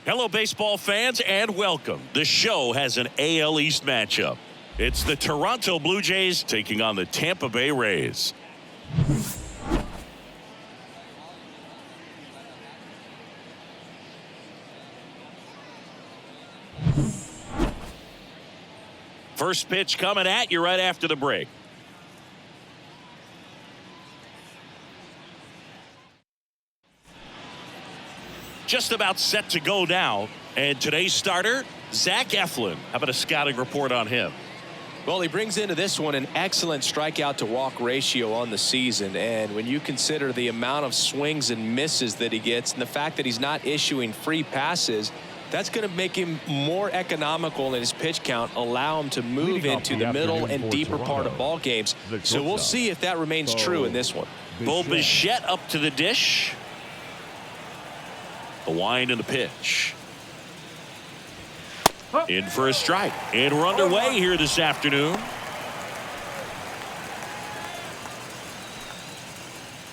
Hello, baseball fans, and welcome. The show has an AL East matchup. It's the Toronto Blue Jays taking on the Tampa Bay Rays. First pitch coming at you right after the break. Just about set to go now. And today's starter, Zach Eflin. How about a scouting report on him? Well, he brings into this one an excellent strikeout to walk ratio on the season. And when you consider the amount of swings and misses that he gets and the fact that he's not issuing free passes, that's going to make him more economical in his pitch count, allow him to move into the middle and deeper part of ball games. So we'll see if that remains true in this one. Bo Bichette up to the dish. The wind and the pitch. In for a strike. And we're underway here this afternoon.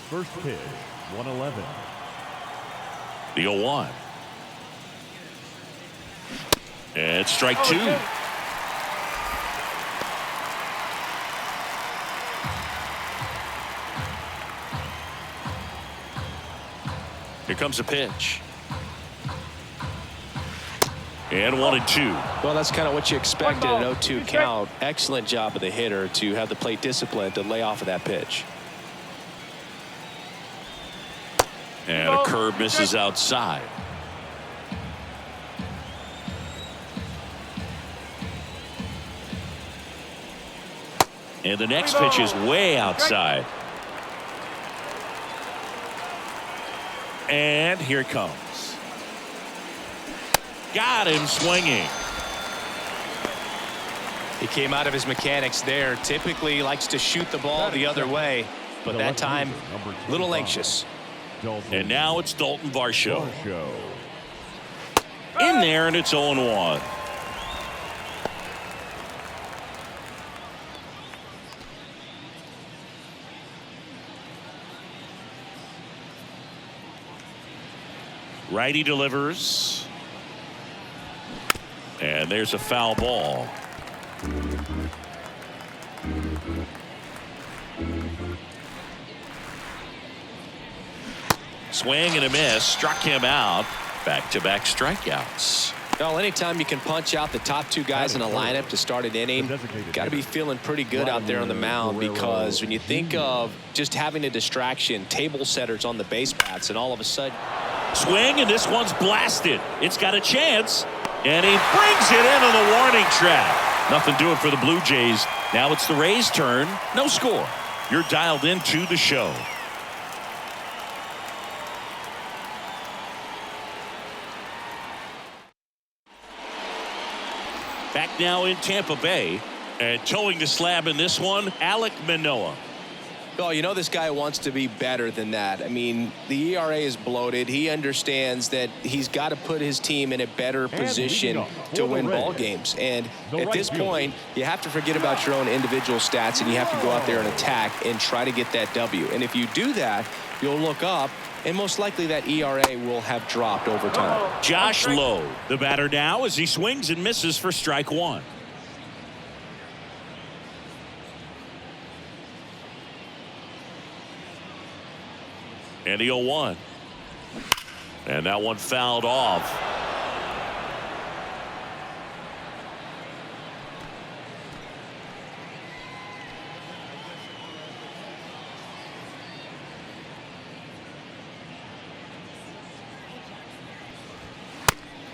First pitch, 111. The 0-1. And strike two. Here comes a pitch. And 1-2. Well, that's kind of what you expect in an 0-2 count. Excellent job of the hitter to have the plate discipline to lay off of that pitch. And a curve misses outside. And the next pitch is way outside. And here it comes. Got him swinging. He came out of his mechanics there. Typically likes to shoot the ball the other way, but that time a little anxious. And now it's Dalton Varsho. In there, and it's 0-1. Righty delivers. And there's a foul ball. Swing and a miss. Struck him out. Back-to-back strikeouts. Well, anytime you can punch out the top two guys in a lineup to start an inning, got to be feeling pretty good out there on the mound, because when you think of just having a distraction, table setters on the base paths, and all of a sudden. Swing, and this one's blasted. It's got a chance. And he brings it into the warning track. Nothing doing for the Blue Jays. Now it's the Rays' turn. No score. You're dialed into the show. Back now in Tampa Bay. And towing the slab in this one, Alek Manoah. Oh, you know, this guy wants to be better than that. I mean, the ERA is bloated. He understands that he's got to put his team in a better position to win ball games. And at this point, you have to forget about your own individual stats, and you have to go out there and attack and try to get that W. And if you do that, you'll look up, and most likely that ERA will have dropped over time. Josh Lowe, the batter now, as he swings and misses for strike one. And the 0-1. And that one fouled off.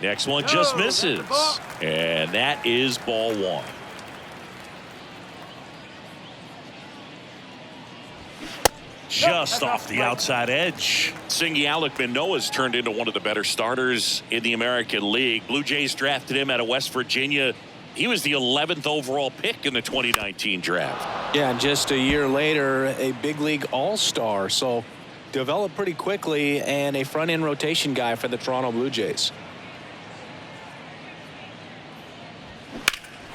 Next one just misses. And that is ball one. Just off the outside edge. Singy Alek Manoah's turned into one of the better starters in the American League. Blue Jays drafted him out of West Virginia. He was the 11th overall pick in the 2019 draft. Yeah, and just a year later, a big league all-star. So developed pretty quickly, and a front-end rotation guy for the Toronto Blue Jays.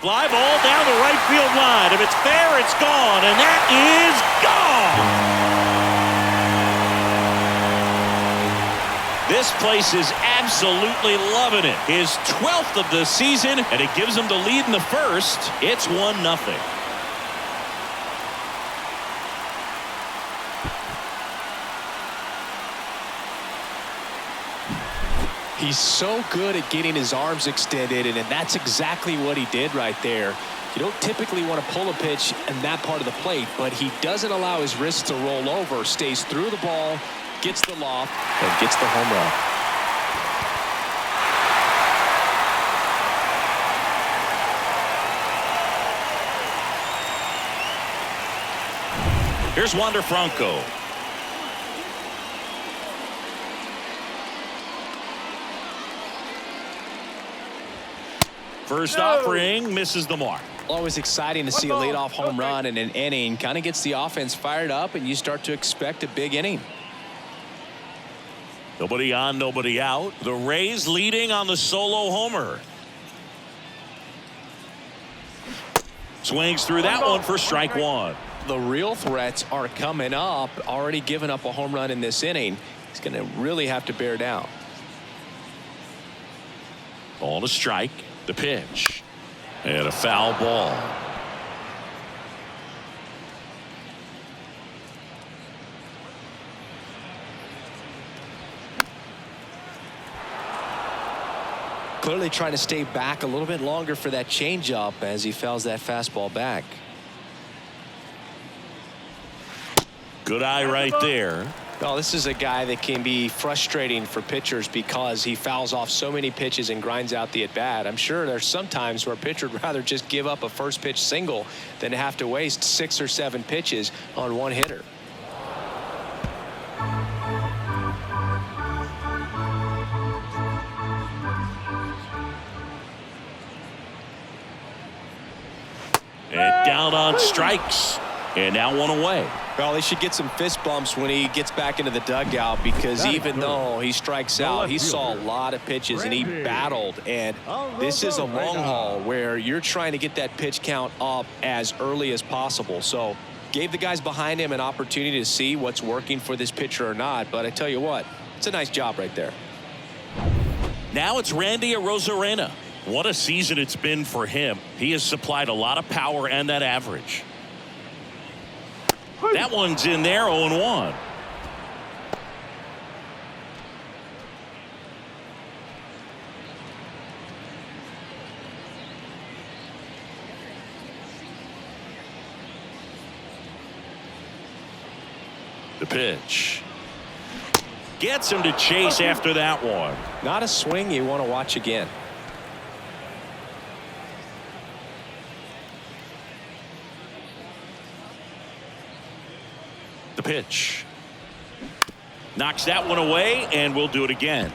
Fly ball down the right field line. If it's fair, it's gone, and that is gone. This place is absolutely loving it. His 12th of the season, and it gives him the lead in the first. It's 1-0. He's so good at getting his arms extended, and that's exactly what he did right there. You don't typically want to pull a pitch in that part of the plate, but he doesn't allow his wrists to roll over, stays through the ball, gets the loft, and gets the home run. Here's Wander Franco. First offering misses the mark. Always exciting to see a leadoff home run in an inning. Kind of gets the offense fired up, and you start to expect a big inning. Nobody on, nobody out. The Rays leading on the solo homer. Swings through that one for strike one. The real threats are coming up. Already given up a home run in this inning. He's going to really have to bear down. Ball to strike. The pitch. And a foul ball. Clearly trying to stay back a little bit longer for that changeup as he fouls that fastball back. Good eye right there. Oh, this is a guy that can be frustrating for pitchers because he fouls off so many pitches and grinds out the at-bat. I'm sure there's some times where a pitcher would rather just give up a first pitch single than to have to waste 6 or 7 pitches on one hitter. And down on strikes. And now one away. Well, they should get some fist bumps when he gets back into the dugout, because even though he strikes out, he saw a lot of pitches and he battled. And this is a long haul where you're trying to get that pitch count up as early as possible. So gave the guys behind him an opportunity to see what's working for this pitcher or not. But I tell you what, it's a nice job right there. Now it's Randy Arozarena. What a season it's been for him. He has supplied a lot of power and that average. That one's in there, 0-1. The pitch. Gets him to chase after that one. Not a swing you want to watch again. The pitch. Knocks that one away, and we'll do it again.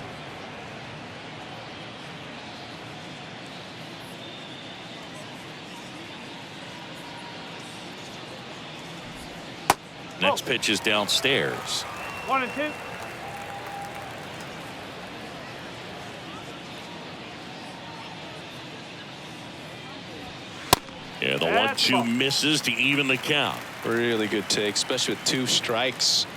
Next pitch is downstairs. 1-2. Yeah, the 1-2 misses to even the count. Really good take, especially with 2 strikes.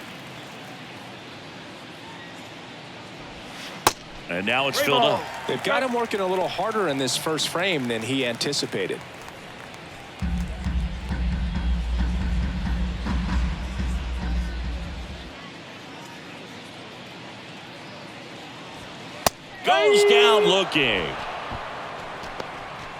And now it's filled up. They've got him working a little harder in this first frame than he anticipated. Goes down looking.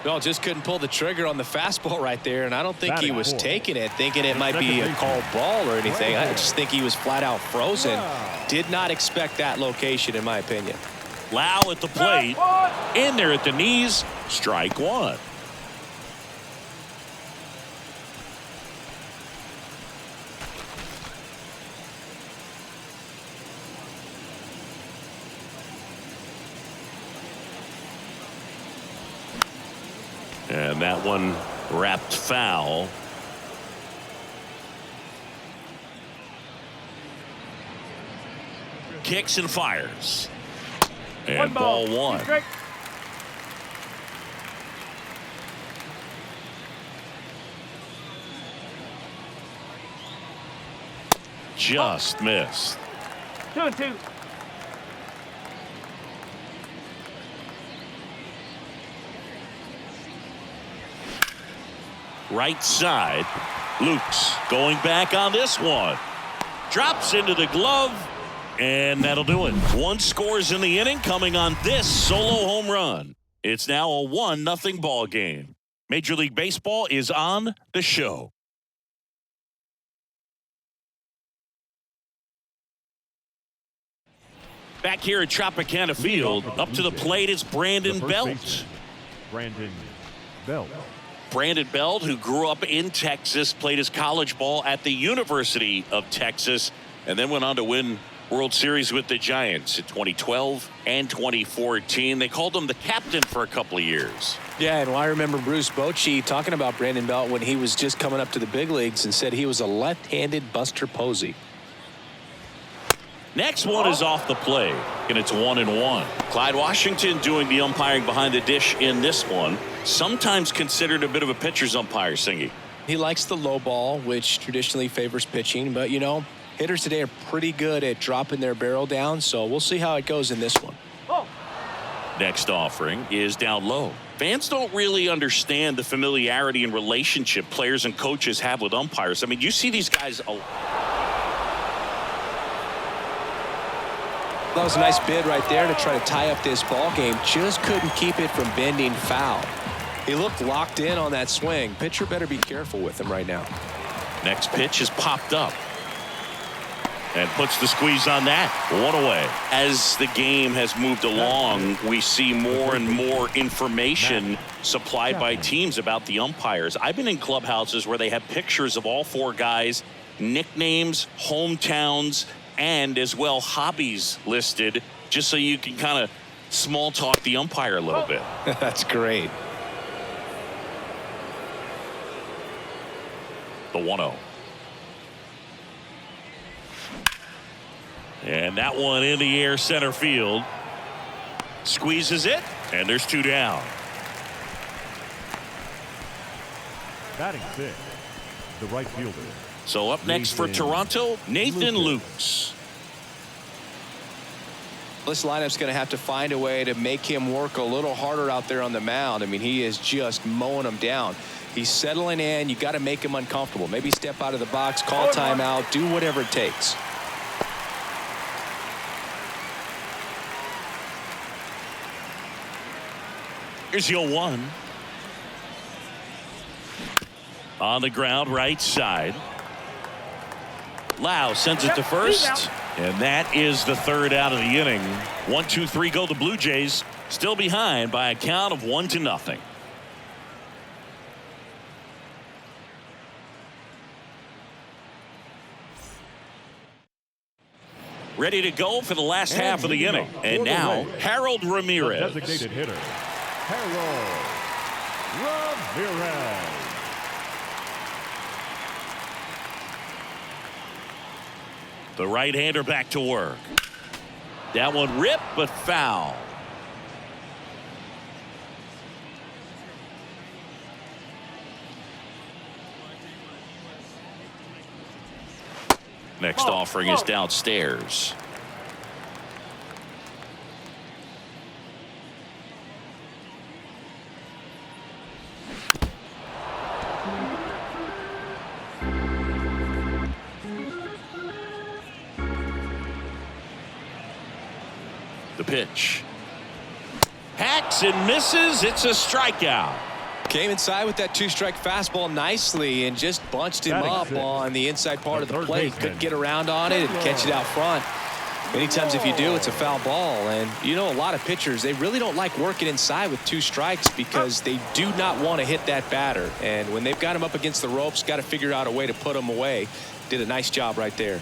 Well, just couldn't pull the trigger on the fastball right there, and I don't think he was taking it, thinking it might be a called ball or anything. I just think he was flat out frozen. Did not expect that location, in my opinion. Lau at the plate. In there at the knees. Strike one. And that one wrapped foul. Kicks and fires. And ball one. Just missed. 2-2. Right side. Lukes going back on this one. Drops into the glove. And that'll do it. 1 scores in the inning coming on this solo home run. It's now a 1-0 ball game. Major League Baseball is on the show. Back here at Tropicana Field, up to the plate is Brandon Belt. Brandon Belt. Brandon Belt, who grew up in Texas, played his college ball at the University of Texas, and then went on to win World Series with the Giants in 2012 and 2014. They called him the captain for a couple of years. Yeah, and I remember Bruce Bochy talking about Brandon Belt when he was just coming up to the big leagues and said he was a left-handed Buster Posey. Next one is off the plate, and it's 1-1. Clyde Washington doing the umpiring behind the dish in this one. Sometimes considered a bit of a pitcher's umpire, Singy. He likes the low ball, which traditionally favors pitching, but you know, hitters today are pretty good at dropping their barrel down, so we'll see how it goes in this one. Next offering is down low. Fans don't really understand the familiarity and relationship players and coaches have with umpires. I mean, you see these guys. That was a nice bid right there to try to tie up this ball game. Just couldn't keep it from bending foul. He looked locked in on that swing. Pitcher better be careful with him right now. Next pitch is popped up. And puts the squeeze on that. 1 away. As the game has moved along, we see more and more information supplied by teams about the umpires. I've been in clubhouses where they have pictures of all 4 guys, nicknames, hometowns, and as well hobbies listed, just so you can kind of small talk the umpire a little bit. That's great. The 1-0. And that one in the air center field. Squeezes it, and there's 2 down. Batting 6, the right fielder. So up next for Toronto, Nathan Lukes. This lineup's going to have to find a way to make him work a little harder out there on the mound. I mean, he is just mowing them down. He's settling in. You got to make him uncomfortable. Maybe step out of the box, call timeout, do whatever it takes. Here's your 1. On the ground, right side. Lau sends it to first, and that is the 3rd out of the inning. 1-2-3 go the Blue Jays, still behind by a count of 1-0. Ready to go for the last half of the inning. And now, Harold Ramirez. Designated hitter, Harold Ramirez. The right-hander back to work. That one ripped, but foul. Next offering is downstairs. The pitch. Hacks and misses. It's a strikeout. Came inside with that 2-strike fastball nicely and just bunched him up on the inside part of the plate. Couldn't get around on it and catch it out front. Many times if you do, it's a foul ball. And you know, a lot of pitchers, they really don't like working inside with 2 strikes because they do not want to hit that batter. And when they've got him up against the ropes, got to figure out a way to put him away. Did a nice job right there.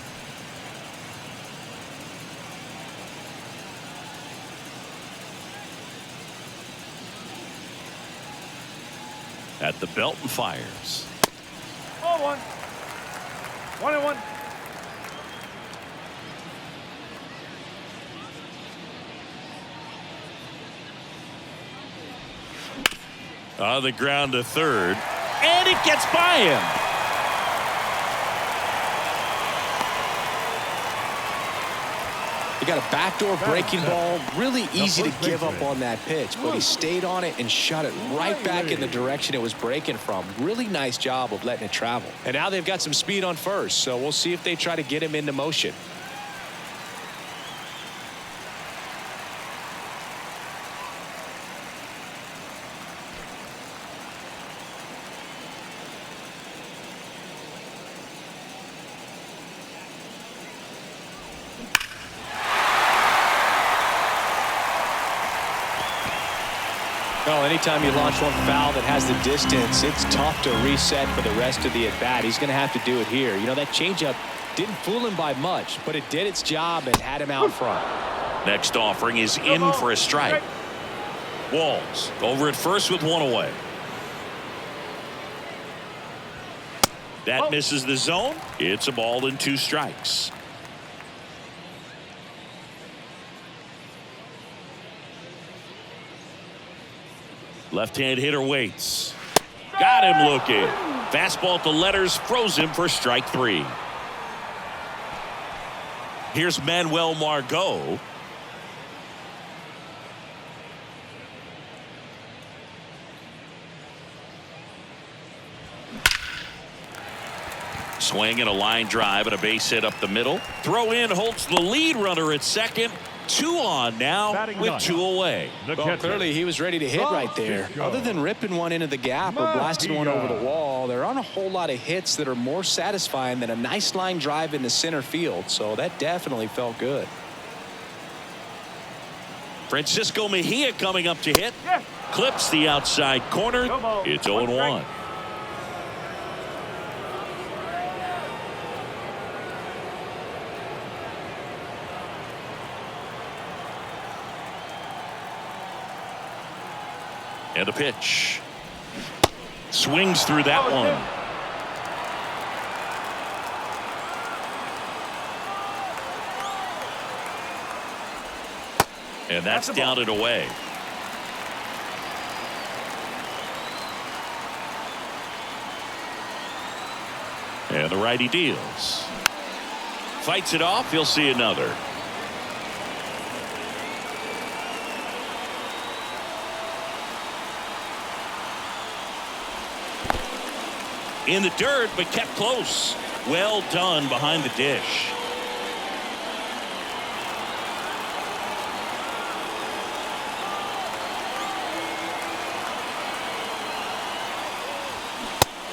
At the belt and fires. 0-1. 1-1. On the ground to third, and it gets by him. He got a backdoor breaking ball. Really easy to first give up baseman. on that pitch, but he stayed on it and shot it right back in the direction it was breaking from. Really nice job of letting it travel. And now they've got some speed on first, so we'll see if they try to get him into motion. Well, anytime you launch one foul that has the distance, it's tough to reset for the rest of the at-bat. He's going to have to do it here. You know, that changeup didn't fool him by much, but it did its job and had him out front. Next offering is in for a strike. Walls over at first with one away. That misses the zone. It's a ball and 2 strikes. Left-hand hitter waits. Got him looking. Fastball at the letters froze him for strike 3. Here's Manuel Margot. Swing and a line drive and a base hit up the middle. Throw in holds the lead runner at second. 2 on now with 2 away. Well, clearly he was ready to hit right there. Other than ripping one into the gap or blasting one over the wall, there aren't a whole lot of hits that are more satisfying than a nice line drive into center field. So that definitely felt good. Francisco Mejia coming up to hit. Clips the outside corner. It's 0-1. And a pitch. Swings through that one. And that's down and away. And the righty deals. Fights it off. He'll see another. In the dirt, but kept close. Well done behind the dish.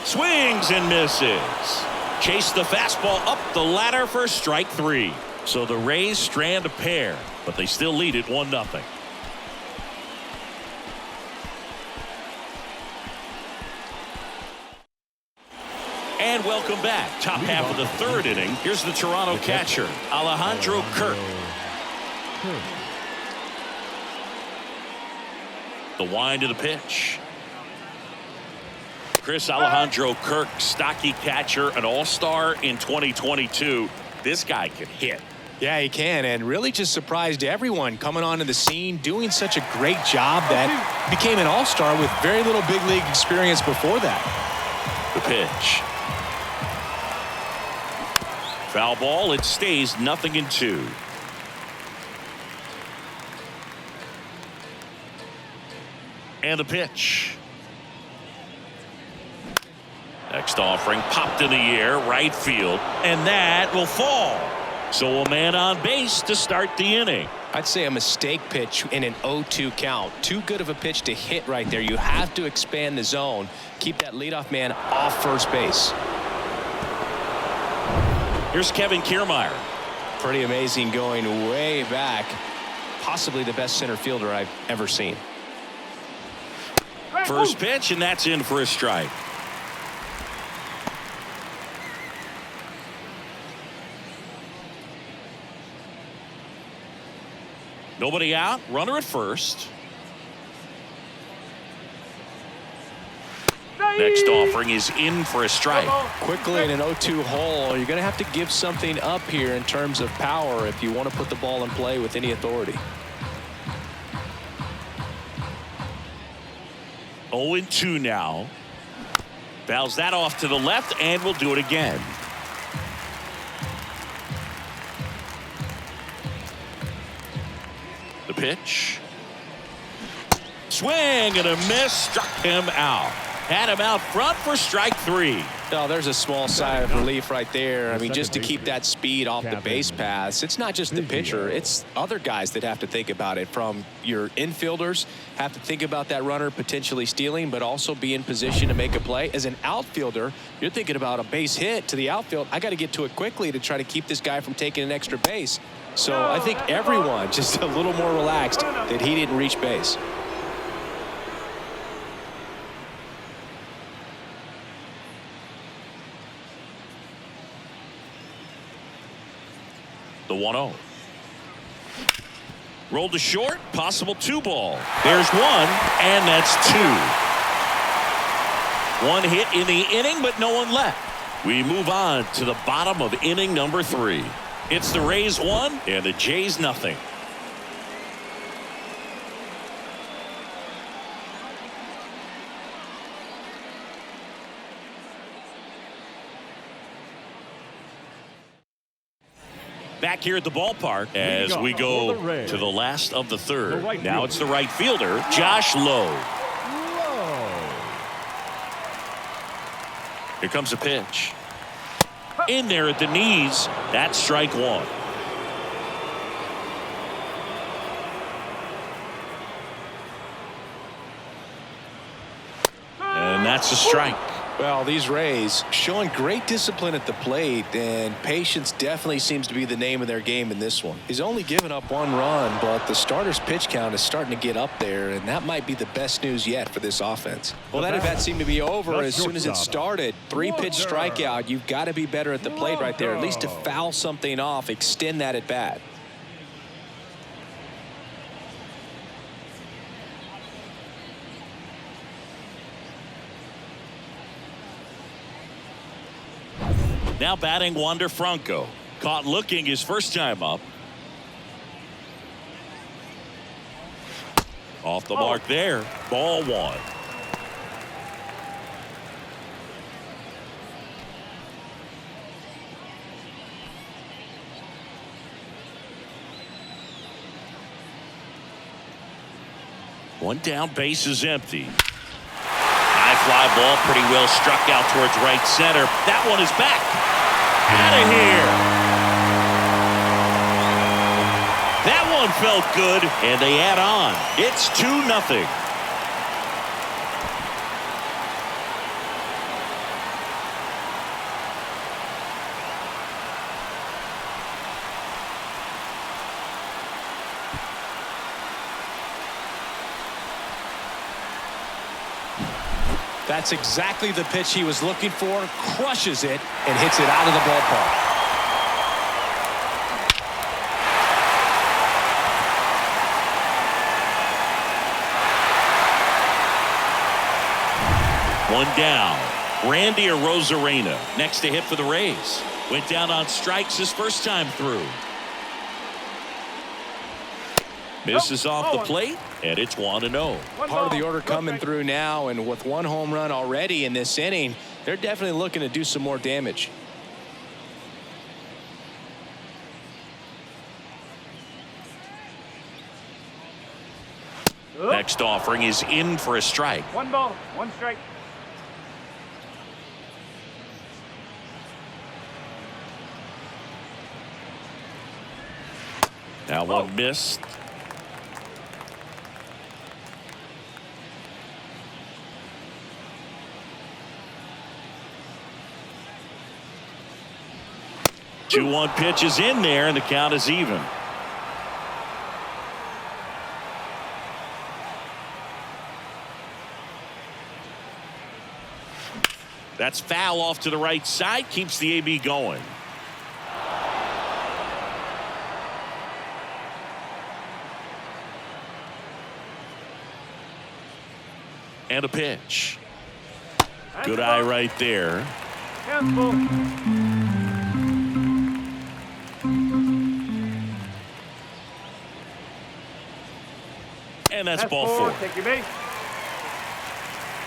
Swings and misses. Chase the fastball up the ladder for strike 3. So the Rays strand a pair, but they still lead it 1-0. And welcome back. Top half of the 3rd inning. Here's the Toronto catcher, Alejandro Kirk. The wind of the pitch. Chris Alejandro Kirk, stocky catcher, an all-star in 2022. This guy can hit. Yeah, he can, and really just surprised everyone coming onto the scene, doing such a great job that became an all-star with very little big league experience before that. The pitch. Foul ball. It stays 0-2. And the pitch. Next offering popped in the air, right field, and that will fall. So a man on base to start the inning. I'd say a mistake pitch in an 0-2 count. Too good of a pitch to hit right there. You have to expand the zone. Keep that leadoff man off first base. Here's Kevin Kiermaier. Pretty amazing, going way back. Possibly the best center fielder I've ever seen. First pitch, and that's in for a strike. Nobody out. Runner at first. Next offering is in for a strike. Quickly in an 0-2 hole, you're going to have to give something up here in terms of power if you want to put the ball in play with any authority. 0-2 now. Fouls that off to the left, and will do it again. The pitch. Swing and a miss. Struck him out. Had him out front for strike 3. No, there's a small sigh of relief right there. I mean, just to keep that speed off the base paths. It's not just the pitcher. It's other guys that have to think about it. From your infielders have to think about that runner potentially stealing, but also be in position to make a play. As an outfielder, you're thinking about a base hit to the outfield. I got to get to it quickly to try to keep this guy from taking an extra base. So I think everyone just a little more relaxed that he didn't reach base. The 1-0. Rolled to short. Possible 2 ball. There's 1, and that's 2. 1 hit in the inning, but no one left. We move on to the bottom of inning number 3. It's the Rays 1 and the Jays nothing. Back here at the ballpark as we go to the last of the 3rd. Now it's the right fielder, Josh Lowe. Here comes a pitch. In there at the knees. That's strike 1. And that's a strike. Well, these Rays showing great discipline at the plate, and patience definitely seems to be the name of their game in this one. He's only given up 1 run, but the starter's pitch count is starting to get up there, and that might be the best news yet for this offense. Well, that at-bat seemed to be over as soon as it started. 3-pitch strikeout. You've got to be better at the plate right there, at least to foul something off, extend that at-bat. Now batting Wander Franco. Caught looking his first time up. Off the mark there. Ball 1. One down, base is empty. High fly ball, pretty well struck out towards right center. That one is back. Out of here. That one felt good, and they add on. It's 2-0. That's exactly the pitch he was looking for. Crushes it and hits it out of the ballpark. One down. Randy Arozarena next to hit for the Rays. Went down on strikes his first time through. Misses off the plate, and it's 1-0. Part of the order coming through now, and with 1 home run already in this inning, they're definitely looking to do some more damage. Next offering is in for a strike. 1 ball, 1 strike. Now one missed. Two 1 pitch is in there, and the count is even. That's foul off to the right side, keeps the AB going. And a pitch. Good eye right there. Cancel. And that's ball 4. Take your base.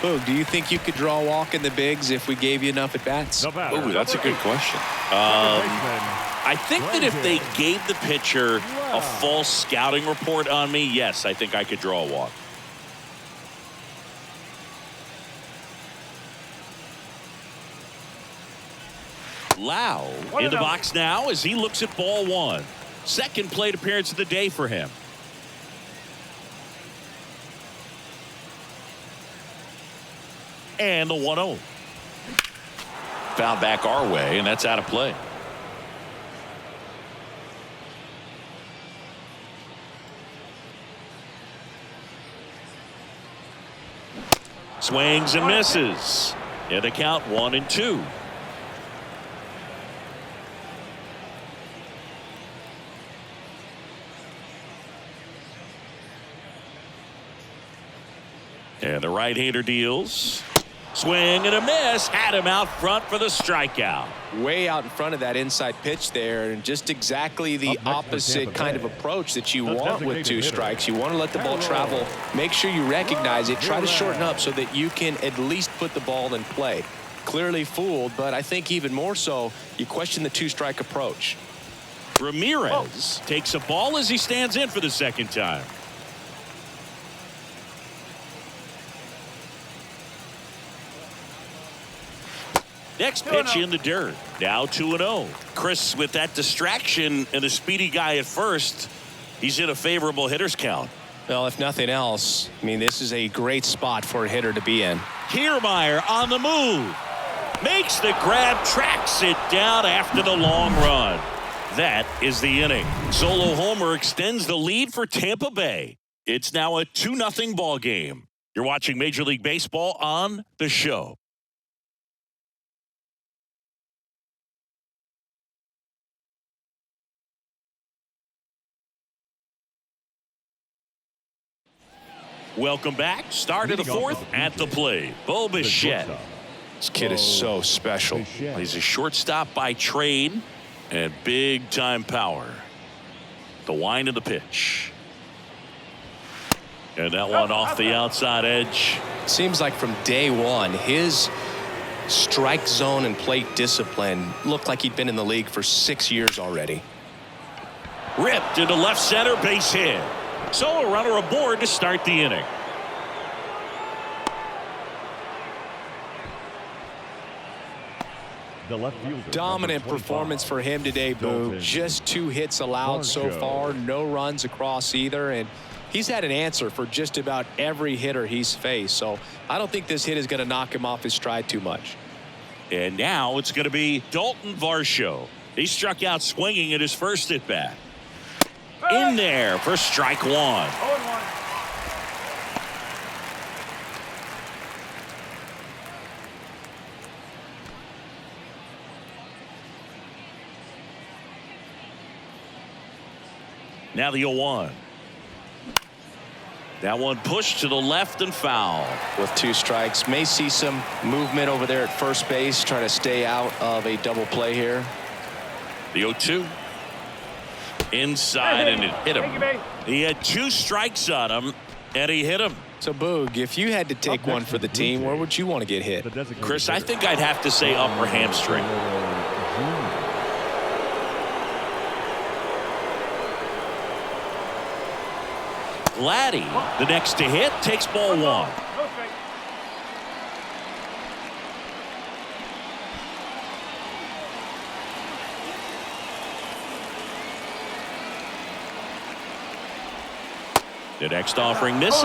Boog, do you think you could draw a walk in the bigs if we gave you enough at-bats? Ooh, that's a good question. I think that if they gave the pitcher a false scouting report on me, yes, I think I could draw a walk. Lau in the box now as he looks at ball one. Second plate appearance of the day for him. And the 1-0. Foul back our way, and that's out of play. Swings and misses. And the count 1-2. And the right-hander deals. Swing and a miss. Had him out front for the strikeout. Way out in front of that inside pitch there, and just exactly the opposite kind of approach that you want with two strikes. You want to let the ball travel. Make sure you recognize it. Try to shorten up so that you can at least put the ball in play. Clearly fooled, but I think even more so, you question the two-strike approach. Ramirez takes a ball as he stands in for the second time. Next pitch in the dirt. Now 2-0. Chris, with that distraction and a speedy guy at first, he's in a favorable hitter's count. Well, if nothing else, I mean, this is a great spot for a hitter to be in. Kiermaier on the move. Makes the grab, tracks it down after the long run. That is the inning. Solo homer extends the lead for Tampa Bay. It's now a 2-0 ball game. You're watching Major League Baseball on The Show. Welcome back. Start of the fourth at the plate. Bo Bichette. This kid is so special. He's a shortstop by trade and big time power. The wind of the pitch. And that one off the outside edge. Seems like from day one, his strike zone and plate discipline looked like he'd been in the league for 6 years already. Ripped into left center, base hit. So a runner aboard to start the inning. The left fielder, Dominant performance for him today, Boo. Just 2 hits allowed so far, no runs across either, and he's had an answer for just about every hitter he's faced. So I don't think this hit is going to knock him off his stride too much. And now it's going to be Dalton Varsho. He struck out swinging at his first at bat. In there for strike one. 0-1. Now the 0-1. That one pushed to the left and foul. With 2 strikes, may see some movement over there at first base, trying to stay out of a double play here. The 0-2. Inside, and it hit him. He had 2 strikes on him, and he hit him. So, Boog, if you had to take one for the team, where would you want to get hit? Chris, I think I'd have to say upper hamstring. Vladdy, the next to hit, takes ball 1. No strike. The next offering misses.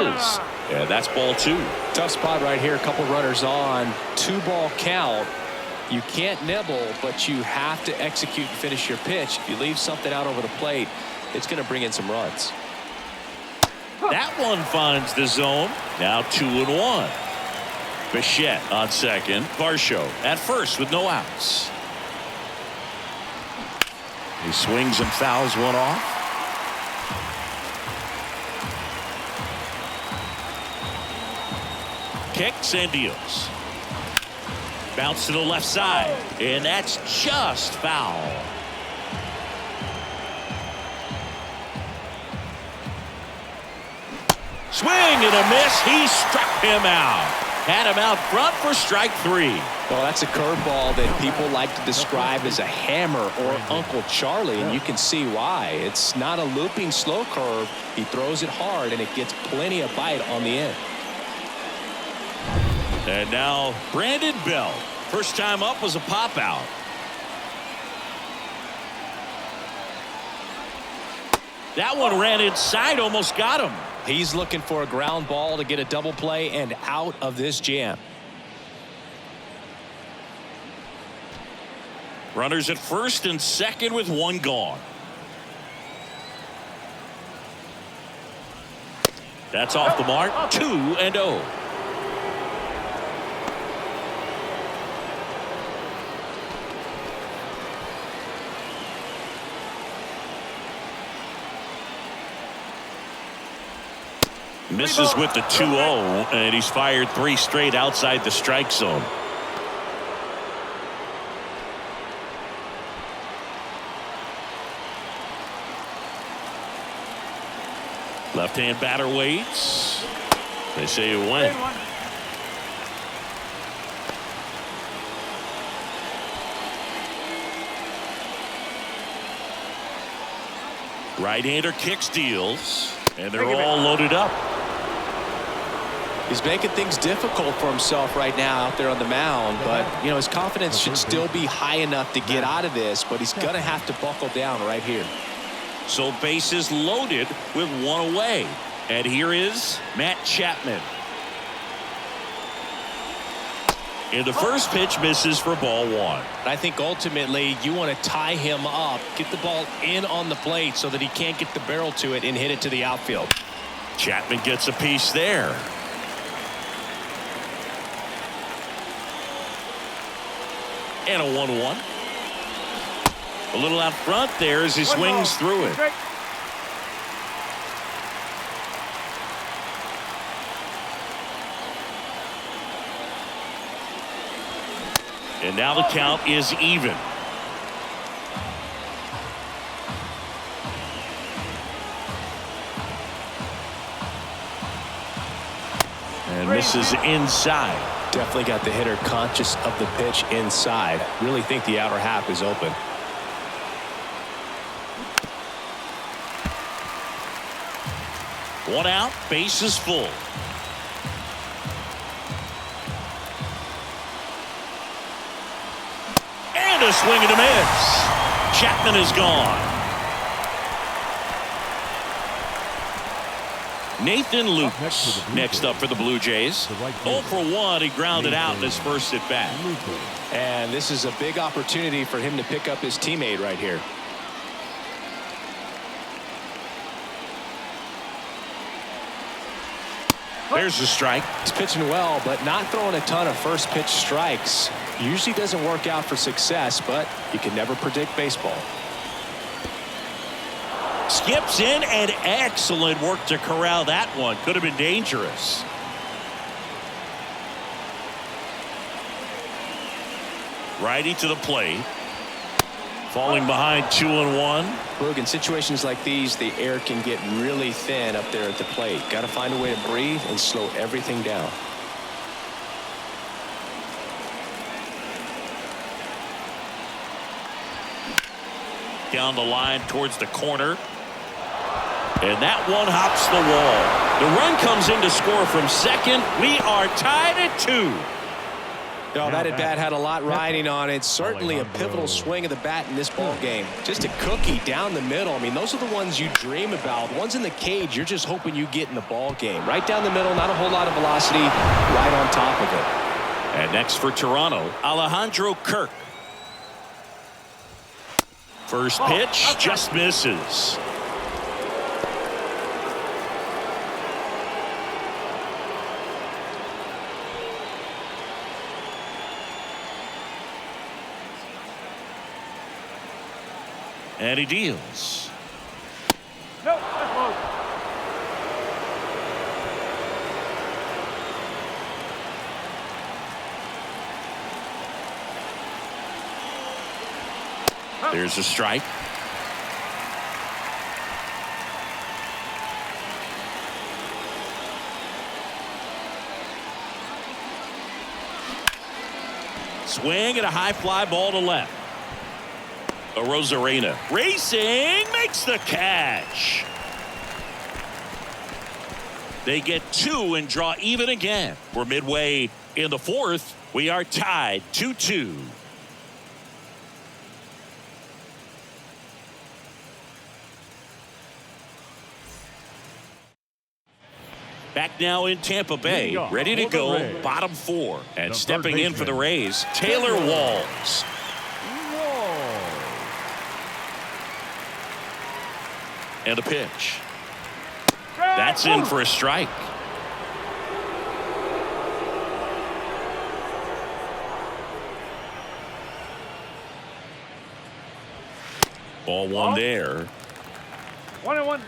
Yeah, that's ball 2. Tough spot right here. A couple runners on. 2-ball count. You can't nibble, but you have to execute and finish your pitch. If you leave something out over the plate, it's going to bring in some runs. That one finds the zone. Now 2-1. Bichette on second. Varsho at first with no outs. He swings and fouls one off. Kicks and deals. Bounce to the left side, and that's just foul. Swing and a miss. He struck him out. Had him out front for strike 3. Well, that's a curveball that people like to describe as a hammer or Uncle Charlie, and you can see why. It's not a looping slow curve. He throws it hard, and it gets plenty of bite on the end. And now Brandon Belt. First time up was a pop out. That one ran inside, almost got him. He's looking for a ground ball to get a double play and out of this jam. Runners at first and second with one gone. That's off the mark. 2-0. Misses with the 2-0, and he's fired 3 straight outside the strike zone. Left-hand batter waits. They say it went. Right-hander kicks, deals, and they're all loaded up. He's making things difficult for himself right now out there on the mound, but you know his confidence should still be high enough to get out of this, but he's gonna have to buckle down right here. So bases loaded with one away, and here is Matt Chapman. And the first pitch misses for ball 1. I think ultimately you want to tie him up, get the ball in on the plate so that he can't get the barrel to it and hit it to the outfield. Chapman gets a piece there. And a 1-1. A little out front there as he swings through it. And now the count is even. And misses inside. Definitely got the hitter conscious of the pitch inside. Really think the outer half is open. One out, bases full. And a swing and a miss. Chapman is gone. Nathan Luke next up for the Blue Jays. 0 for 1. He grounded out in his first at bat. And this is a big opportunity for him to pick up his teammate right here. There's the strike. He's pitching well, but not throwing a ton of first pitch strikes. Usually doesn't work out for success, but you can never predict baseball. Skips in, and excellent work to corral that one. Could have been dangerous. Righty to the plate. Falling behind 2-1. Look, in situations like these, the air can get really thin up there at the plate. Got to find a way to breathe and slow everything down. Down the line towards the corner. And that one hops the wall. The run comes in to score from second. We are tied at 2. Oh, that at bat had a lot riding on it. Certainly a pivotal swing of the bat in this ball game. Just a cookie down the middle. I mean, those are the ones you dream about. Ones in the cage, you're just hoping you get in the ball game. Right down the middle, not a whole lot of velocity, right on top of it. And next for Toronto, Alejandro Kirk. First pitch just misses. And he deals. No, that's low. There's a strike. Swing and a high fly ball to left. A Rosarena racing makes the catch. They get 2 and draw even again. We're midway in the 4th. We are tied 2-2. Back now in Tampa Bay, ready to go, bottom 4. And stepping in for the Rays, Taylor Walls. And a pitch. That's in for a strike. Ball 1 there. 1-1.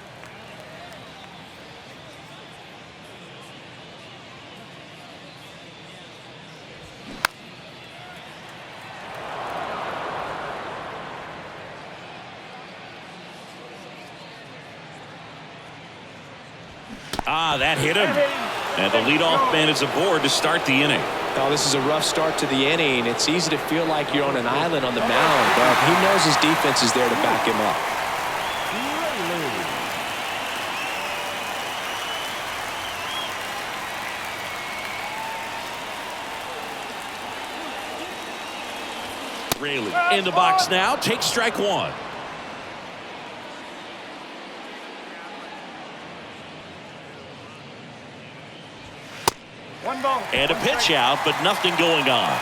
That hit him. And the leadoff man is aboard to start the inning. Oh, this is a rough start to the inning. It's easy to feel like you're on an island on the mound, but he knows his defense is there to back him up. Rayleigh in the box now. Takes strike 1. And a pitch out, but nothing going on.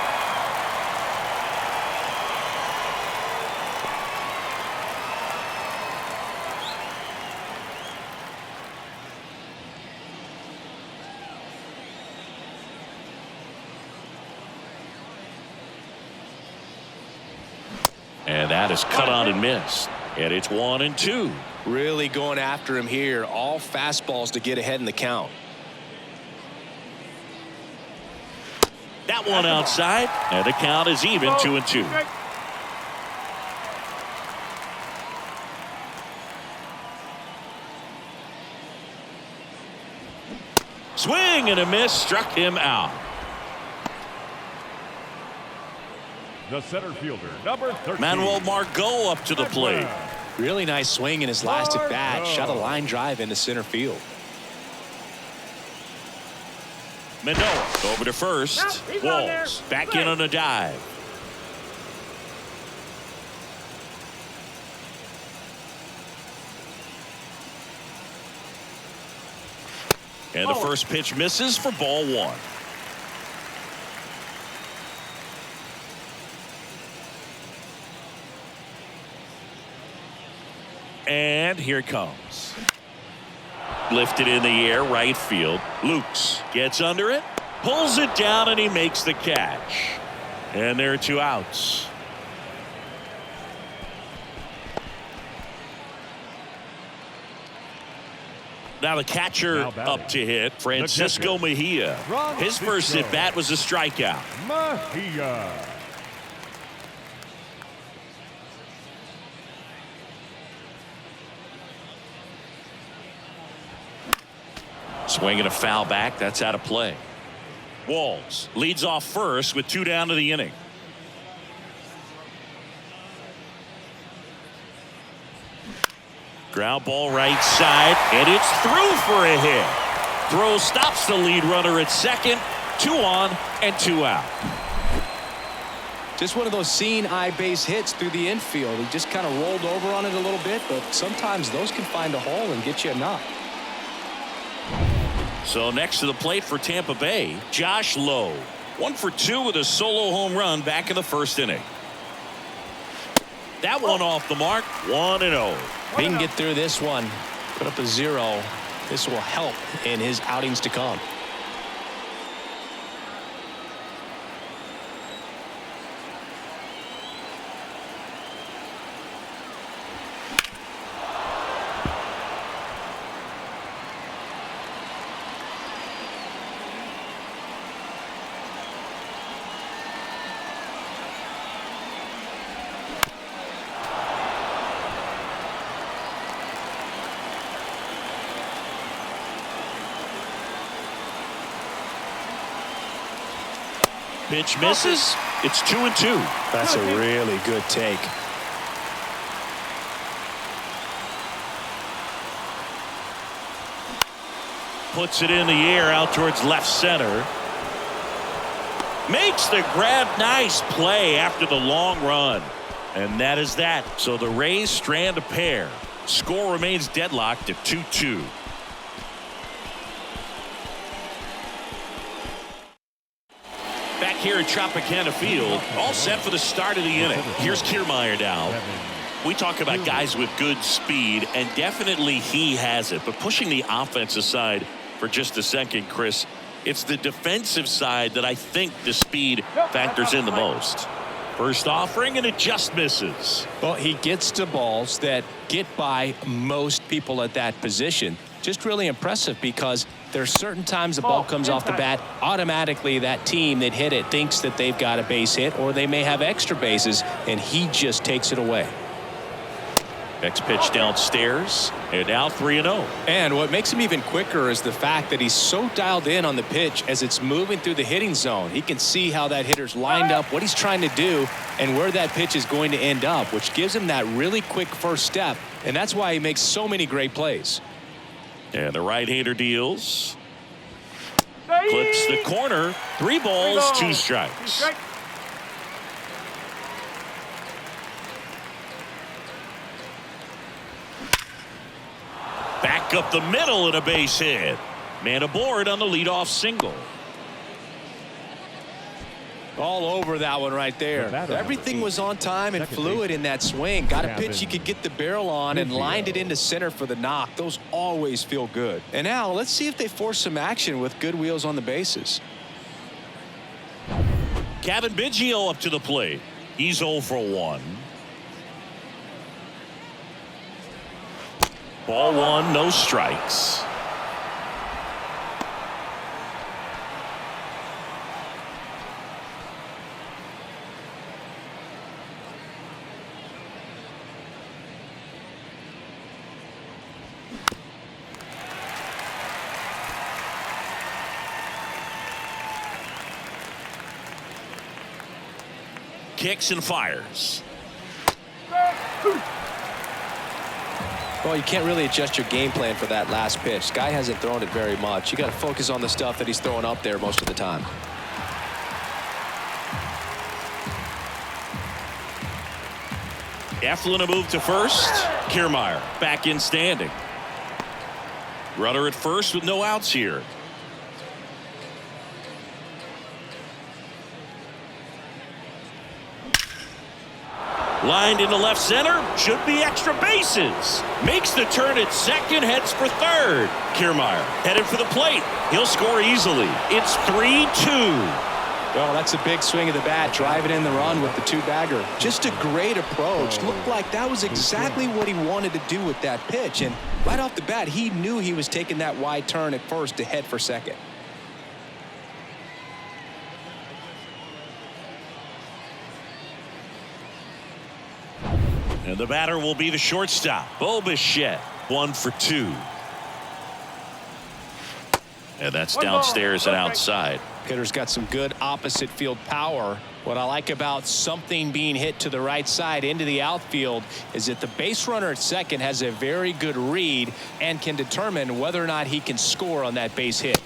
And that is cut on and missed. And it's 1-2. Really going after him here. All fastballs to get ahead in the count. That one outside, and the count is even 2-2. Swing and a miss, struck him out. The center fielder, number 13. Manuel Margot up to the plate. Really nice swing in his last at bat. Shot a line drive into center field. Manoah over to first. Walls back in on a dive. And the first pitch misses for ball 1. And here it comes. Lifted in the air, right field. Lukes gets under it, pulls it down, and he makes the catch. And there are 2 outs. Now the catcher up to hit, Francisco Mejia. His first at bat was a strikeout. Mejia. Swinging a foul back. That's out of play. Walls leads off first with 2 down to the inning. Ground ball right side, and it's through for a hit. Throw stops the lead runner at second. 2 on and 2 out. Just one of those seeing eye base hits through the infield. He just kind of rolled over on it a little bit, but sometimes those can find a hole and get you a knock. So next to the plate for Tampa Bay, Josh Lowe. 1 for 2 with a solo home run back in the first inning. That one off the mark. 1-0. If he can get through this one, put up a 0, this will help in his outings to come. Pitch misses. It's 2-2. That's a really good take. Puts it in the air out towards left center. Makes the grab. Nice play after the long run. And that is that. So the Rays strand a pair. Score remains deadlocked at 2-2. Back here at Tropicana Field, all set for the start of the inning. Here's Kiermaier now. We talk about guys with good speed, and definitely he has it. But pushing the offense aside for just a second, Chris, it's the defensive side that I think the speed factors in the most. First offering, and it just misses. Well, he gets to balls that get by most people at that position. Just really impressive because there's certain times the ball comes off the bat, automatically that team that hit it thinks that they've got a base hit or they may have extra bases, and he just takes it away. Next pitch downstairs, and now 3-0. And what makes him even quicker is the fact that he's so dialed in on the pitch as it's moving through the hitting zone. He can see how that hitter's lined up, what he's trying to do, and where that pitch is going to end up, which gives him that really quick first step, and that's why he makes so many great plays. And the right-hander deals. Clips the corner. 3 balls, 2 strikes. Back up the middle and a base hit. Man aboard on the leadoff single. All over that one right there. Everything was on time and fluid in that swing. Got a pitch you could get the barrel on and lined it into center for the knock. Those always feel good. And now let's see if they force some action with good wheels on the bases. Kevin Biggio up to the plate. He's 0 for 1. Ball 1, no strikes. Kicks and fires. Well, you can't really adjust your game plan for that last pitch. Guy hasn't thrown it very much. You got to focus on the stuff that he's throwing up there most of the time. Eflin a move to first. Kiermaier back in standing. Runner at first with no outs here. Lined into left center. Should be extra bases. Makes the turn at second. Heads for third. Kiermaier headed for the plate. He'll score easily. It's 3-2. Well, that's a big swing of the bat, driving in the run with the 2-bagger. Just a great approach. Looked like that was exactly what he wanted to do with that pitch. And right off the bat, he knew he was taking that wide turn at first to head for second. And the batter will be the shortstop, Bo Bichette. 1 for 2. And that's downstairs and outside. Hitter's got some good opposite field power. What I like about something being hit to the right side into the outfield is that the base runner at second has a very good read and can determine whether or not he can score on that base hit.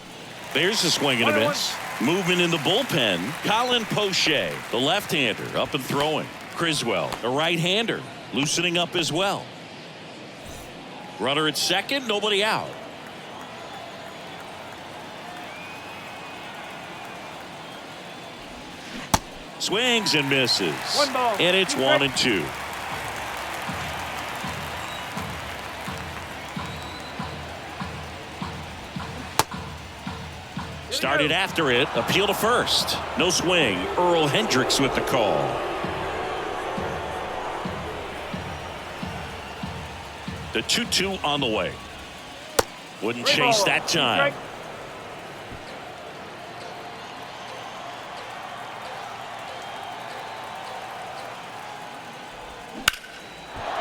There's a swing and a miss. Movement in the bullpen. Colin Poche, the left-hander, up and throwing. Criswell, the right-hander, loosening up as well. Runner at second, nobody out. Swings and misses. And it's 1-2. Started after it. Appeal to first. No swing. Earl Hendricks with the call. The 2-2 on the way. Wouldn't chase that time.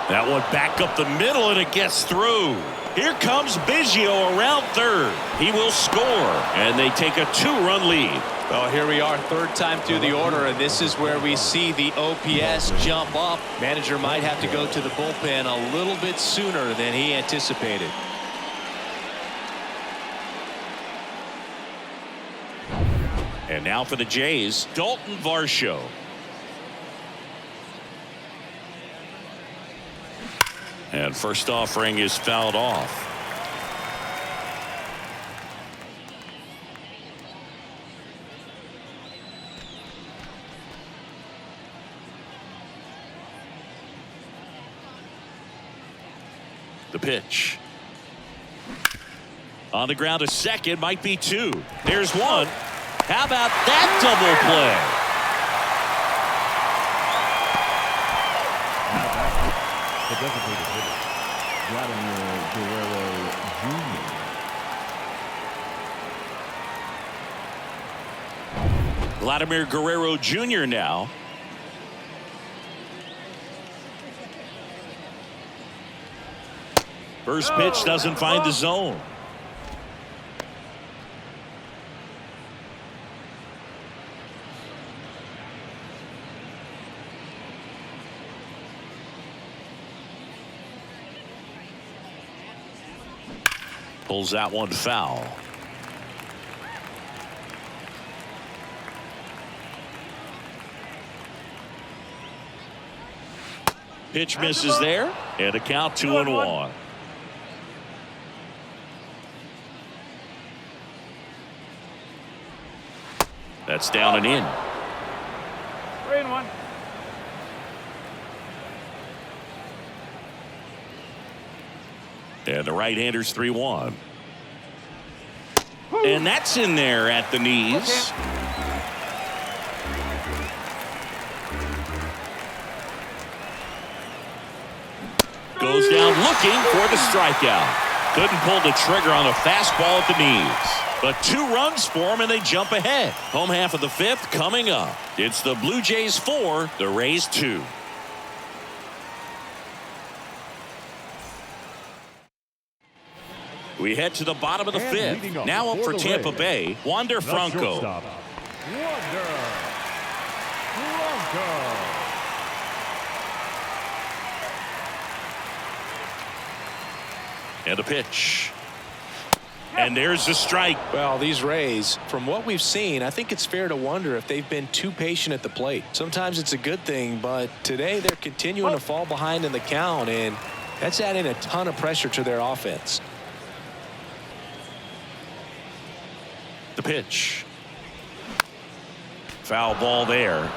That one back up the middle, and it gets through. Here comes Biggio around third. He will score, and they take a 2-run lead. Well, here we are, third time through the order, and this is where we see the OPS jump up. Manager might have to go to the bullpen a little bit sooner than he anticipated. And now for the Jays, Dalton Varsho. And first offering is fouled off. The pitch. On the ground, a second, might be two. There's one. How about that double play? The designated hitter, Vladimir Vladimir Guerrero Jr. Guerrero Jr. now. First pitch doesn't find the zone. Pulls that one foul. Pitch misses there, and a count 2-1. That's down and in. 3-1. And the right-hander's 3-1. And that's in there at the knees. Goes down looking for the strikeout. Couldn't pull the trigger on a fastball at the knees. But 2 runs for him, and they jump ahead. Home half of the 5th coming up. It's the Blue Jays 4, the Rays 2. We head to the bottom of the 5th. Now up for Tampa Bay, Wander Franco. Wander Franco. And a pitch. And there's the strike. Well, these Rays, from what we've seen, I think it's fair to wonder if they've been too patient at the plate. Sometimes it's a good thing, but today they're continuing to fall behind in the count, and that's adding a ton of pressure to their offense. The pitch. Foul ball there.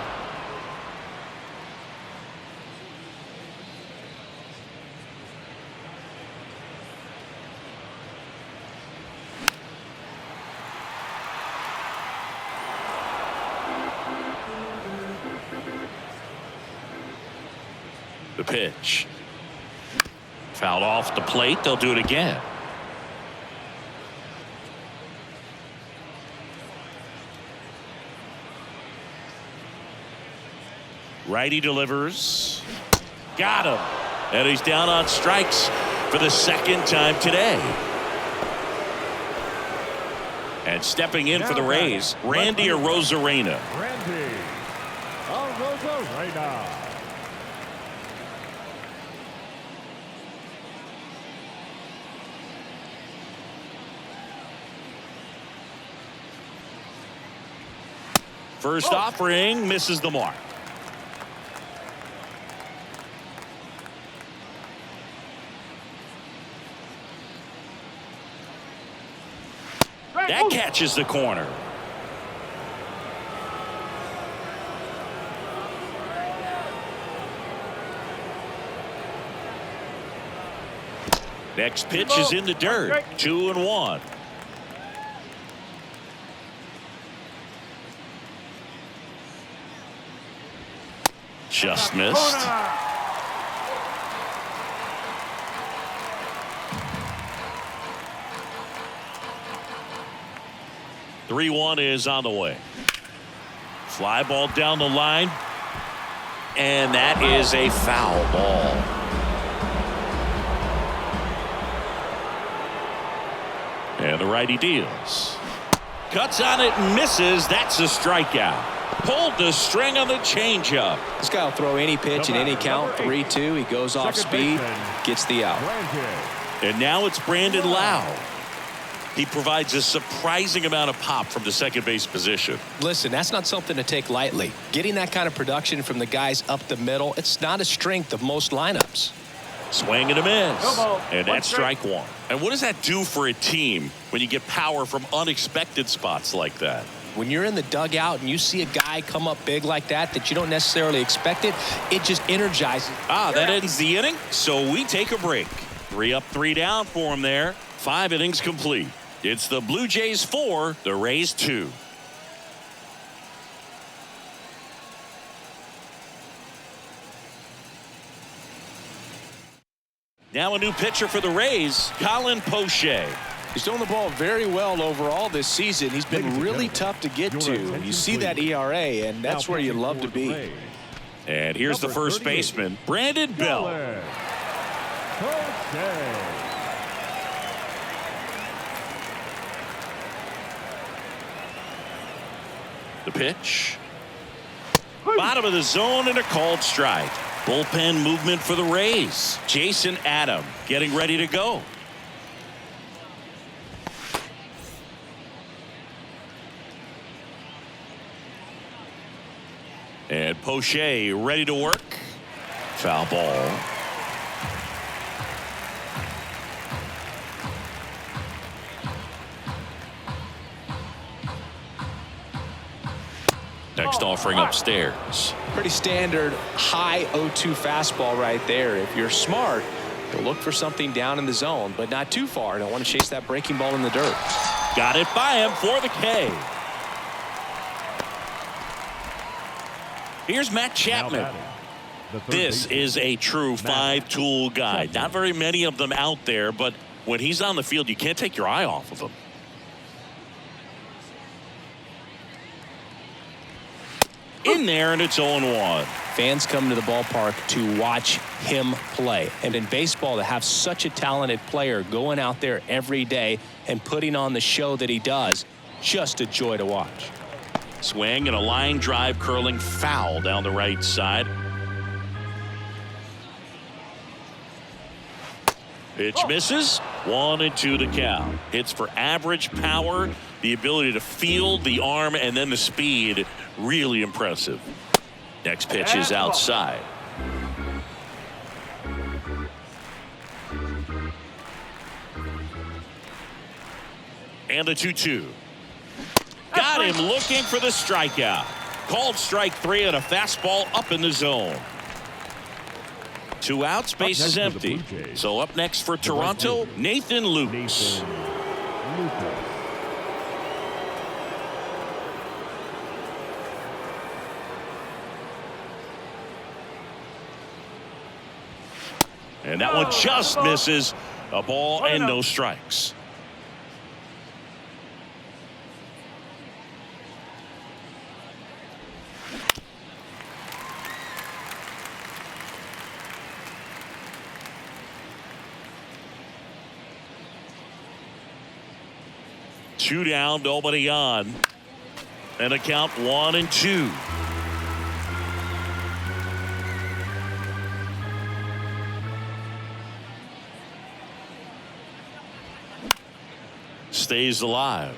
The pitch. Fouled off the plate. They'll do it again. Righty delivers. Got him. And he's down on strikes for the 2nd time today. And stepping in for the Rays, Randy Arozarena. Randy Arozarena. First offering misses the mark. That catches the corner. Next pitch is in the dirt. 2-1. Just missed. The 3-1 is on the way. Fly ball down the line. And that is a foul ball. And the righty deals. Cuts on it and misses. That's a strikeout. Pulled the string on the changeup. This guy will throw any pitch in any count. 3-2. He goes off speed, gets the out. And now it's Brandon Lau. He provides a surprising amount of pop from the second base position. Listen, that's not something to take lightly. Getting that kind of production from the guys up the middle, it's not a strength of most lineups. Swing and a miss. No ball. And One that's strike. strike one. And what does that do for a team when you get power from unexpected spots like that? When you're in the dugout and you see a guy come up big like that you don't necessarily expect it, it just energizes. That ends the inning, so we take a break. 3 up, 3 down for him there. 5 innings complete. It's the Blue Jays 4, the Rays 2. Now a new pitcher for the Rays, Colin Poche. He's thrown the ball very well overall this season. He's been really tough to get to. You see that ERA, and that's where you love to be. And here's the first baseman, Brandon Bell. The pitch. Bottom of the zone and a called strike. Bullpen movement for the Rays. Jason Adam getting ready to go. And Poche ready to work. Foul ball. Next offering upstairs. Pretty standard high 0-2 fastball right there. If you're smart, you'll look for something down in the zone, but not too far. Don't want to chase that breaking ball in the dirt. Got it by him for the K. Here's Matt Chapman. This is a true 5-tool guy. Not very many of them out there, but when he's on the field, you can't take your eye off of him. In there, and it's 0-1. Fans come to the ballpark to watch him play. And in baseball, to have such a talented player going out there every day and putting on the show that he does, just a joy to watch. Swing and a line drive curling foul down the right side. Pitch misses. 1-2 the count. Hits for average power, the ability to field, the arm, and then the speed. Really impressive. Next pitch is outside. And the 2-2. Got him looking for the strikeout. Called strike 3 and a fastball up in the zone. 2 outs, base is empty. So up next for Toronto, Nathan Lukes. And that one just misses. A ball and no strikes. Two down, nobody on. And a count 1-2. Stays alive.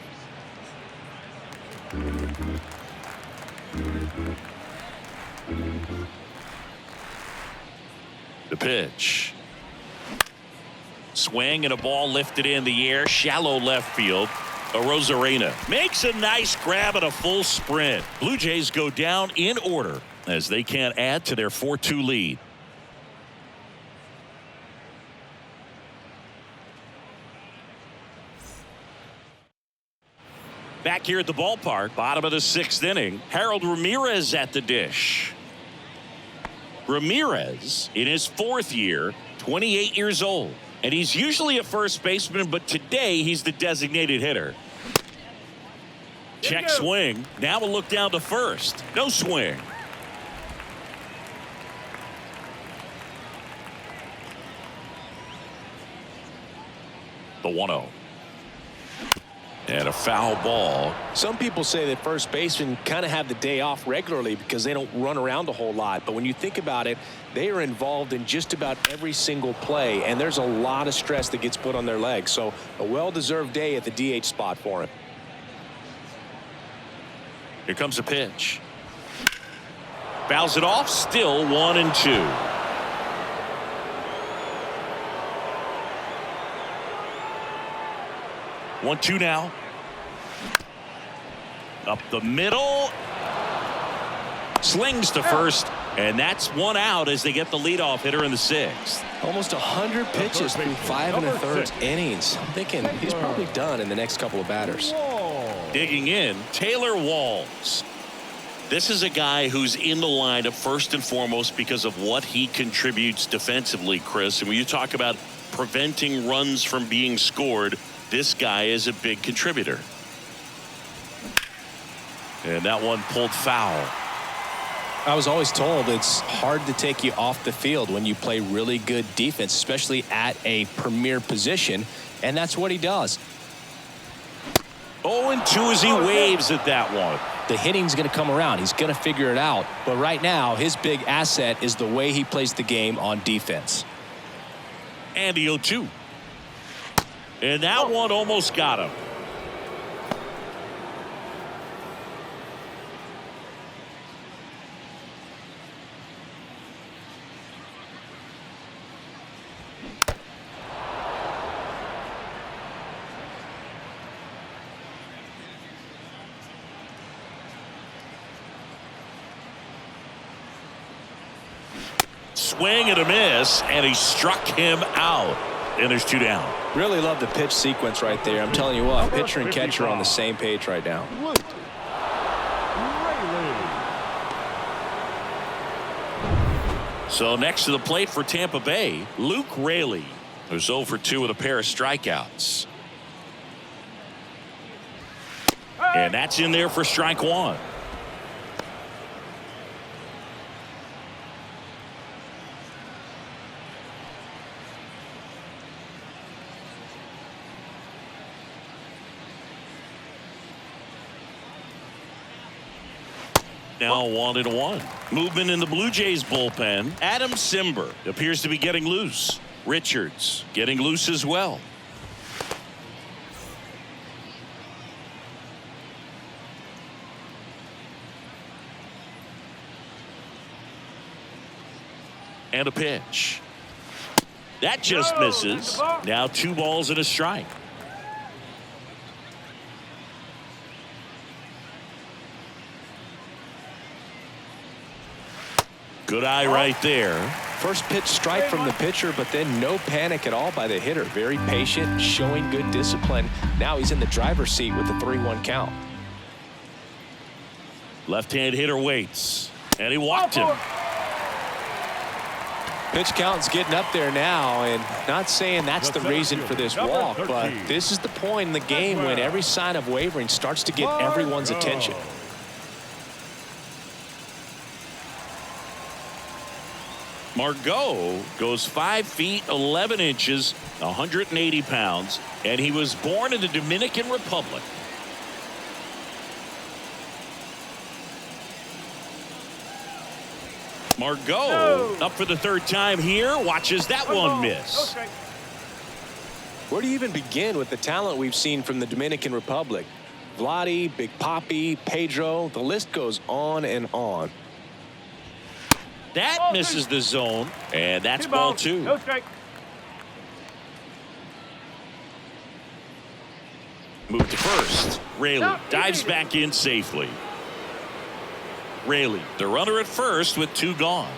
The pitch. Swing and a ball lifted in the air, shallow left field. Rosarena makes a nice grab at a full sprint. Blue Jays go down in order as they can't add to their 4-2 lead. Back here at the ballpark, bottom of the 6th inning, Harold Ramirez at the dish. Ramirez in his 4th year, 28 years old, and he's usually a first baseman, but today he's the designated hitter. Check swing. Now we'll look down to first. No swing. The 1-0. And a foul ball. Some people say that first basemen kind of have the day off regularly because they don't run around a whole lot. But when you think about it, they are involved in just about every single play, and there's a lot of stress that gets put on their legs. So a well-deserved day at the DH spot for him. Here comes a pitch. Fouls it off. Still 1-2. 1-2 now. Up the middle. Slings to first. And that's one out as they get the leadoff hitter in the sixth. Almost 100 pitches through 5 1/3 innings. I'm thinking he's probably done in the next couple of batters. Digging in, Taylor Walls. This is a guy who's in the lineup first and foremost because of what he contributes defensively, Chris. And when you talk about preventing runs from being scored, this guy is a big contributor. And that one pulled foul. I was always told it's hard to take you off the field when you play really good defense, especially at a premier position, and that's what he does. 0-2 as he waves at that one. The hitting's going to come around. He's going to figure it out. But right now, his big asset is the way he plays the game on defense. And the 0-2. And that one almost got him. Swing and a miss, and he struck him out. And there's 2 down. Really love the pitch sequence right there. I'm telling you what, pitcher and catcher are on the same page right now. So next to the plate for Tampa Bay, Luke Raley, who's 0 for 2 with a pair of strikeouts. And that's in there for strike 1. Now 1-1. Movement in the Blue Jays bullpen. Adam Simber appears to be getting loose. Richards getting loose as well. And a pitch. That just misses. Now 2 balls and a strike. Good eye right there. First pitch strike from the pitcher, but then no panic at all by the hitter. Very patient, showing good discipline. Now he's in the driver's seat with the 3-1 count. Left-hand hitter waits, and he walked him. Pitch count's getting up there now, and not saying that's the reason for this walk, but this is the point in the game when every sign of wavering starts to get everyone's attention. Margot goes 5 feet 11 inches, 180 pounds, and he was born in the Dominican Republic. Margot up for the 3rd time here, watches that one miss. Where do you even begin with the talent we've seen from the Dominican Republic? Vladdy, Big Papi, Pedro, the list goes on and on. That misses the zone, and that's ball 2. No strike. Move to first. Raley dives back in safely. Raley, the runner at first with 2 gone.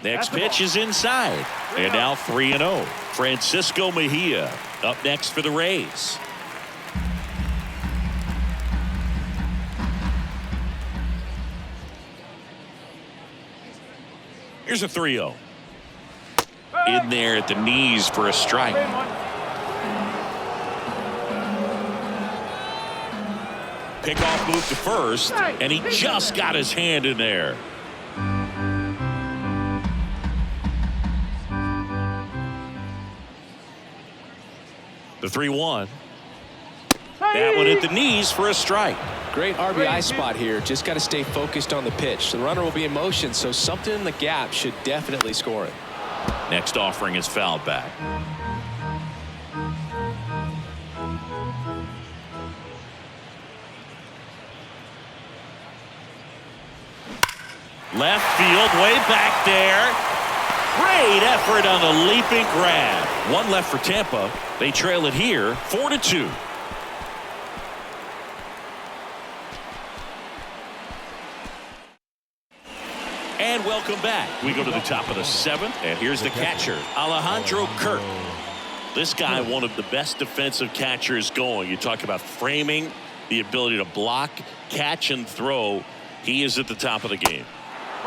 Next pitch is inside. And now 3-0. Francisco Mejia up next for the Rays. Here's a 3-0. In there at the knees for a strike. Pickoff move to first, and he just got his hand in there. The 3-1. That one at the knees for a strike. Great RBI spot here. Just got to stay focused on the pitch. The runner will be in motion, so something in the gap should definitely score it. Next offering is fouled back. Left field, way back there. Great effort on the leaping grab. One left for Tampa. They trail it here, 4-2. And welcome back. We go to the top of the 7th, and here's the catcher, Alejandro Kirk. This guy, one of the best defensive catchers going. You talk about framing, the ability to block, catch, and throw. He is at the top of the game.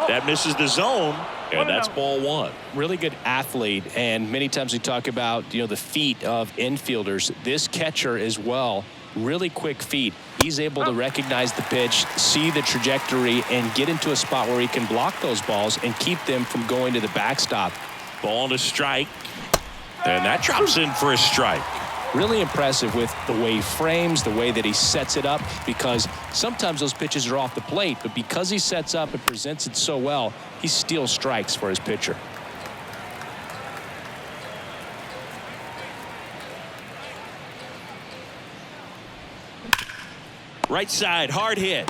That misses the zone, and that's ball 1. Really good athlete, and many times we talk about, the feet of infielders. This catcher as well, really quick feet. He's able to recognize the pitch, see the trajectory, and get into a spot where he can block those balls and keep them from going to the backstop. Ball to strike, and that drops in for a strike. Really impressive with the way he frames, the way that he sets it up, because sometimes those pitches are off the plate, but because he sets up and presents it so well, he steals strikes for his pitcher. Right side, hard hit.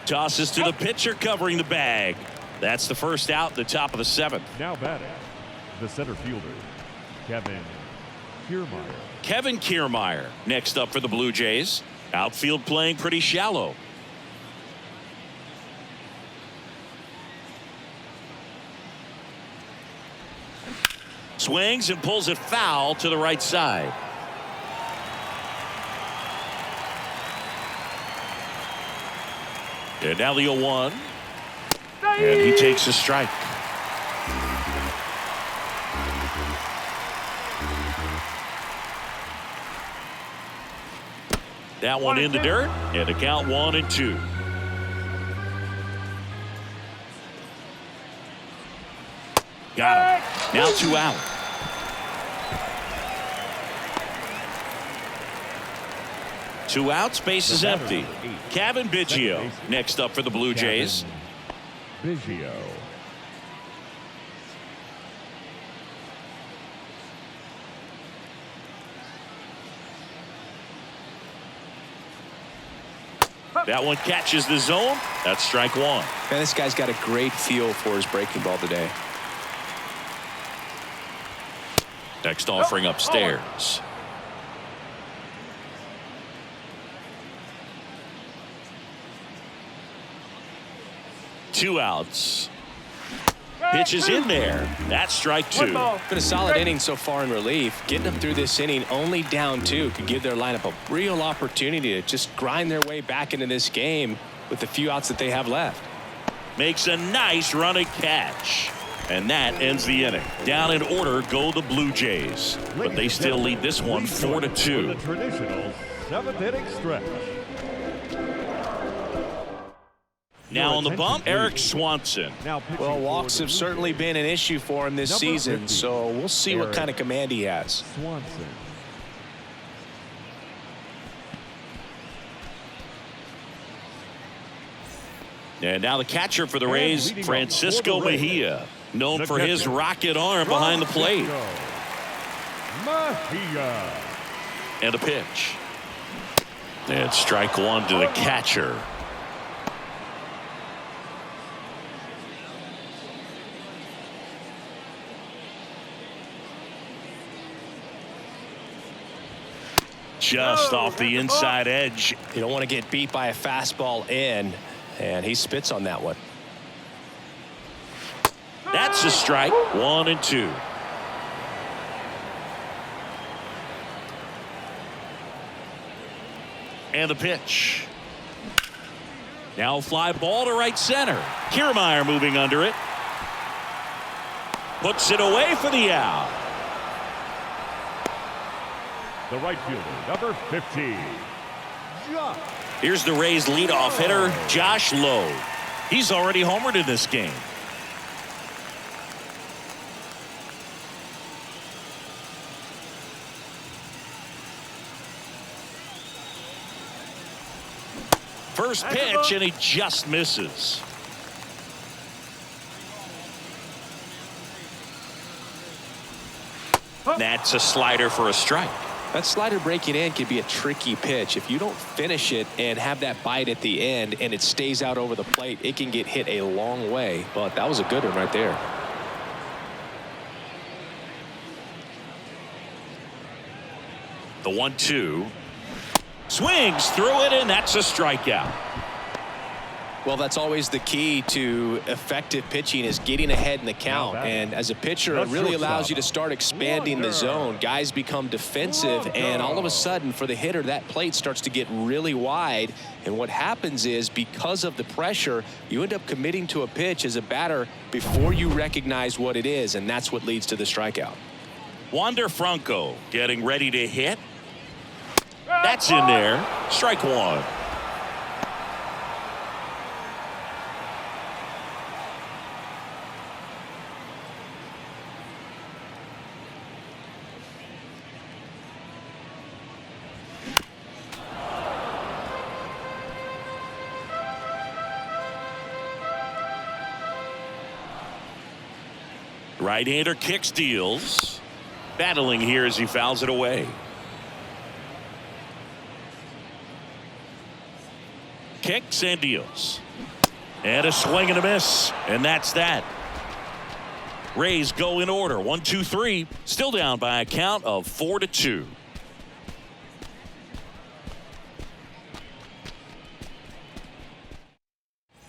Tosses to the pitcher covering the bag. That's the first out, the top of the 7th. Now batting, the center fielder, Kevin Kiermaier. Kevin Kiermaier next up for the Blue Jays. Outfield playing pretty shallow. Swings and pulls it foul to the right side. And now the 0-1. And he takes a strike. That one in the dirt, and the count 1-2. Got him. Now 2 out. Two outs, base is empty. Kevin Biggio next up for the Blue Jays. Biggio. That one catches the zone. That's strike 1. Man, this guy's got a great feel for his breaking ball today. Next offering upstairs. Two outs. Pitch is in there. That's strike 2. Been a solid inning so far in relief. Getting them through this inning only down 2 could give their lineup a real opportunity to just grind their way back into this game with the few outs that they have left. Makes a nice running catch. And that ends the inning. Down in order go the Blue Jays. But they still lead this one 4-2. The traditional 7th inning stretch. Now on the bump, Eric Swanson. Well, walks have certainly been an issue for him this season, so we'll see what kind of command he has. Swanson. And now the catcher for the Rays, Francisco Mejia, known for his rocket arm behind the plate. Mejia. And a pitch. And strike 1 to the catcher. Just off the inside edge. You don't want to get beat by a fastball in, and he spits on that one. That's a strike. 1-2. And the pitch. Now fly ball to right center. Kiermaier moving under it. Puts it away for the out. The right fielder, number 15. Here's the Rays leadoff hitter, Josh Lowe. He's already homered in this game. First pitch, and he just misses. That's a slider for a strike. That slider breaking in can be a tricky pitch. If you don't finish it and have that bite at the end and it stays out over the plate, it can get hit a long way. But that was a good one right there. The 1-2. Swings through it, and that's a strikeout. Well, that's always the key to effective pitching, is getting ahead in the count. And as a pitcher, it really allows you to start expanding the zone. Guys become defensive, and all of a sudden, for the hitter, that plate starts to get really wide. And what happens is, because of the pressure, you end up committing to a pitch as a batter before you recognize what it is, and that's what leads to the strikeout. Wander Franco getting ready to hit. That's in there. Strike one. Right-hander kicks, deals. Battling here as he fouls it away. Kicks and deals. And a swing and a miss. And that's that. Rays go in order. 1, 2, 3. Still down by a count of 4-2.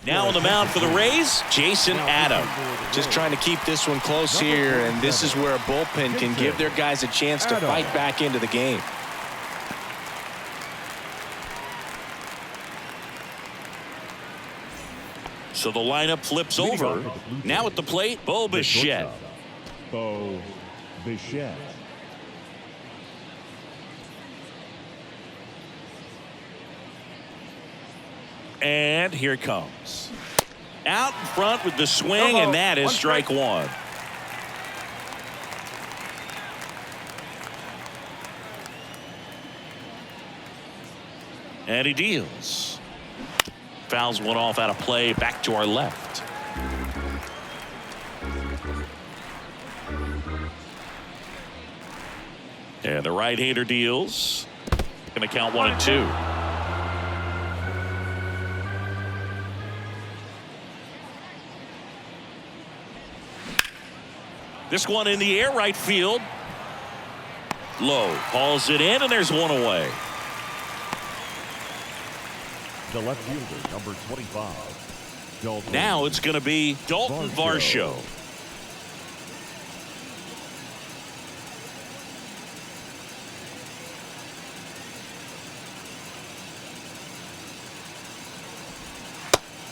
Now on the mound for the Rays, Jason Adam. Just trying to keep this one close here, and this is where a bullpen can give their guys a chance to fight back into the game. So the lineup flips over. Now at the plate, Bo Bichette. Bo Bichette. And here it comes. Out in front with the swing, and that is strike one. And he deals. Fouls one off out of play, back to our left. And the right-hander deals. Going to count 1 and 2. This one in the air, right field. Low, hauls it in, and there's one away. The left fielder, number 25. Dalton. Now it's going to be Dalton Varsho.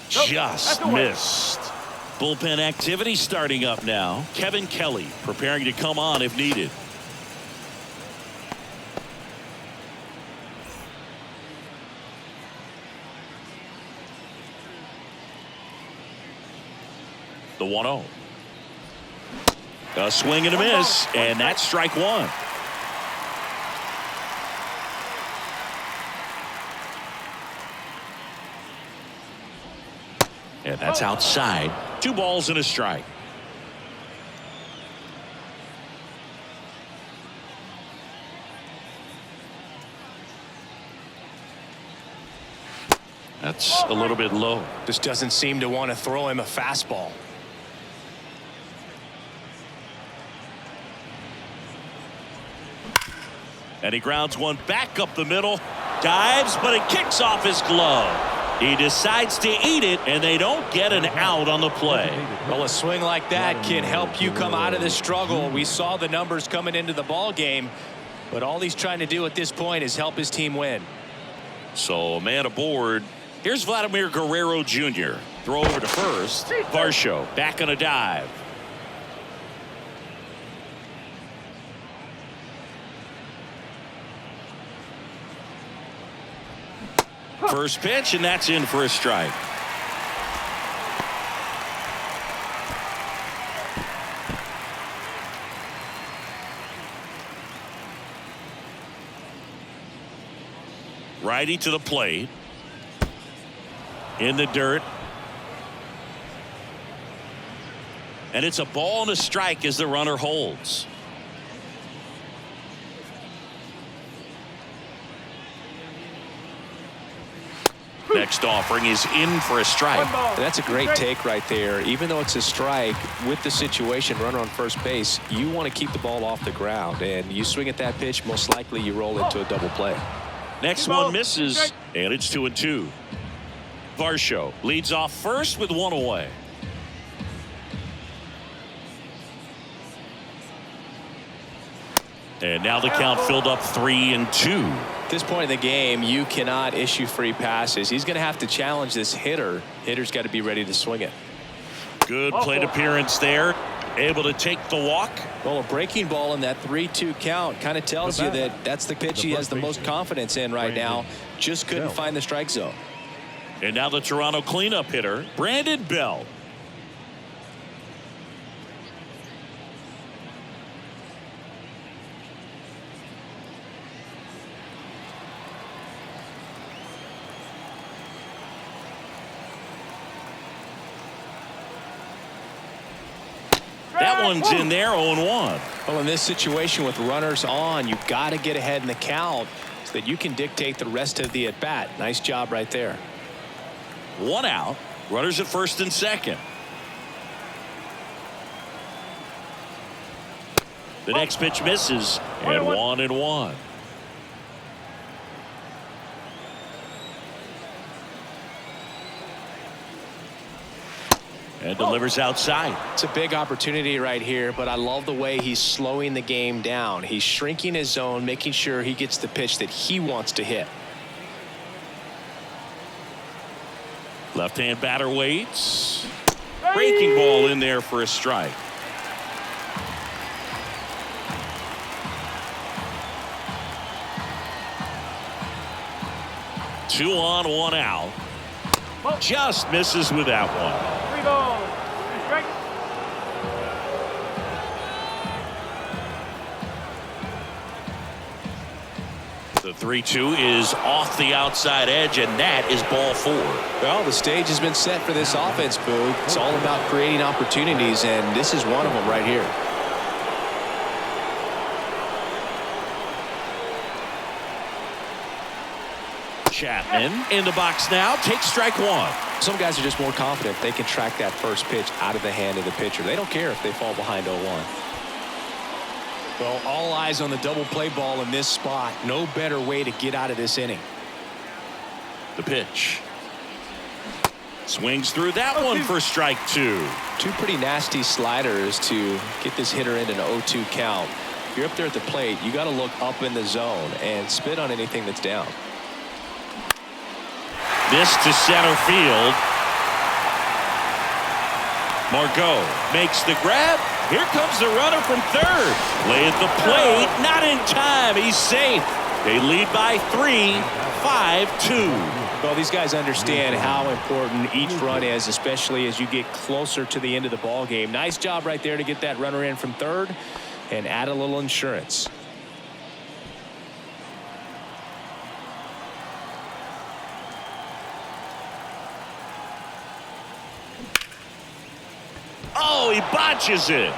Just missed. Bullpen activity starting up now. Kevin Kelly preparing to come on if needed. The 1-0. A swing and a miss, and that's strike one. And that's outside. 2 balls and a strike. That's a little bit low. Just doesn't seem to want to throw him a fastball. And he grounds one back up the middle. Dives, but it kicks off his glove. He decides to eat it, and they don't get an out on the play. Well, a swing like that can help you come out of the struggle. We saw the numbers coming into the ball game, but all he's trying to do at this point is help his team win. So a man aboard. Here's Vladimir Guerrero Jr. Throw over to first. Varsho back on a dive. First pitch, and that's in for a strike. Righty to the plate. in the dirt. And it's a ball and a strike as the runner holds. Next offering is in for a strike. That's a great take right there. Even though it's a strike, with the situation, runner on first base, you want to keep the ball off the ground. And you swing at that pitch, most likely you roll into a double play. Next one misses, and it's 2-2. Varsho leads off first with one away. And now the count filled up 3-2. At this point in the game, you cannot issue free passes. He's going to have to challenge this hitter. Hitter's got to be ready to swing it. Good plate appearance there. Able to take the walk. Well, a breaking ball in that 3-2 count kind of tells you that that's the pitch he has the most confidence in right now. Just couldn't find the strike zone. And now the Toronto cleanup hitter, Brandon Bell. That one's in there, 0-1. Well, in this situation with runners on, you've got to get ahead in the count so that you can dictate the rest of the at-bat. Nice job right there. One out. Runners at first and second. The next pitch misses, and 1-1. And delivers outside. It's a big opportunity right here, but I love the way he's slowing the game down. He's shrinking his zone, making sure he gets the pitch that he wants to hit. Left-hand batter waits. Breaking ball in there for a strike. Two on, one out. Just misses with that one. 3 balls, 3 strikes. The 3-2 is off the outside edge, and that is ball 4. Well, the stage has been set for this offense, Boog. It's all about creating opportunities, and this is one of them right here. Chapman in the box now, takes strike 1. Some guys are just more confident they can track that first pitch out of the hand of the pitcher. They don't care if they fall behind 0-1. Well, all eyes on the double play ball in this spot. No better way to get out of this inning. The pitch. Swings through that one for strike 2. Two pretty nasty sliders to get this hitter in an 0-2 count. If you're up there at the plate, you got to look up in the zone and spit on anything that's down. This to center field. Margot makes the grab. Here comes the runner from third. Play at the plate. Not in time. He's safe. They lead by 3, 5-2. Well, these guys understand how important each run is, especially as you get closer to the end of the ball game. Nice job right there to get that runner in from third and add a little insurance. Oh, he botches it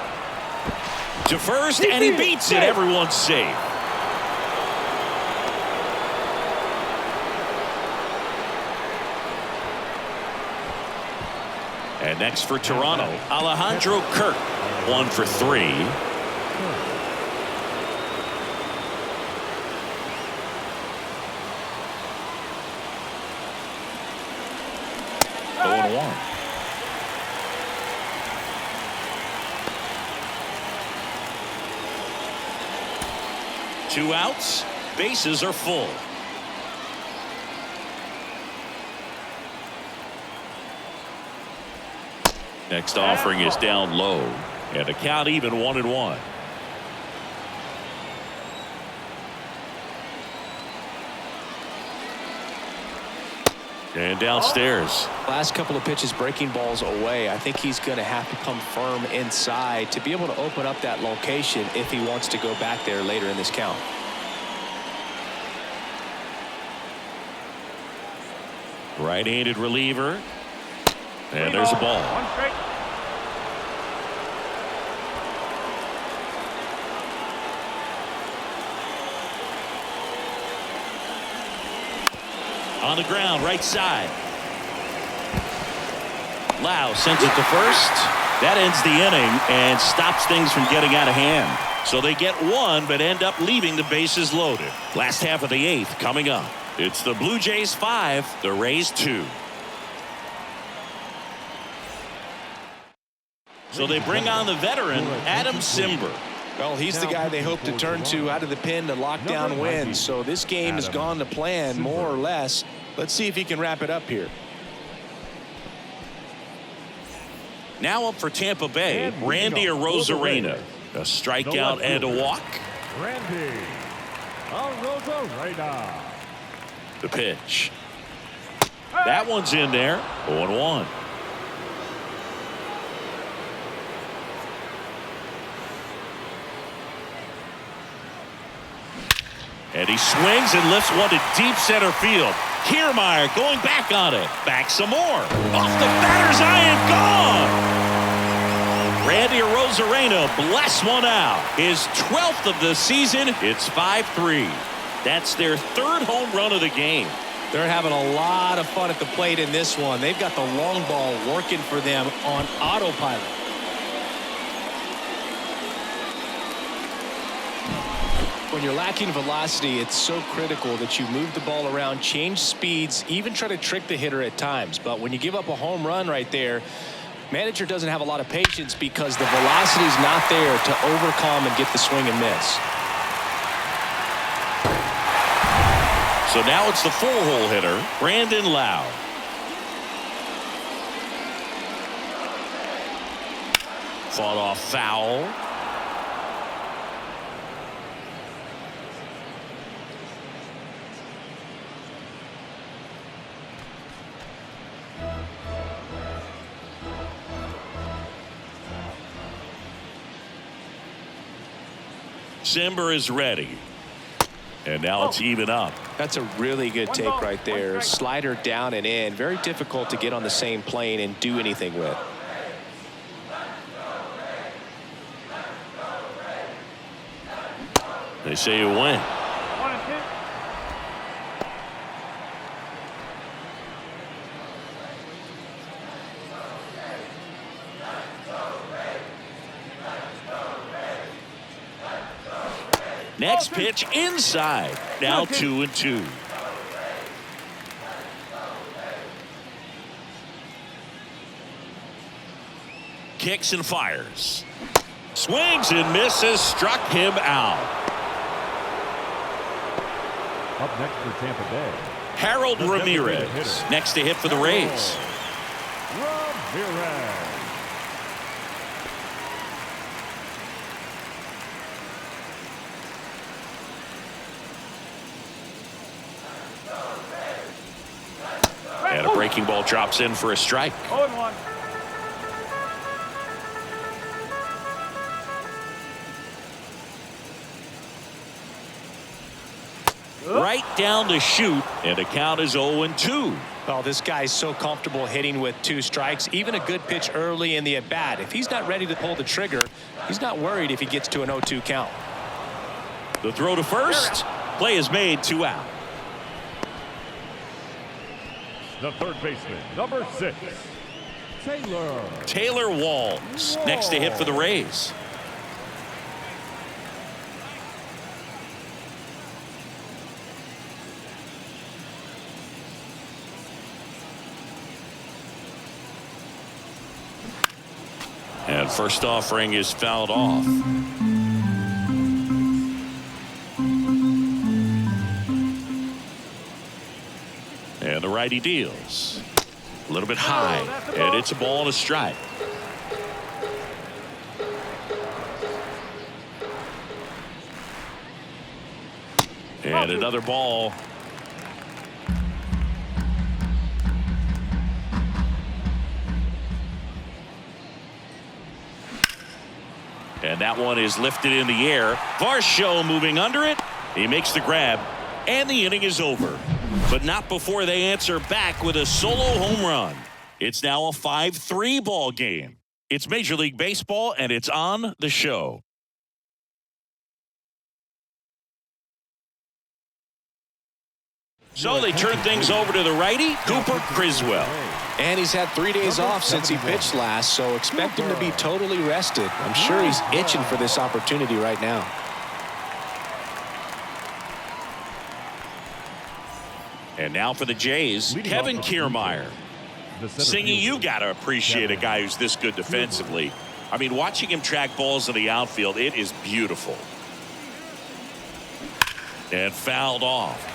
to first, and he beats it. Everyone's safe. And next for Toronto, Alejandro Kirk, 1 for 3. Oh, 1. Two outs, bases are full. Next offering is down low, and the count even 1-1. And downstairs. Last couple of pitches breaking balls away. I think he's going to have to come firm inside to be able to open up that location if he wants to go back there later in this count. Right-handed reliever. And there's a ball. One strike. On the ground, right side. Lau sends it to first. That ends the inning and stops things from getting out of hand. So they get one, but end up leaving the bases loaded. Last half of the 8th coming up. It's the Blue Jays 5, the Rays 2. So they bring on the veteran, Adam Simber. Well, he's the guy they hope to turn to out of the pen to lock down wins. So this game has gone to plan, more or less. Let's see if he can wrap it up here. Now up for Tampa Bay, Randy Arozarena. A strikeout and a walk. Randy Arozarena. The pitch. That one's in there. 0-1. And he swings and lifts one to deep center field. Kiermaier going back on it. Back some more. Off the batter's eye and gone. Randy Arozarena blasts one out. His 12th of the season. It's 5-3. That's their 3rd home run of the game. They're having a lot of fun at the plate in this one. They've got the long ball working for them on autopilot. When you're lacking velocity, it's so critical that you move the ball around, change speeds, even try to trick the hitter at times. But when you give up a home run right there, manager doesn't have a lot of patience because the velocity is not there to overcome and get the swing and miss. So now it's the full-hole hitter, Brandon Lau. Fought off foul. Simber is ready. And now it's even up. That's a really good take right there. Slider down and in. Very difficult to get on the same plane and do anything with. They say you win. 1-2. Next pitch inside. Now 2-2. Kicks and fires. Swings and misses. Struck him out. Up next for Tampa Bay, Harold The designated Ramirez hitter. next to hit for the Rays. Ramirez. And a breaking ball drops in for a strike. 0-1. Right down the chute, and the count is 0-2. Well, this guy's so comfortable hitting with 2 strikes. Even a good pitch early in the at-bat. If he's not ready to pull the trigger, he's not worried if he gets to an 0-2 count. The throw to first. Play is made, 2 out. The third baseman, number 6, Taylor Walls next to hit for the Rays. And first offering is fouled off. And the righty deals. A little bit high, and it's a ball and a strike. And another ball. And that one is lifted in the air. Varsho moving under it. He makes the grab, and the inning is over. but not before they answer back with a solo home run. It's now a 5-3 ball game. It's Major League Baseball, and it's on the show. So they turn things over to the righty, Cooper Criswell. And he's had 3 days off since he pitched last, so expect him to be totally rested. I'm sure he's itching for this opportunity right now. And now for the Jays, Kevin Kiermaier. Singy, you got to appreciate a guy who's this good defensively. I mean, watching him track balls in the outfield, it is beautiful. And fouled off.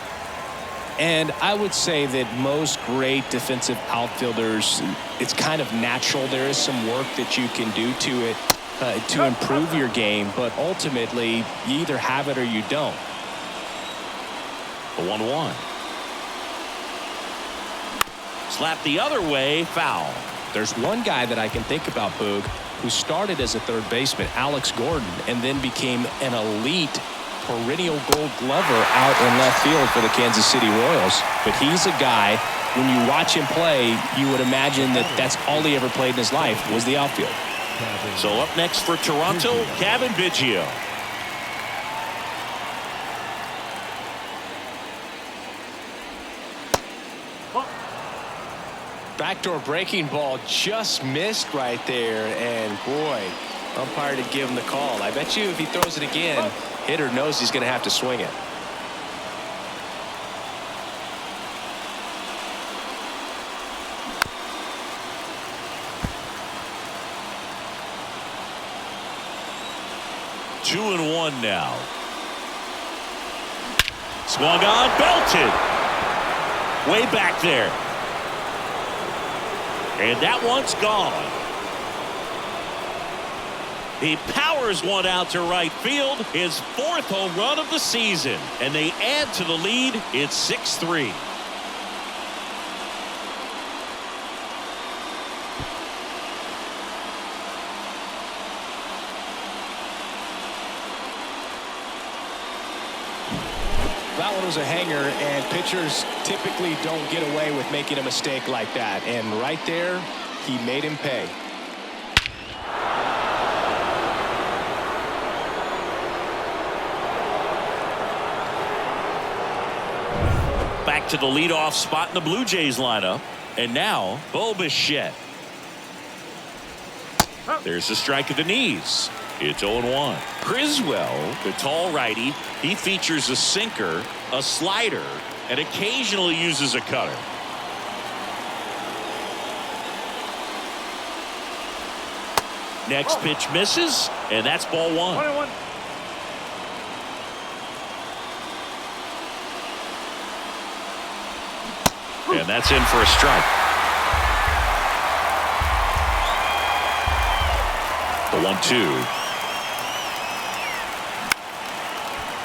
And I would say that most great defensive outfielders, it's kind of natural. There is some work that you can do to it to improve your game, but ultimately you either have it or you don't. The 1-1. Slap the other way, foul. There's one guy that I can think about, Boog, who started as a third baseman, Alex Gordon, and then became an elite perennial Gold Glover out in left field for the Kansas City Royals. But he's a guy, when you watch him play, you would imagine that that's all he ever played in his life was the outfield. So up next for Toronto, Kevin Biggio. Backdoor breaking ball just missed right there, and boy, umpire did give him the call. I bet you if he throws it again, hitter knows he's going to have to swing it. Two and one now. Swung on, belted. Way back there. And that one's gone. He powers one out to right field, his 4th home run of the season. And they add to the lead. It's 6-3. That one was a hanger, and pitchers typically don't get away with making a mistake like that. And right there, he made him pay. Back to the leadoff spot in the Blue Jays lineup. And now, Bo Bichette. There's a strike at the knees. It's 0-1. Criswell, the tall righty, he features a sinker, a slider, and occasionally uses a cutter. Next pitch misses, and that's ball 1. 21. And that's in for a strike. The 1-2.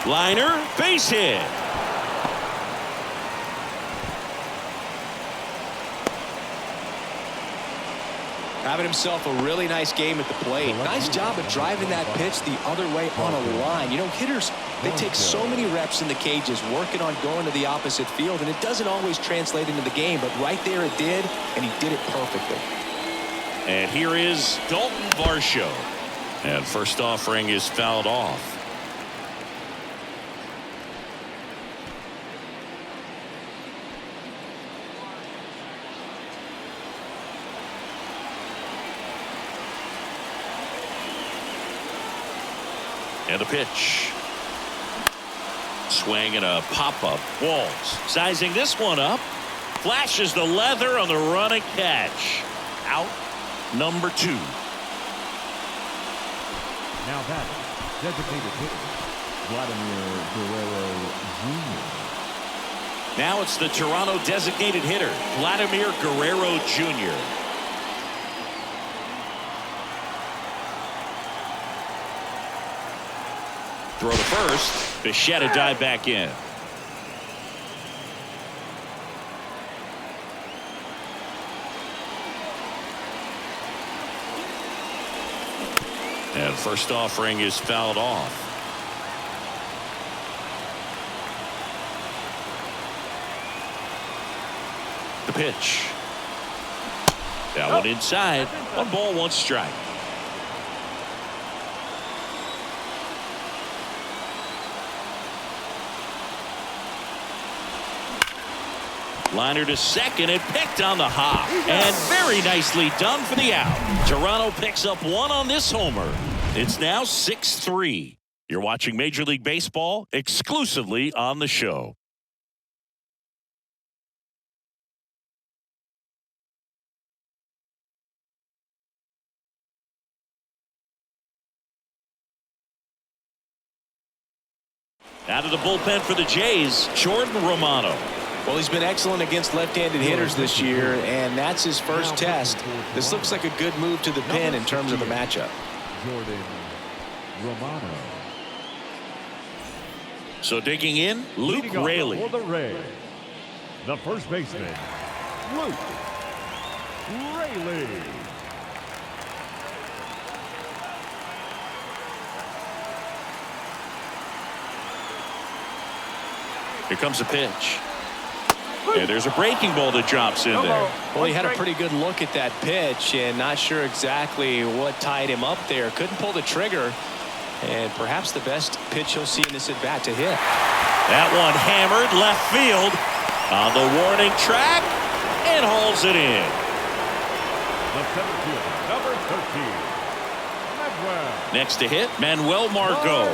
Liner, base hit. Having himself a really nice game at the plate. Nice job of driving that pitch the other way on a line. You know, hitters, they take so many reps in the cages working on going to the opposite field, and it doesn't always translate into the game, but right there it did, and he did it perfectly. And here is Dalton Varsho. And first offering is fouled off. And the pitch. Swing and a pop-up. Walls sizing this one up. Flashes the leather on the run and catch. Out number 2. Now that designated hitter, Vladimir Guerrero Jr. Now it's the Toronto designated hitter, Vladimir Guerrero Jr. Throw to first. Bichette dive back in. And first offering is fouled off. The pitch. That one inside. 1 ball, 1 strike. Liner to second and picked on the hop. And very nicely done for the out. Toronto picks up 1 on this homer. It's now 6-3. You're watching Major League Baseball exclusively on the show. Out of the bullpen for the Jays, Jordan Romano. Well, he's been excellent against left-handed hitters this year, and that's his first test. This looks like a good move to the pin in terms of the matchup. Jordan Romano. So digging in, Luke Leading off Raley. for the Rays, the first baseman, Luke Raley. Here comes a pitch. And there's a breaking ball that drops in there. Well, he had a pretty good look at that pitch and not sure exactly what tied him up there. Couldn't pull the trigger, and perhaps the best pitch he'll see in this at bat to hit. That one hammered left field on the warning track and hauls it in. The center fielder, number 13, Manuel. Next to hit, Manuel Margot.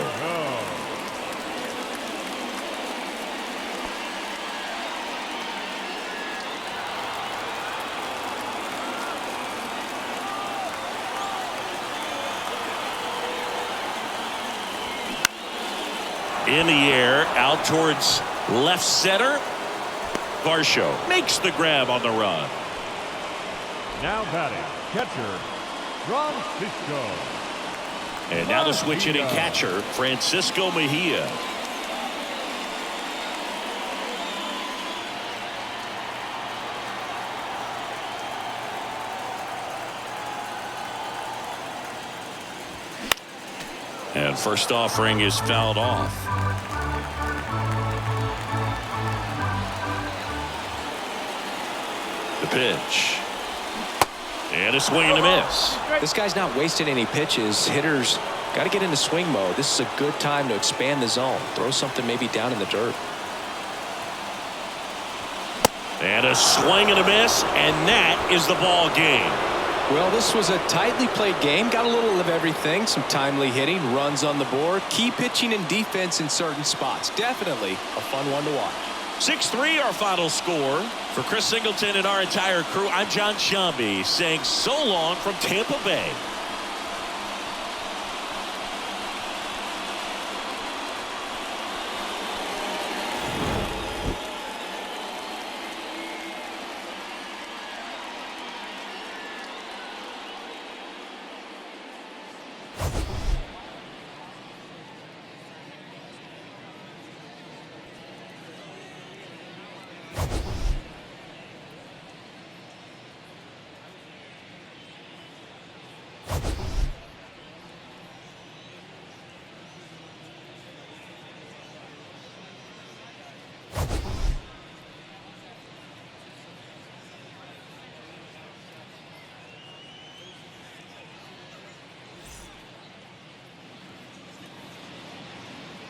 In the air, out towards left center. Varsho makes the grab on the run. Now batting, catcher, Francisco. And now the switch hitting catcher, Francisco Mejia. And first offering is fouled off. The pitch. And a swing and a miss. This guy's not wasting any pitches. Hitters got to get into swing mode. This is a good time to expand the zone. Throw something maybe down in the dirt. And a swing and a miss, and that is the ball game. Well, this was a tightly played game. Got a little of everything. Some timely hitting, runs on the board, key pitching and defense in certain spots. Definitely a fun one to watch. 6-3 our final score. For Chris Singleton and our entire crew, I'm John Shambi saying so long from Tampa Bay.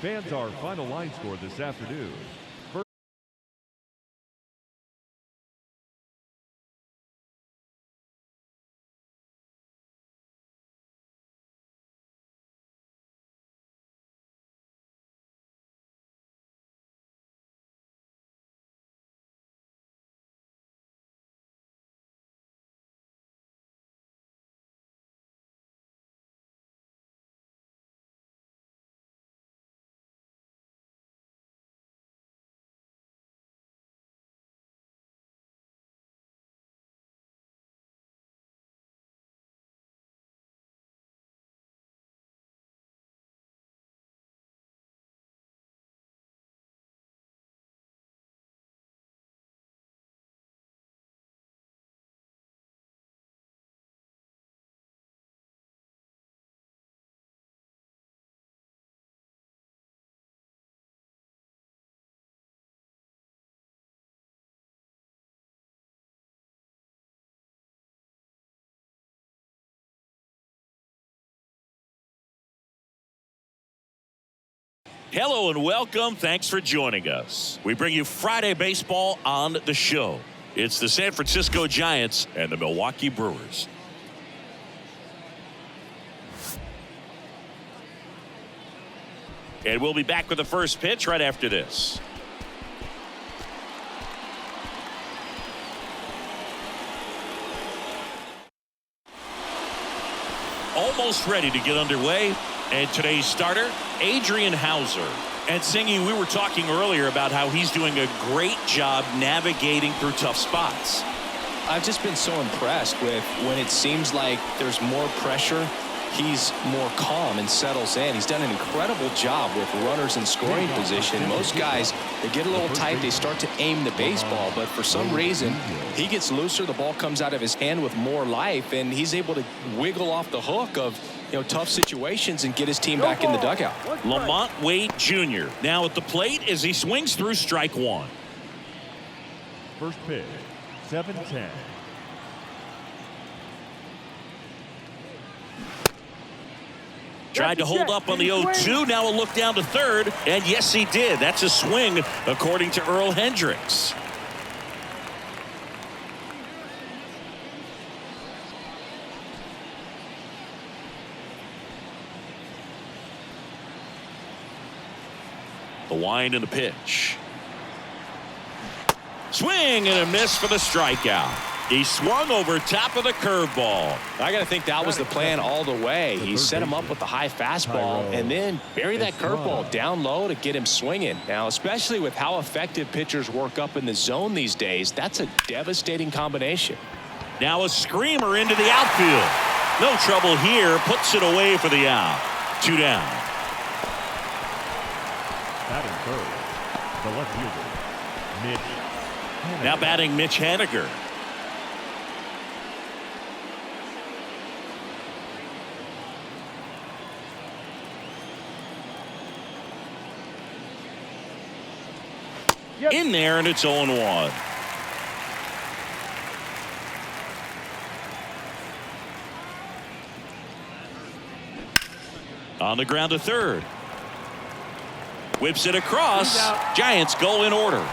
Fans, our final line score this afternoon. Hello and welcome. Thanks for joining us. We bring you Friday baseball on the show. It's the San Francisco Giants and the Milwaukee Brewers. And we'll be back with the first pitch right after this. Almost ready to get underway. And today's starter, Adrian Hauser. And Singy, we were talking earlier about how he's doing a great job navigating through tough spots. I've just been so impressed with when it seems like there's more pressure, he's more calm and settles in. He's done an incredible job with runners in scoring position. Most guys, they get a little tight, they start to aim the baseball, but for some reason, he gets looser, the ball comes out of his hand with more life, and he's able to wiggle off the hook of tough situations and get his team back in the dugout. Lamont Wade Jr. now at the plate as he swings through strike one. First pitch, 7-10. Tried to hold up on the 0-2. Now a look down to third. And yes, he did. That's a swing, according to Earl Hendricks. The wind and the pitch. Swing and a miss for the strikeout. He swung over top of the curveball. I got to think that was the plan all the way. He set him up with the high fastball and then bury that curveball down low to get him swinging. Now, especially with how effective pitchers work up in the zone these days, that's a devastating combination. Now a screamer into the outfield. No trouble here. Puts it away for the out. 2 down. Batting third, the left fielder, Mitch Haniger. Now batting Mitch Haniger. In there, and it's 0-1. On the ground to third. Whips it across. Giants go in order.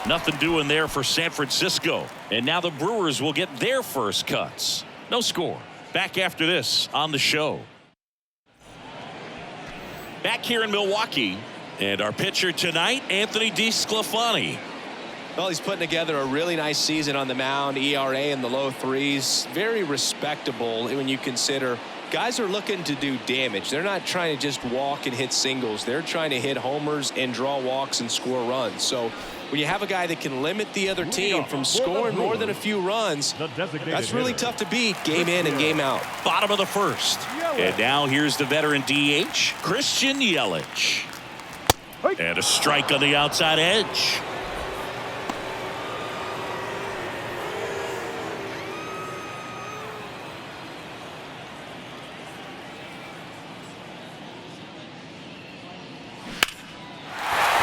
Nothing doing there for San Francisco. And now the Brewers will get their first cuts. No score. Back after this on the show. Back here in Milwaukee. And our pitcher tonight, Anthony DeSclafani. Well, he's putting together a really nice season on the mound. ERA in the low 3s. Very respectable when you consider guys are looking to do damage. They're not trying to just walk and hit singles. They're trying to hit homers and draw walks and score runs. So when you have a guy that can limit the other team from scoring more than a few runs, that's really tough to beat game in and game out. Bottom of the first. And now here's the veteran DH, Christian Yelich. And a strike on the outside edge.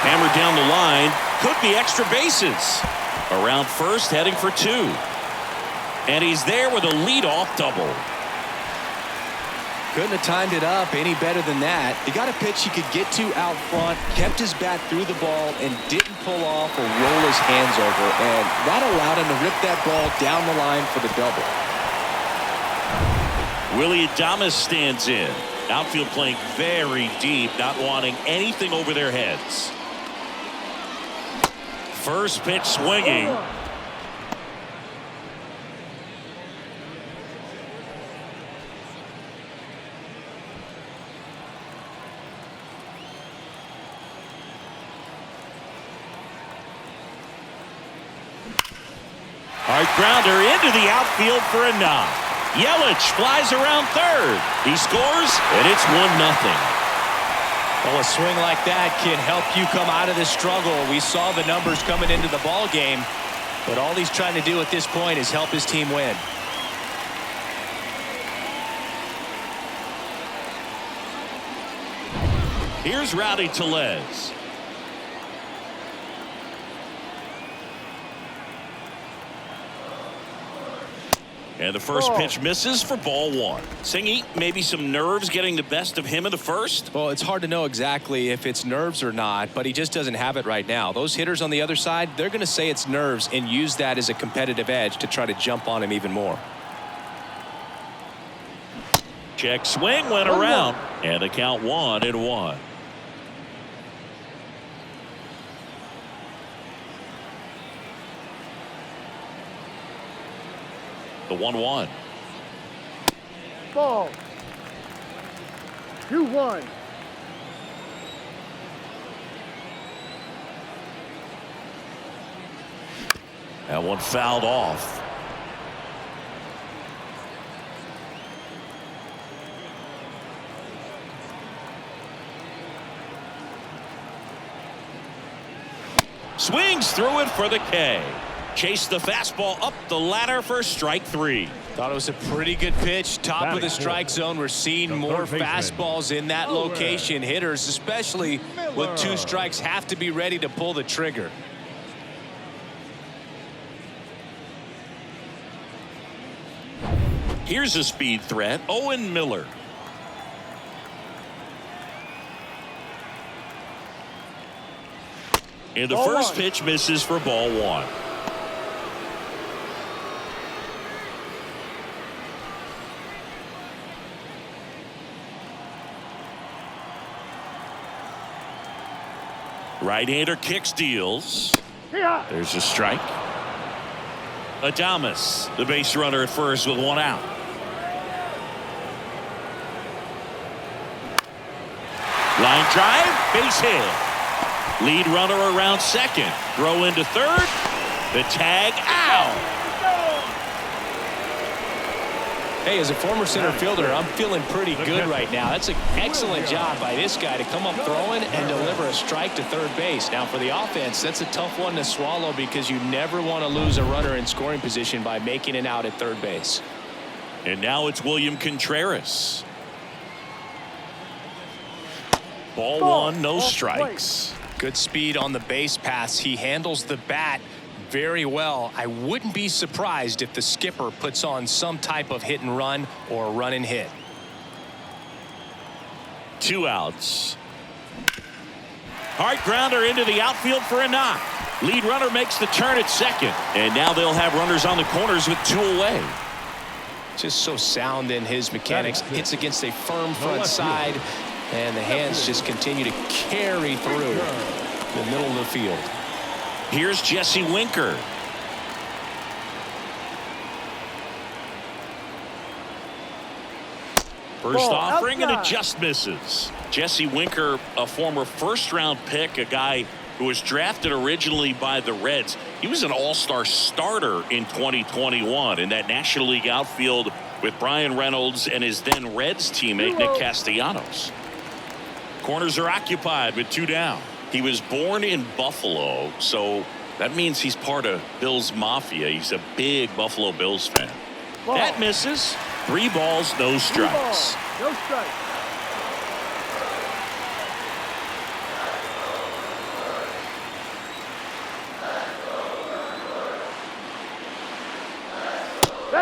Hammered down the line. Could be extra bases. Around first, heading for 2. And he's there with a leadoff double. Couldn't have timed it up any better than that. He got a pitch he could get to out front, kept his bat through the ball, and didn't pull off or roll his hands over. And that allowed him to rip that ball down the line for the double. Willie Adames stands in. Outfield playing very deep, not wanting anything over their heads. First pitch swinging. Hard grounder into the outfield for a knock. Yelich flies around third. He scores, and it's 1-0. Well, a swing like that can help you come out of this struggle. We saw the numbers coming into the ball game, but all he's trying to do at this point is help his team win. Here's Rowdy Tellez. And the first pitch misses for ball one. Singy, maybe some nerves getting the best of him in the first? Well, it's hard to know exactly if it's nerves or not, but he just doesn't have it right now. Those hitters on the other side, they're going to say it's nerves and use that as a competitive edge to try to jump on him even more. Check swing went around, and the count 1-1. The 1-1. Ball. 2-1. That one fouled off. Swings through it for the K. Chase the fastball up the ladder for strike three. Thought it was a pretty good pitch. Top of the strike zone. We're seeing more fastballs in that location. Hitters, especially with 2 strikes, have to be ready to pull the trigger. Here's a speed threat, Owen Miller. And the first pitch misses for ball one. Right-hander kicks, deals. There's a strike. Adames, the base runner at first with 1 out. Line drive, base hit. Lead runner around second. Throw into third. The tag out. Hey, as a former center fielder, I'm feeling pretty good right now. That's an excellent job by this guy to come up throwing and deliver a strike to third base. Now, for the offense, that's a tough one to swallow because you never want to lose a runner in scoring position by making it out at third base. And now it's William Contreras. Ball one, no strikes. Good speed on the base pass. He handles the bat very well. I wouldn't be surprised if the skipper puts on some type of hit and run or run and hit. 2 outs. Hard grounder into the outfield for a knock. Lead runner makes the turn at second. And now they'll have runners on the corners with 2 away. Just so sound in his mechanics. Hits against a firm front side. And the hands just continue to carry through the middle of the field. Here's Jesse Winker. First offering and it just misses. Jesse Winker, a former first-round pick, a guy who was drafted originally by the Reds. He was an all-star starter in 2021 in that National League outfield with Brian Reynolds and his then Reds teammate Nick Castellanos. Corners are occupied with 2 down. He was born in Buffalo, so that means he's part of Bills Mafia. He's a big Buffalo Bills fan. That misses. 3 balls, no strikes. No strikes.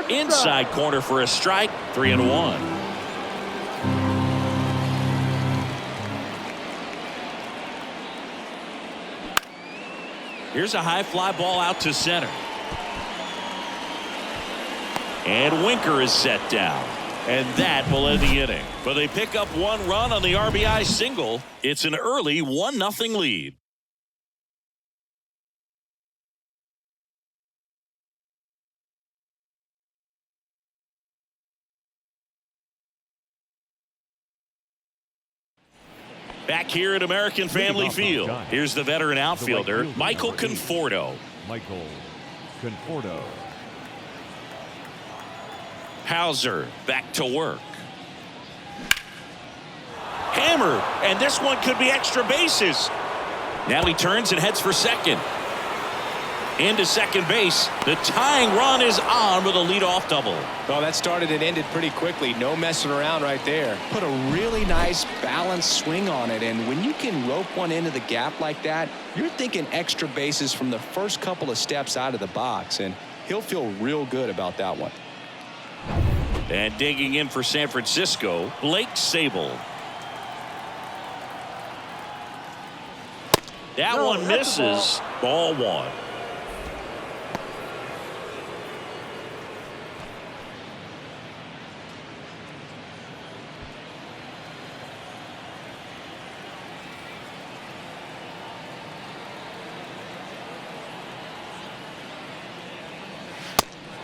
Inside corner for a strike. 3-1. Here's a high fly ball out to center. And Winker is set down. And that will end the inning. But they pick up 1 run on the RBI single. It's an early 1-0 lead. Back here at American Family Field, here's the veteran outfielder, Michael Conforto. Michael Conforto. Hauser back to work. Hammered, and this one could be extra bases. Now he turns and heads for second. Into second base. The tying run is on with a leadoff double. Well, that started and ended pretty quickly. No messing around right there. Put a really nice balanced swing on it, and when you can rope one into the gap like that, you're thinking extra bases from the first couple of steps out of the box, and he'll feel real good about that one. And digging in for San Francisco, Blake Sable. That one misses. Ball one.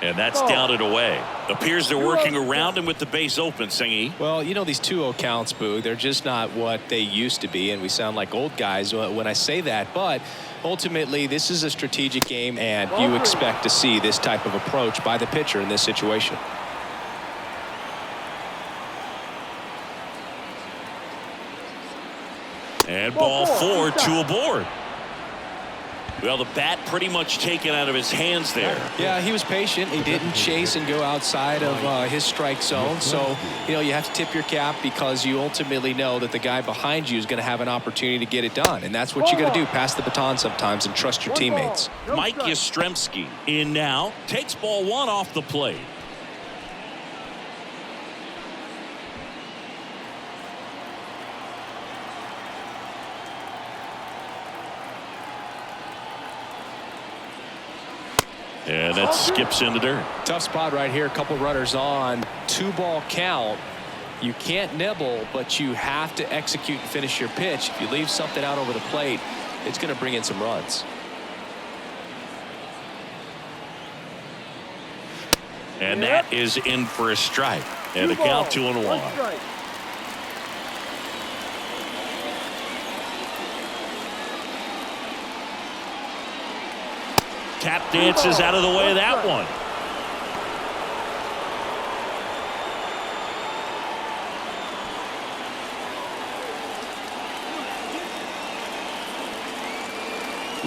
And that's down and away. Appears they're working around him with the base open, Singy. Well, you know, these 2-0 counts, Boo, they're just not what they used to be, and we sound like old guys when I say that. But ultimately, this is a strategic game, and you expect to see this type of approach by the pitcher in this situation. And ball four, 2 aboard. Well, the bat pretty much taken out of his hands there. Yeah, he was patient. He didn't chase and go outside of his strike zone. So, you know, you have to tip your cap because you ultimately know that the guy behind you is going to have an opportunity to get it done. And that's what you got to do. Pass the baton sometimes and trust your teammates. Mike Yastrzemski in now. Takes ball one off the plate. And that skips into dirt. Tough spot right here. A couple runners on. 2-ball count. You can't nibble, but you have to execute and finish your pitch. If you leave something out over the plate, it's going to bring in some runs. And that is in for a strike. And the count 2-1. Tap dances out of the way of that one.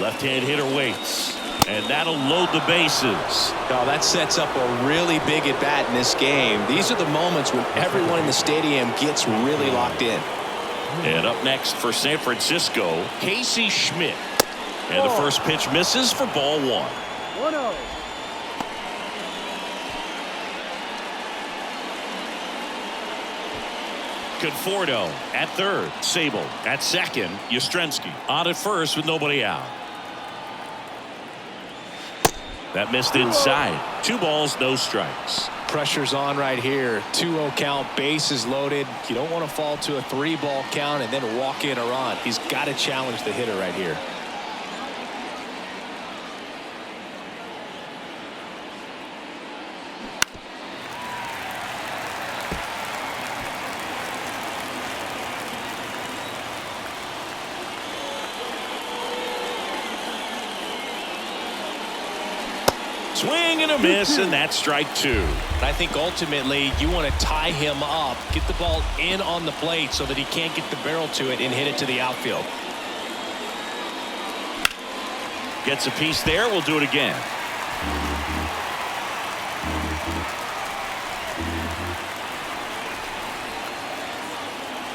Left-hand hitter waits. And that'll load the bases. Now that sets up a really big at bat in this game. These are the moments when everyone in the stadium gets really locked in. And up next for San Francisco, Casey Schmidt. And the first pitch misses for ball one. 1-0. Conforto at third. Sable at second. Yastrzemski on at first with nobody out. That missed inside. 2 balls, no strikes. Pressure's on right here. 2-0 count, bases loaded. You don't want to fall to a 3-ball count and then walk in a run. He's got to challenge the hitter right here. Swing and a miss, and that's strike 2. I think ultimately you want to tie him up, get the ball in on the plate so that he can't get the barrel to it and hit it to the outfield. Gets a piece there. We'll do it again.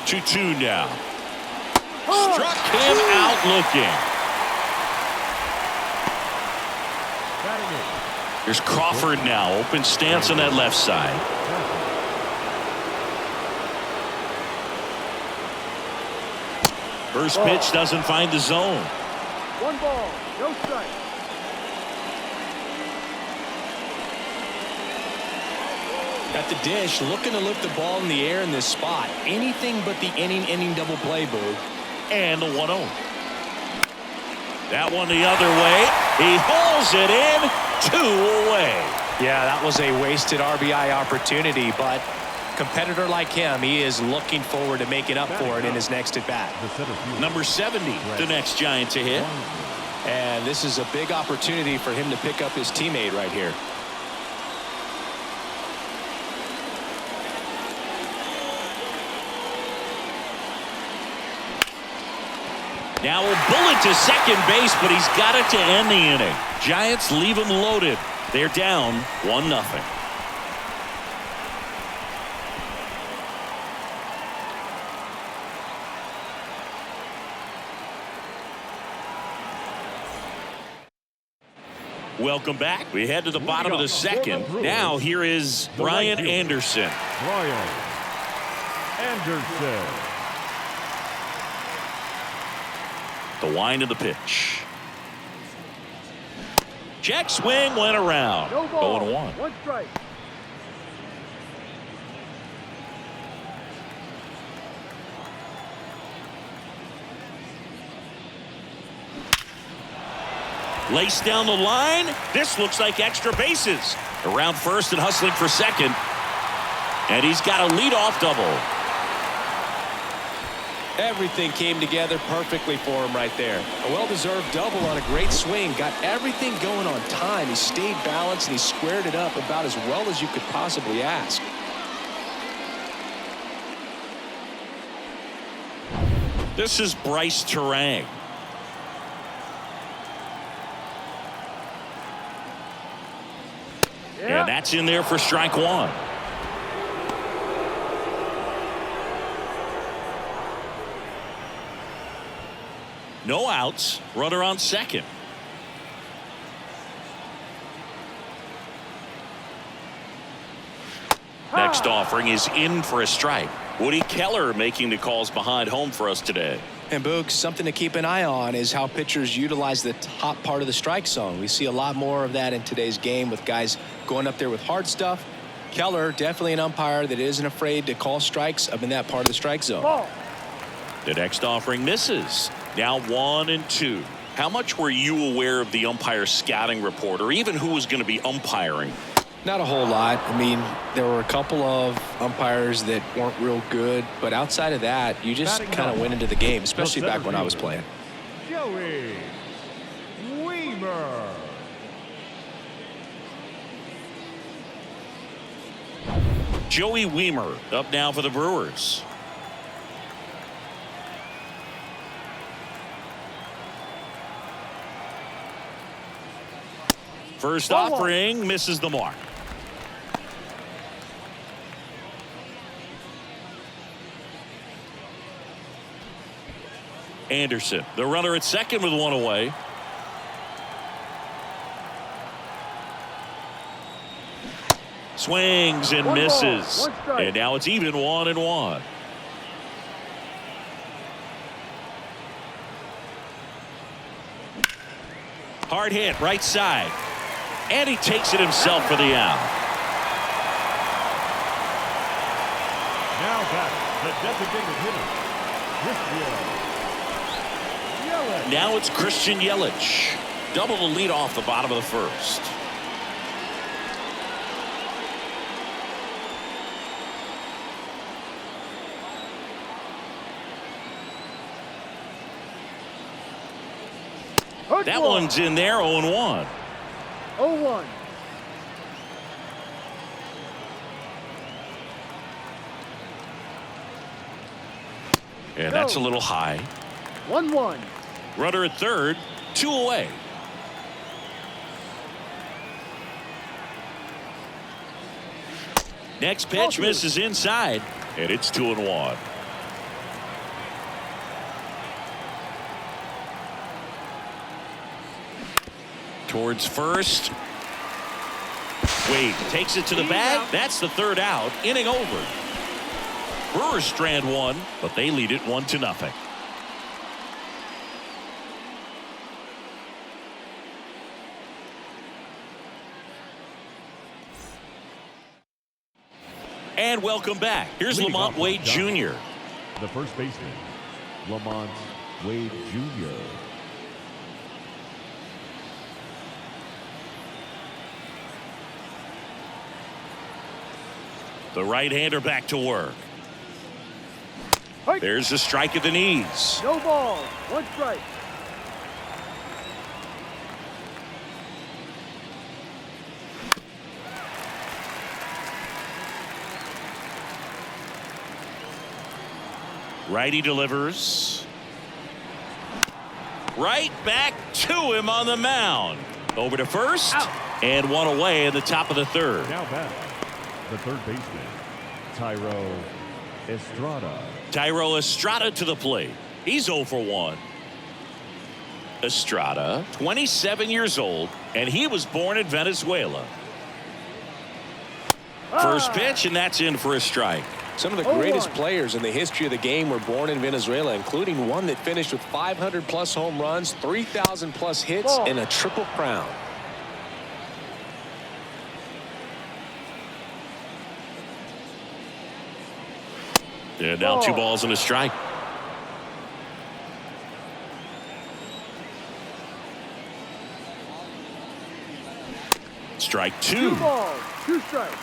Two now. Struck him out looking. Here's Crawford now. Open stance on that left side. First pitch doesn't find the zone. 1 ball, no strike. At the dish, looking to lift the ball in the air in this spot. Anything but the inning double play, Boo. And the 1-0. That one the other way. He hauls it in. 2 away. Yeah, that was a wasted RBI opportunity, but competitor like him, he is looking forward to making up for it in his next at bat. Number 70, the next Giant to hit. And this is a big opportunity for him to pick up his teammate right here. Now a bullet to second base, but he's got it to end the inning. Giants leave him loaded. They're down 1-0. Welcome back. We head to the bottom of the second. Now here is The Brian right fielder, Anderson. Brian Anderson. The wind of the pitch. Check swing went around. No ball. 0-1. 1 strike. Laced down the line. This looks like extra bases. Around first and hustling for second. And he's got a leadoff double. Everything came together perfectly for him right there. A well-deserved double on a great swing. Got everything going on time. He stayed balanced and he squared it up about as well as you could possibly ask. This is Bryce Terang. And that's in there for strike one. No outs. Runner on second. Next offering is in for a strike. Woody Keller making the calls behind home for us today. And Boog, something to keep an eye on is how pitchers utilize the top part of the strike zone. We see a lot more of that in today's game with guys going up there with hard stuff. Keller, definitely an umpire that isn't afraid to call strikes up in that part of the strike zone. Ball. The next offering misses. Now 1-2. How much were you aware of the umpire scouting report or even who was going to be umpiring? Not a whole lot. I mean, there were a couple of umpires that weren't real good, but outside of that, you just kind of went into the game, especially back when I was playing. Joey Weimer. Joey Weimer up now for the Brewers. First offering misses the mark. Anderson, the runner at second with one away. Swings and misses. And now it's even 1-1. Hard hit right side. And he takes it himself for the out. Now back, the designated hitter, Christian Yelich. Now it's Christian Yelich. Double the lead off the bottom of the first. That one's in there, 0-1. 0-1. And that's a little high. 1-1. Runner at third, 2 away. Next pitch misses inside, and it's 2-1. Towards first. Wade takes it to the bag. That's the third out. Inning over. Brewers strand one, but they lead it 1-0. And welcome back. Here's Lamont Wade Jr. The first baseman, Lamont Wade Jr. The right-hander back to work. There's a strike at the knees. No ball. 1 strike. Righty delivers. Right back to him on the mound. Over to first. Out. And one away in the top of the third. Now back, the third baseman, Thairo Estrada. Thairo Estrada to the plate. He's 0 for 1. Estrada, 27 years old, And he was born in Venezuela. First pitch, and that's in for a strike. Some of the greatest players in the history of the game were born in Venezuela, including one that finished with 500+ home runs, 3,000+ hits, and a triple crown. And now 2 balls and a strike. Strike 2. 2 balls, 2 strikes.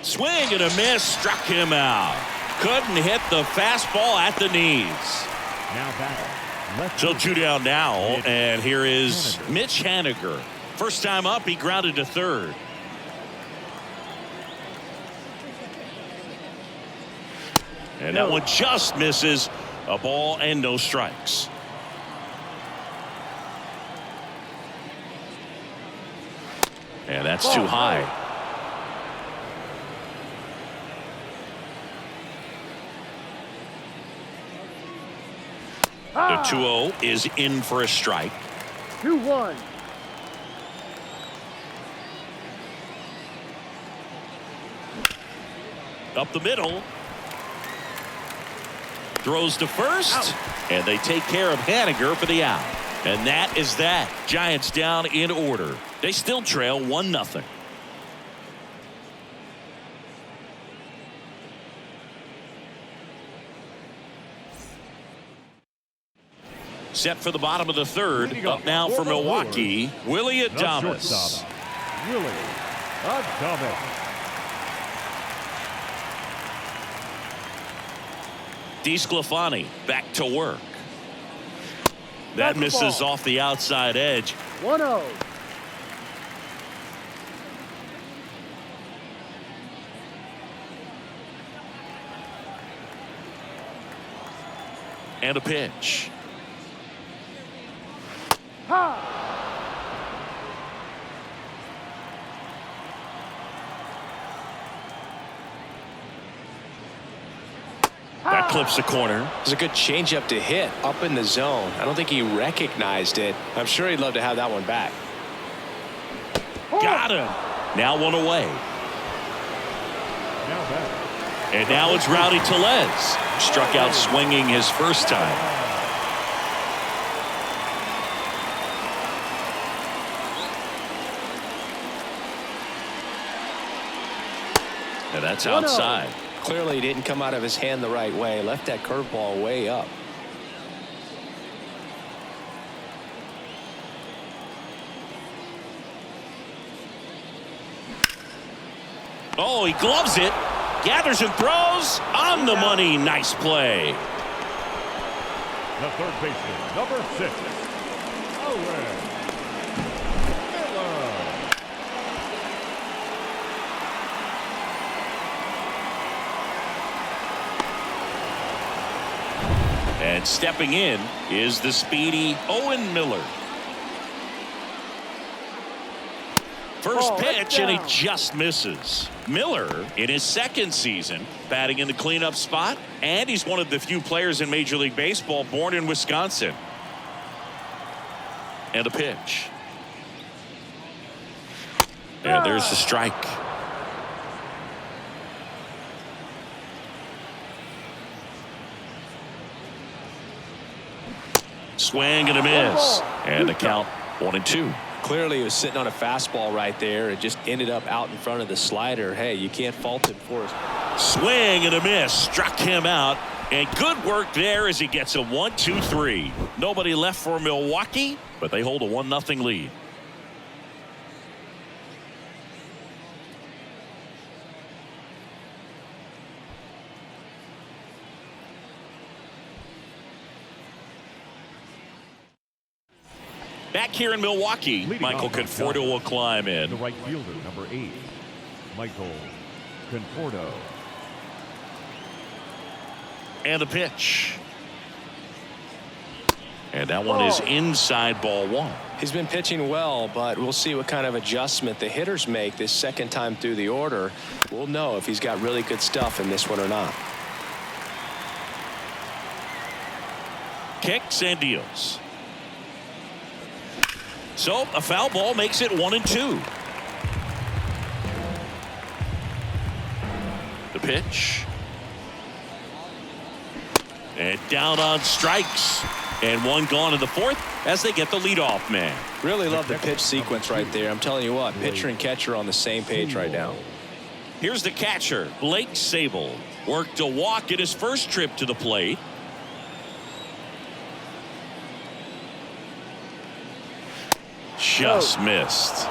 Swing and a miss, struck him out. Couldn't hit the fastball at the knees. Now back. So 2 down now, and here is Mitch Haniger. First time up, he grounded to third. And that one just misses. A ball and no strikes. And that's too high. The 2-0 is in for a strike. 2-1. Up the middle. Throws to first. And they take care of Haniger for the out. And that is that. Giants down in order. They still trail 1-0. Set for the bottom of the third. Up now for Milwaukee, Willie Adames. Willie Adames. DeSclafani back to work. That misses off the outside edge. 1-0. And a pitch. That clips the corner. It was a good changeup to hit up in the zone. I don't think he recognized it. I'm sure he'd love to have that one back. Got him. Now 1 away. Now back. And now it's Rowdy Tellez. Struck out swinging his first time. And that's outside. Clearly he didn't come out of his hand the right way. Left that curveball way up. Oh, he gloves it. Gathers and throws on the money. Nice play. The third baseman, number 6. Owen Miller. And stepping in is the speedy Owen Miller. First pitch, and he just misses. Miller, in his second season, batting in the cleanup spot, and he's one of the few players in Major League Baseball born in Wisconsin. And a pitch. And there's the strike. Swing and a miss. And the count 1-2. Clearly he was sitting on a fastball right there. It just ended up out in front of the slider. Hey, you can't fault him for it. Swing and a miss. Struck him out. And good work there as he gets a 1-2-3. Nobody left for Milwaukee, but they hold a 1-0 lead. Back here in Milwaukee, Michael Conforto will climb in. The right fielder, number 8, Michael Conforto. And a pitch. And that one is inside, ball 1. He's been pitching well, but we'll see what kind of adjustment the hitters make this second time through the order. We'll know if he's got really good stuff in this one or not. Kicks and deals. So a foul ball makes it 1-2. The pitch. And down on strikes. And one gone in the fourth as they get the leadoff man. Really love the pitch sequence right there. I'm telling you what, pitcher and catcher on the same page right now. Here's the catcher, Blake Sable. Worked a walk in his first trip to the plate. Just missed.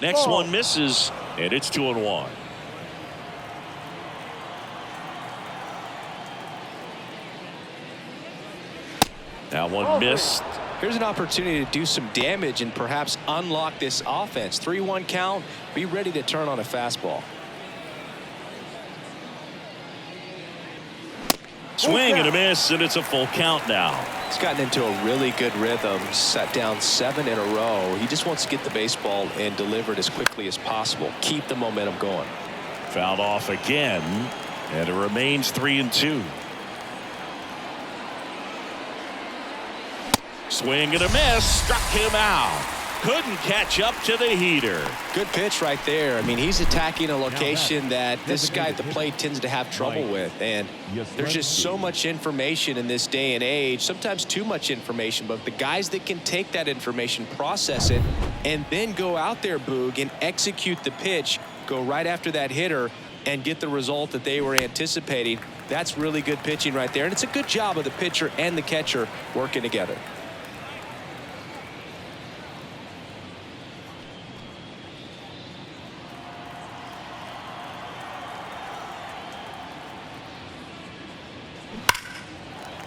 Next one misses, and it's 2-1. Now one missed. Here's an opportunity to do some damage and perhaps unlock this offense. 3-1 count. Be ready to turn on a fastball. Swing and a miss, and it's a full count now. He's gotten into a really good rhythm. Set down 7 in a row. He just wants to get the baseball and deliver it as quickly as possible. Keep the momentum going. Fouled off again, and it remains 3-2. Swing and a miss, struck him out. Couldn't catch up to the heater. Good pitch right there. I mean, he's attacking a location that this guy at the plate tends to have trouble with. And there's just so much information in this day and age, sometimes too much information. But the guys that can take that information, process it, and then go out there, Boog, and execute the pitch, go right after that hitter, and get the result that they were anticipating, that's really good pitching right there. And it's a good job of the pitcher and the catcher working together.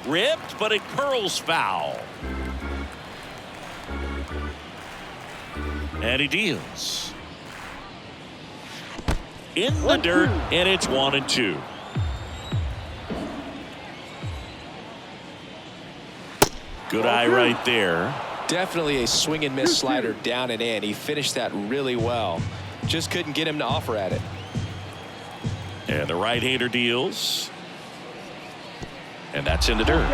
Ripped, but it curls foul. And he deals. In the dirt, and it's 1-2. Good eye right there. Definitely a swing and miss slider down and in. He finished that really well. Just couldn't get him to offer at it. And the right-hander deals. And that's in the dirt.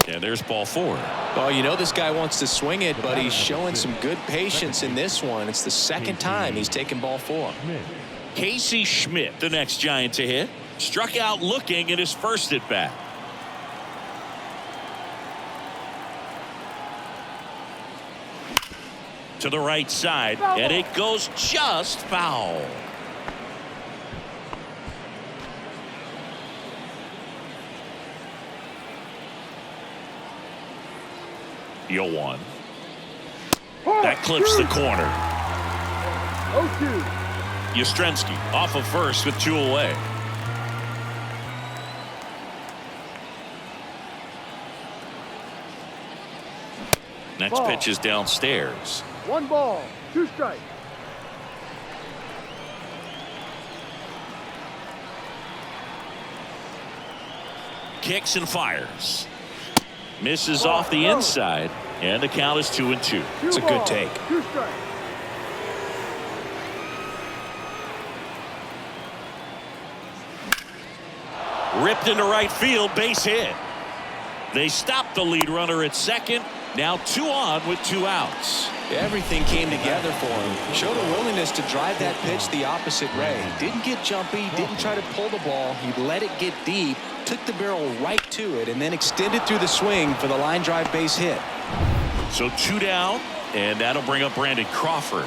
And there's ball 4. Well, you know this guy wants to swing it, but he's showing some good patience in this one. It's the second time he's taken ball 4. Casey Schmidt, the next Giant to hit, struck out looking in his first at bat. To the right side, and it goes just foul. Yo one. That clips the corner. 0-2. Yastrzemski off of first with 2 away. Next pitch is downstairs. 1 ball, 2 strikes. Kicks and fires. Misses off the inside, and the count is 2-2. It's a good take. 2 strikes. Ripped into right field, base hit. They stopped the lead runner at second. Now 2 on with 2 outs. Everything came together for him. Showed a willingness to drive that pitch the opposite way. Didn't get jumpy, didn't try to pull the ball. He let it get deep, took the barrel right to it, and then extended through the swing for the line drive base hit. So 2 down, and that'll bring up Brandon Crawford.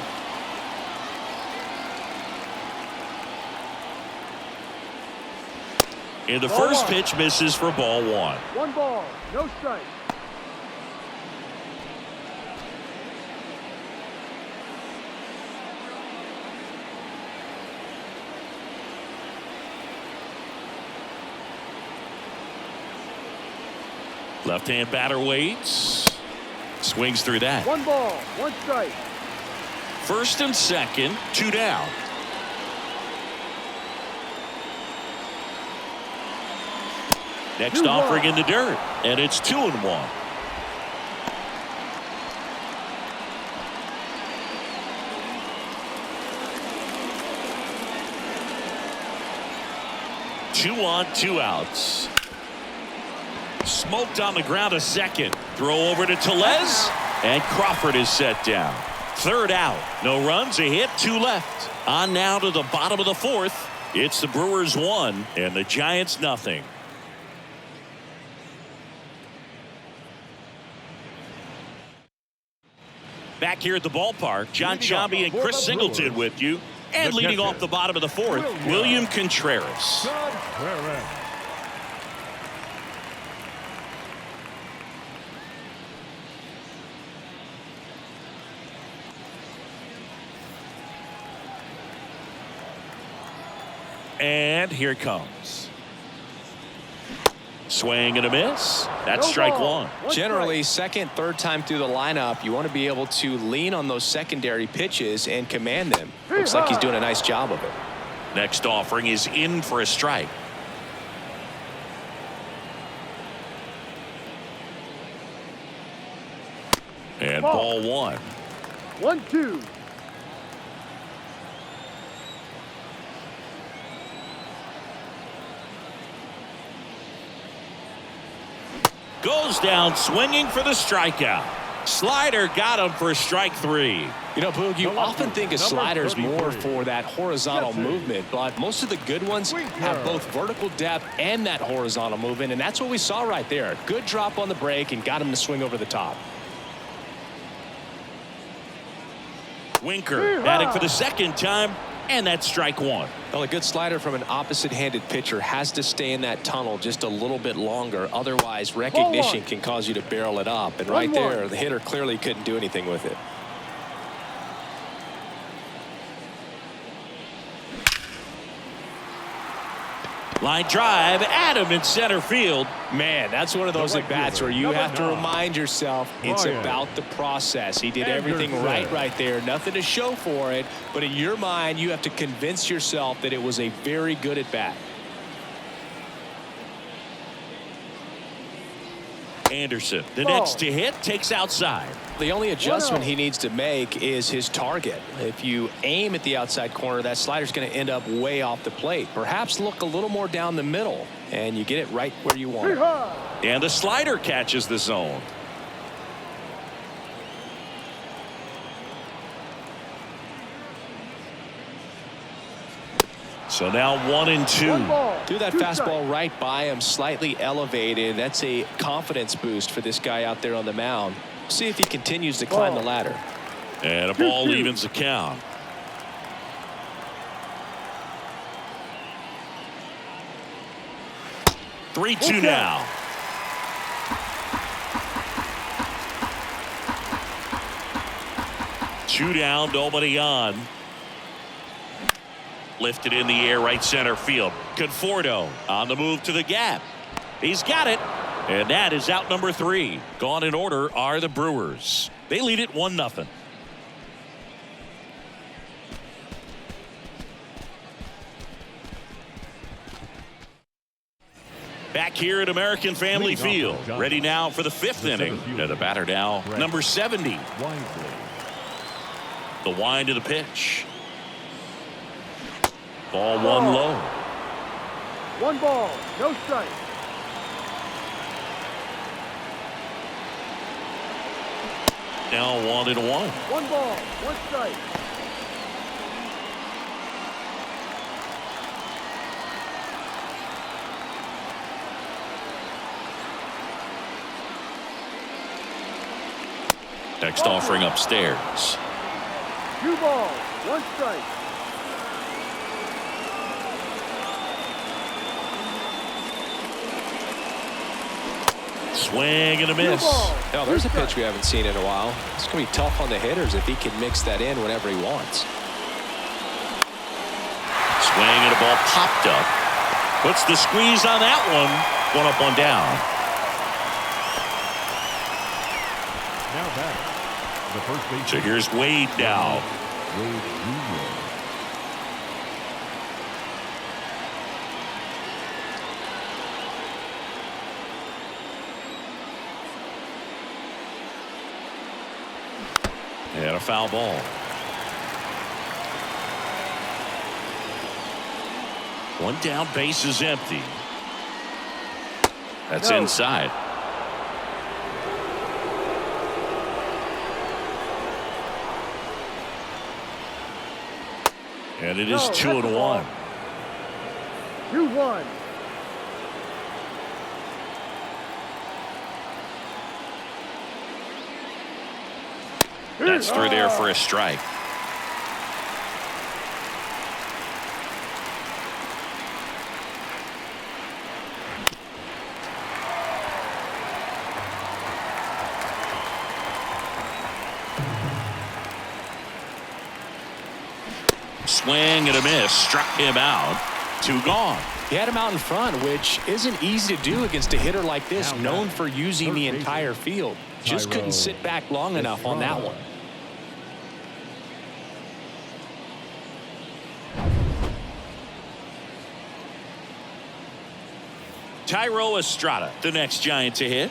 And the first pitch misses for ball 1. 1 ball, no strike. Left-hand batter waits. Swings through that. 1 ball, 1 strike. First and second, 2 down. Next 2-1. offering in the dirt, and it's 2-1. Two on, 2 outs. Smoked on the ground a second. Throw over to Tellez, and Crawford is set down. Third out. No runs, a hit, 2 left. On now to the bottom of the 4th. It's the Brewers 1 and the Giants nothing. Back here at the ballpark, John Sciambi and Chris Singleton with you. And leading off the bottom of the 4th, William Contreras. And here it comes. Swing and a miss. That's strike 1. Generally, second, third time through the lineup, you want to be able to lean on those secondary pitches and command them. Looks like he's doing a nice job of it. Next offering is in for a strike. And ball 1. 1-2. Goes down swinging for the strikeout. Slider got him for strike 3. You know, Boog, you often think a slider is more for that horizontal movement, but most of the good ones have both vertical depth and that horizontal movement, and that's what we saw right there. Good drop on the break and got him to swing over the top. Winker batting for the second time, and that's strike 1. Well, a good slider from an opposite-handed pitcher has to stay in that tunnel just a little bit longer. Otherwise, recognition can cause you to barrel it up. And right there, the hitter clearly couldn't do anything with it. Line drive, Adam in center field. Man, that's one of those at-bats where you have to remind yourself it's about the process. He did everything right there. Nothing to show for it, but in your mind, you have to convince yourself that it was a very good at-bat. Anderson, the next to hit, takes outside. The only adjustment he needs to make is his target. If you aim at the outside corner, that slider's going to end up way off the plate. Perhaps look a little more down the middle, and you get it right where you want it. And the slider catches the zone. So now 1-2. Threw that fastball right by him, slightly elevated. That's a confidence boost for this guy out there on the mound. See if he continues to climb the ladder. And a ball evens the count. Three, 2 now. Two down, nobody on. Lifted in the air, right center field. Conforto on the move to the gap. He's got it. And that is out number 3. Gone in order are the Brewers. They lead it 1-0. Back here at American Family Field. Ready now for the 5th inning. And the batter now, number 70. The wind of the pitch. Ball 1 low. 1 ball, no strike. Now 1-1. 1 ball, 1 strike. Next offering upstairs. 2 balls, 1 strike. Swing and a miss. Now, there's a pitch we haven't seen in a while. It's going to be tough on the hitters if he can mix that in whenever he wants. Swing and a ball popped up. Puts the squeeze on that one. 1 up, 1 down. Now back. The first base. So here's Wade now. Wade Jr. And a foul ball. One down, base is empty. That's inside. And it is 2-1. 2-1. That's through there for a strike. Swing and a miss. Struck him out. 2 gone. He had him out in front, which isn't easy to do against a hitter like this, known for using the entire field. Just couldn't sit back long enough on that one. Tyro Estrada, the next Giant to hit.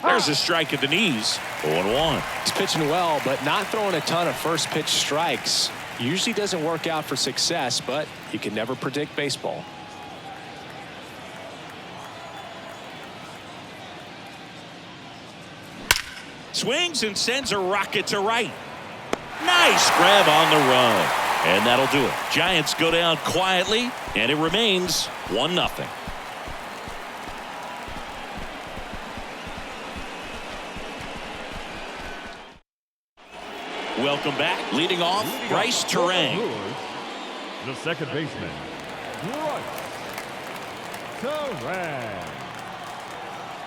There's a strike at the knees. 0-1. He's pitching well, but not throwing a ton of first pitch strikes. Usually doesn't work out for success, but you can never predict baseball. Swings and sends a rocket to right. Nice grab on the run. And that'll do it. Giants go down quietly, and it remains 1-0. Welcome back. Leading off, Bryce Terang. The second baseman, Bryce Terang.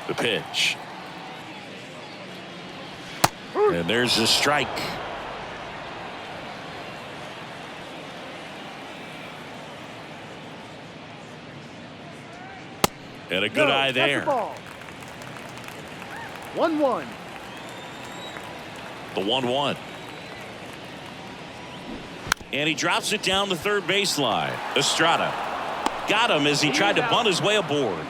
The pitch. And there's the strike. And a good eye there. 1-1. The 1-1. And he drops it down the third baseline. Estrada got him as he tried to bunt his way aboard.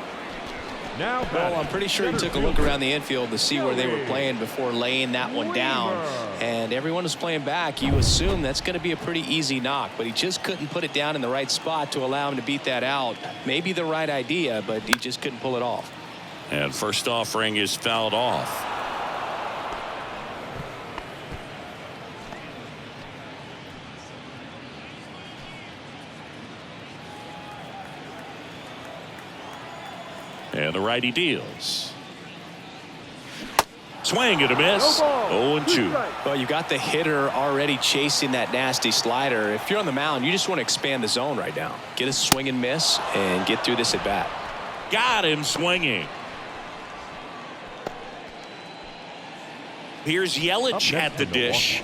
Now, well, I'm pretty sure he took a look around the infield to see where they were playing before laying that one down. And everyone was playing back. You assume that's going to be a pretty easy knock, but he just couldn't put it down in the right spot to allow him to beat that out. Maybe the right idea, but he just couldn't pull it off. And first offering is fouled off. And the righty deals. Swing and a miss. 0-2. Well, you got the hitter already chasing that nasty slider. If you're on the mound, you just want to expand the zone right now. Get a swing and miss and get through this at bat. Got him swinging. Here's Yelich at the dish.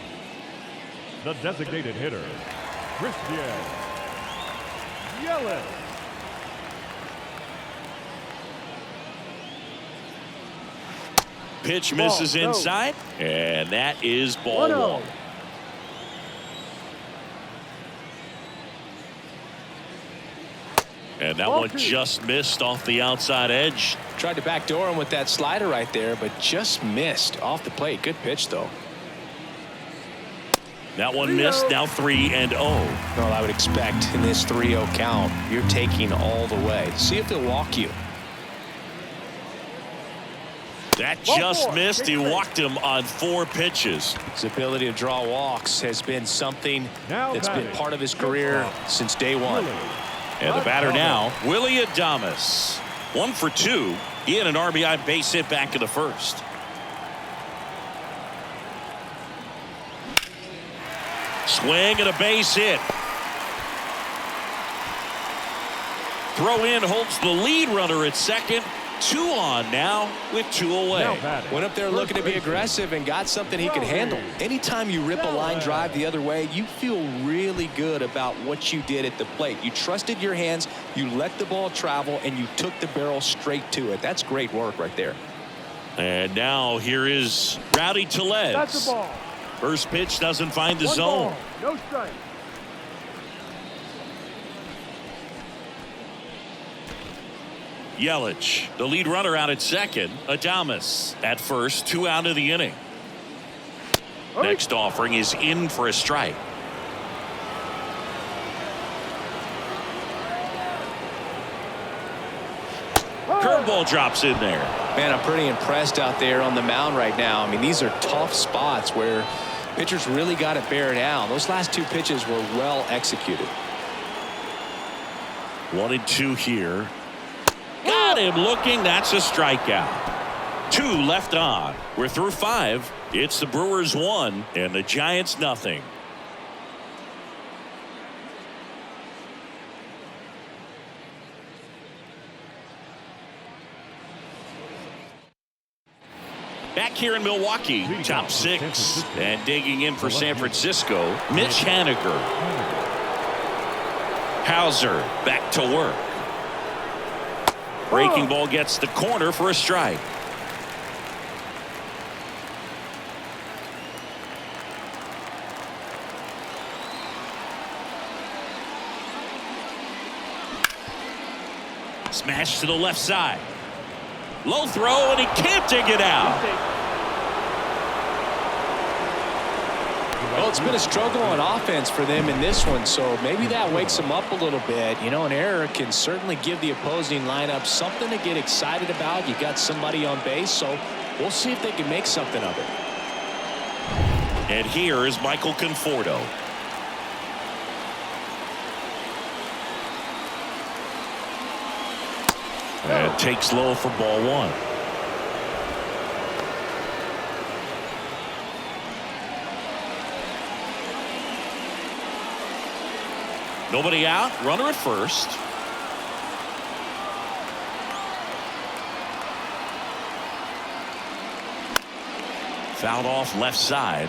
The designated hitter, Christian Yelich. Pitch misses inside, and that is ball 1. And that one just missed off the outside edge. Tried to backdoor him with that slider right there, but just missed off the plate. Good pitch, though. That one missed. Now 3-0. Well, I would expect in this 3-0 count, you're taking all the way. See if they'll walk you. That just missed. He walked him on 4 pitches. His ability to draw walks has been something that's been part of his career since day one. And the batter now, Willie Adames. 1 for 2. He had an RBI base hit back in the first. Swing and a base hit. Throw in holds the lead runner at second. 2 on now with 2 away. Went up there looking to be aggressive and got something he could handle. Anytime you rip a line drive the other way, you feel really good about what you did at the plate. You trusted your hands, you let the ball travel, and you took the barrel straight to it. That's great work right there. And now here is Rowdy Tellez. That's the ball. First pitch doesn't find the 1 zone. ball, no strike. Yelich, the lead runner out at second. Adames at first, 2 out of the inning. Next offering is in for a strike. Curveball drops in there. Man, I'm pretty impressed out there on the mound right now. I mean, these are tough spots where pitchers really got to bear down. Those last 2 pitches were well executed. 1 and 2 here. Got him looking. That's a strikeout. 2 left on. We're through 5. It's the Brewers 1 and the Giants nothing. Back here in Milwaukee, top 6, and digging in for San Francisco, Mitch Haniger. Hauser back to work. Breaking ball gets the corner for a strike. Smash to the left side. Low throw, and he can't dig it out. Well, it's been a struggle on offense for them in this one, so maybe that wakes them up a little bit. You know, an error can certainly give the opposing lineup something to get excited about. You got somebody on base, so we'll see if they can make something of it. And here is Michael Conforto. And takes low for ball 1. Nobody out. Runner at first. Fouled off left side.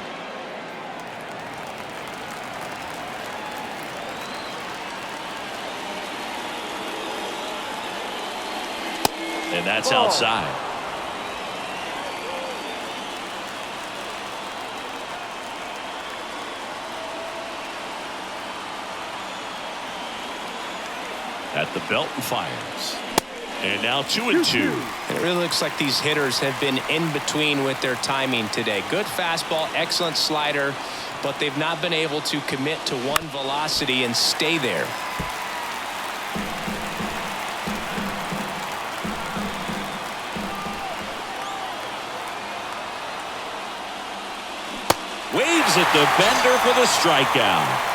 And that's outside. At the belt and fires. And now 2 and 2. And it really looks like these hitters have been in between with their timing today. Good fastball, excellent slider, but they've not been able to commit to one velocity and stay there. Waves at the bender for the strikeout.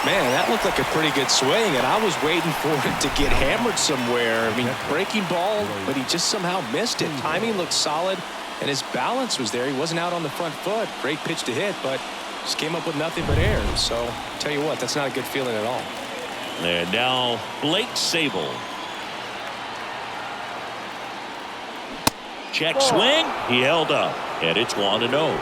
Man, that looked like a pretty good swing, and I was waiting for it to get hammered somewhere. I mean, breaking ball, but he just somehow missed it. Timing looked solid, and his balance was there. He wasn't out on the front foot. Great pitch to hit, but just came up with nothing but air. So, tell you what, that's not a good feeling at all. And now Blake Sable. Check swing. He held up, and it's 1-0.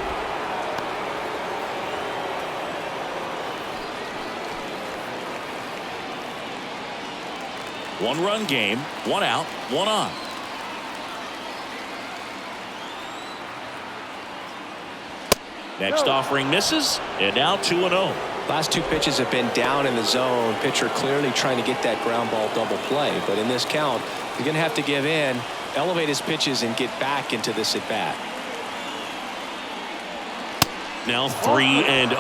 One-run game, 1 out, 1 on. Next offering misses, and now 2-0. Last 2 pitches have been down in the zone. Pitcher clearly trying to get that ground ball double play. But in this count, he's going to have to give in, elevate his pitches, and get back into this at-bat. Now 3-0.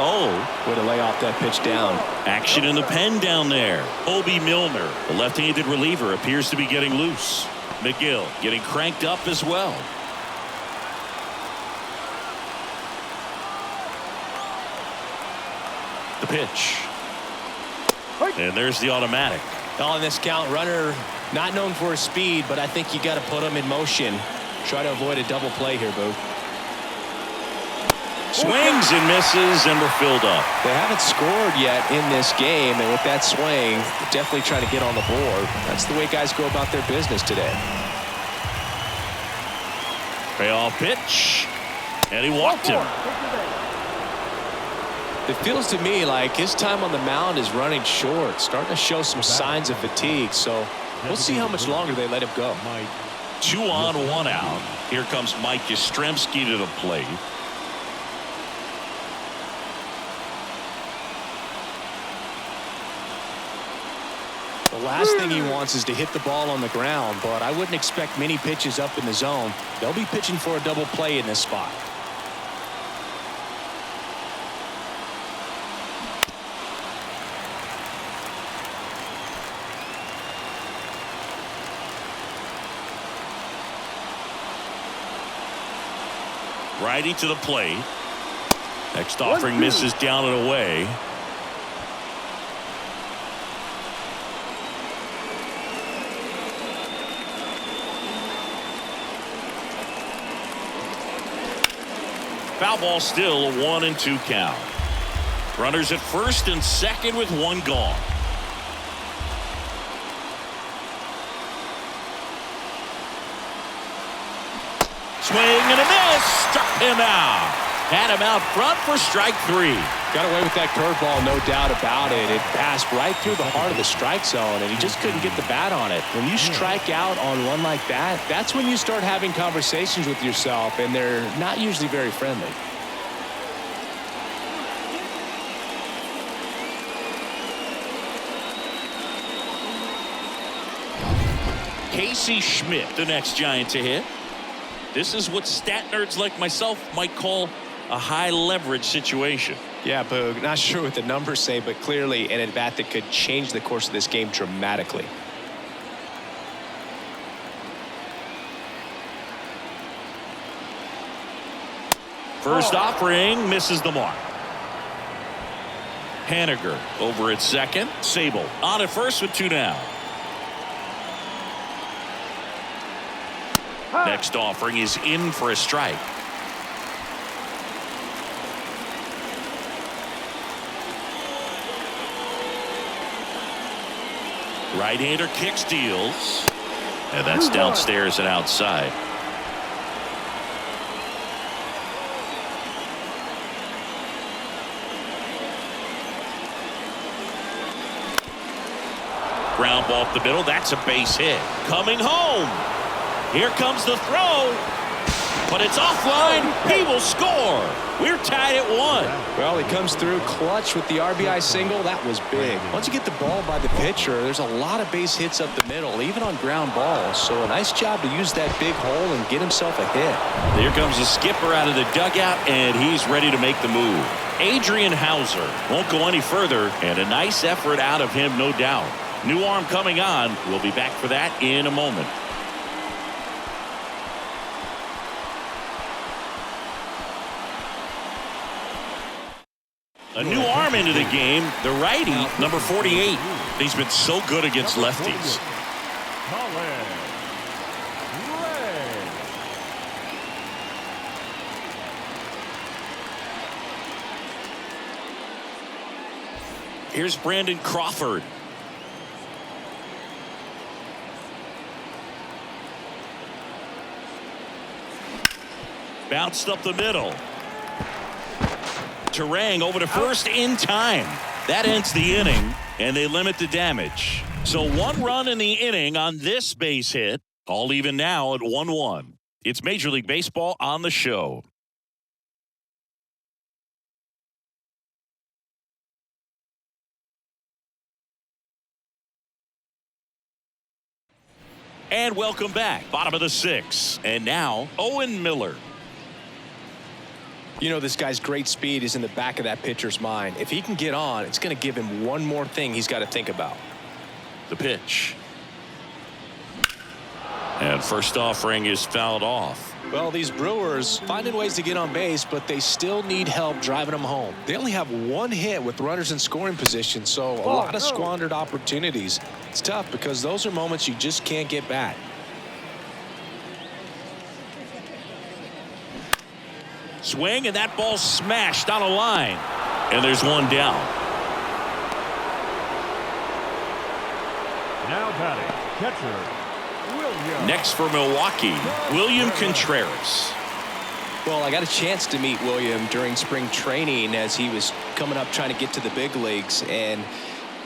Way to lay off that pitch down. Action in the pen down there. Obi Milner, the left-handed reliever, appears to be getting loose. McGill getting cranked up as well. The pitch. And there's the automatic. On this count, runner not known for his speed, but I think you got to put him in motion. Try to avoid a double play here, Boo. Swings and misses, and we're filled up. They haven't scored yet in this game, and with that swing, definitely trying to get on the board. That's the way guys go about their business today. Payoff pitch, and he walked him. It feels to me like his time on the mound is running short, starting to show some signs of fatigue, so we'll see how much longer they let him go. 2 on, 1 out. Here comes Mike Yastrzemski to the plate. The last thing he wants is to hit the ball on the ground, but I wouldn't expect many pitches up in the zone. They'll be pitching for a double play in this spot. Righty to the plate. Next offering misses down and away. Foul ball, still a 1-2 count. Runners at first and second with 1 gone. Swing and a miss. Struck him out. Had him out front for strike 3. Got away with that curveball, no doubt about it. It passed right through the heart of the strike zone, and he just couldn't get the bat on it. When you strike out on one like that, that's when you start having conversations with yourself, and they're not usually very friendly. Casey Schmidt, the next Giant to hit. This is what stat nerds like myself might call a high leverage situation. Yeah, Boog, not sure what the numbers say, but clearly an at-bat that could change the course of this game dramatically. First offering misses the mark. Haniger over at second. Sable on at first with 2 down. Next offering is in for a strike. Right-hander kick steals. And that's downstairs and outside. Ground ball up the middle. That's a base hit. Coming home. Here comes the throw, but it's offline. He will score. We're tied at 1. Well, he comes through clutch with the RBI single. That was big. Once you get the ball by the pitcher, there's a lot of base hits up the middle, even on ground balls. So a nice job to use that big hole and get himself a hit. Here comes the skipper out of the dugout, and he's ready to make the move. Adrian Hauser won't go any further, and a nice effort out of him, no doubt. New arm coming on. We'll be back for that in a moment. A new arm into the game, the righty, number 48. He's been so good against lefties. Here's Brandon Crawford. Bounced up the middle. Terang over to first in time. That ends the inning, and they limit the damage. So 1 run in the inning on this base hit. All even now at 1-1. It's Major League Baseball on the show. And welcome back. Bottom of the 6th. And now Owen Miller. You know, this guy's great speed is in the back of that pitcher's mind. If he can get on, it's going to give him one more thing he's got to think about. The pitch. And first offering is fouled off. Well, these Brewers finding ways to get on base, but they still need help driving them home. They only have one hit with runners in scoring position, so a lot of squandered opportunities. It's tough because those are moments you just can't get back. Swing, and that ball smashed on a line. And there's one down. Now batting, catcher, William. Next for Milwaukee, William Contreras. Well, I got a chance to meet William during spring training as he was coming up trying to get to the big leagues, and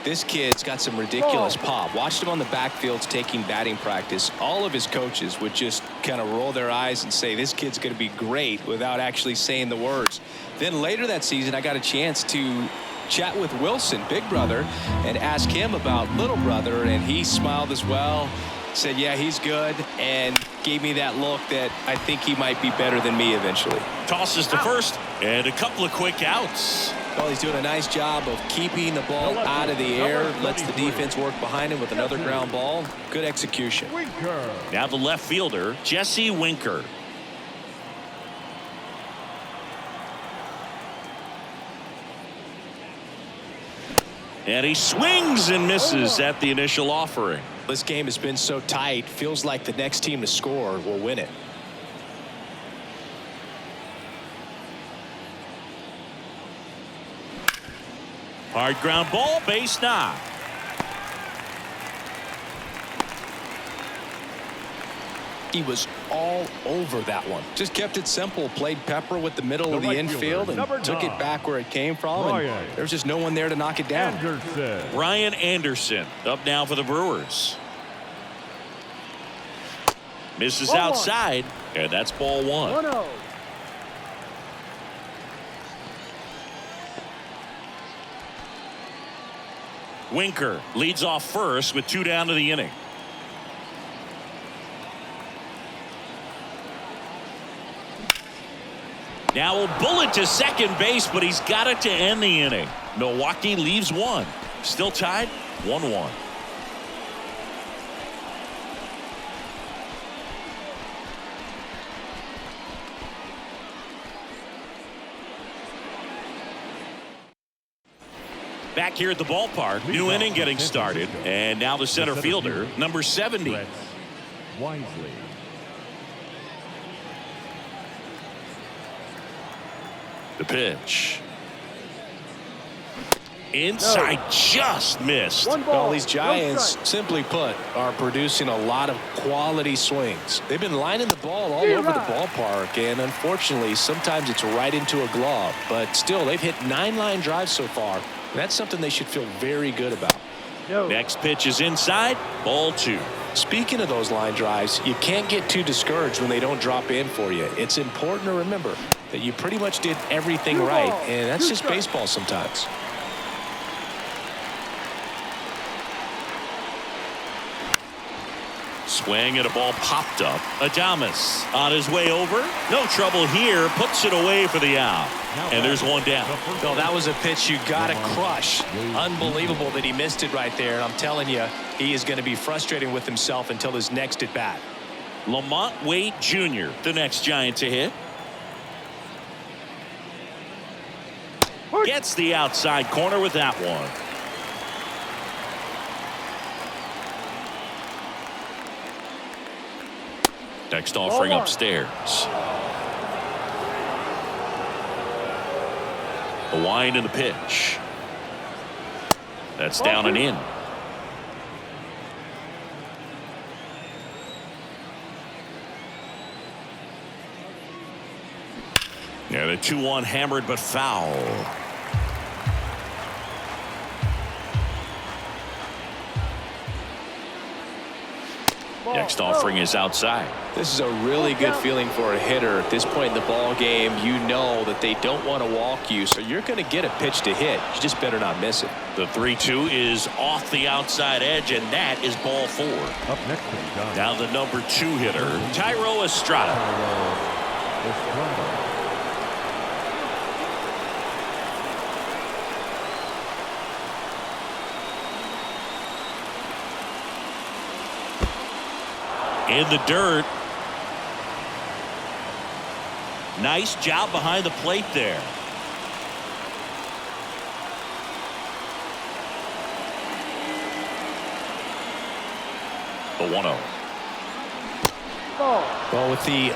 this kid's got some ridiculous pop. Watched him on the backfields taking batting practice. All of his coaches would just kind of roll their eyes and say, this kid's going to be great, without actually saying the words. Then later that season, I got a chance to chat with Wilson, big brother, and ask him about little brother, and he smiled as well, said, yeah, he's good, and gave me that look that I think he might be better than me eventually. Tosses to first, and a couple of quick outs. Well, he's doing a nice job of keeping the ball out of the air, lets the defense work behind him with another ground ball. Good execution. Winker. Now the left fielder, Jesse Winker. And he swings and misses at the initial offering. This game has been so tight, feels like the next team to score will win it. Hard ground ball, base knock. He was all over that one. Just kept it simple, played pepper with the middle of the infield and took it back where it came from. And there was just no one there to knock it down. Anderson. Ryan Anderson up now for the Brewers. Misses outside, and that's ball one. 1-0. Winker leads off first with 2 down to the inning. Now a bullet to second base, but he's got it to end the inning. Milwaukee leaves one. Still tied 1-1. Back here at the ballpark, new inning getting started, and now the center fielder, number 70. Wisely. The pitch. Inside, just missed. Well, these Giants, simply put, are producing a lot of quality swings. They've been lining the ball all over the ballpark, and unfortunately, sometimes it's right into a glove. But still, they've hit 9 line drives so far. That's something they should feel very good about. Next pitch is inside, ball 2. Speaking of those line drives, you can't get too discouraged when they don't drop in for you. It's important to remember that you pretty much did everything right, and that's just baseball sometimes. Swing and a ball popped up. Adames on his way over. No trouble here. Puts it away for the out. And there's one down. No, that was a pitch you got to crush. Unbelievable that he missed it right there. And I'm telling you, he is going to be frustrating with himself until his next at bat. Lamont Wade Jr., the next Giant to hit. Gets the outside corner with that one. Next offering upstairs. A wind in the pitch. That's down and in. Yeah, the 2-1 hammered but foul. Next offering is outside. This is a really good feeling for a hitter at this point in the ball game. You know that they don't want to walk you, so you're going to get a pitch to hit. You just better not miss it. The 3-2 is off the outside edge, and that is ball 4. Up next to the Giants. Now the number 2 hitter, Tyro Estrada. Estrada. in the dirt. Nice job behind the plate there. The 1-0. Well, with the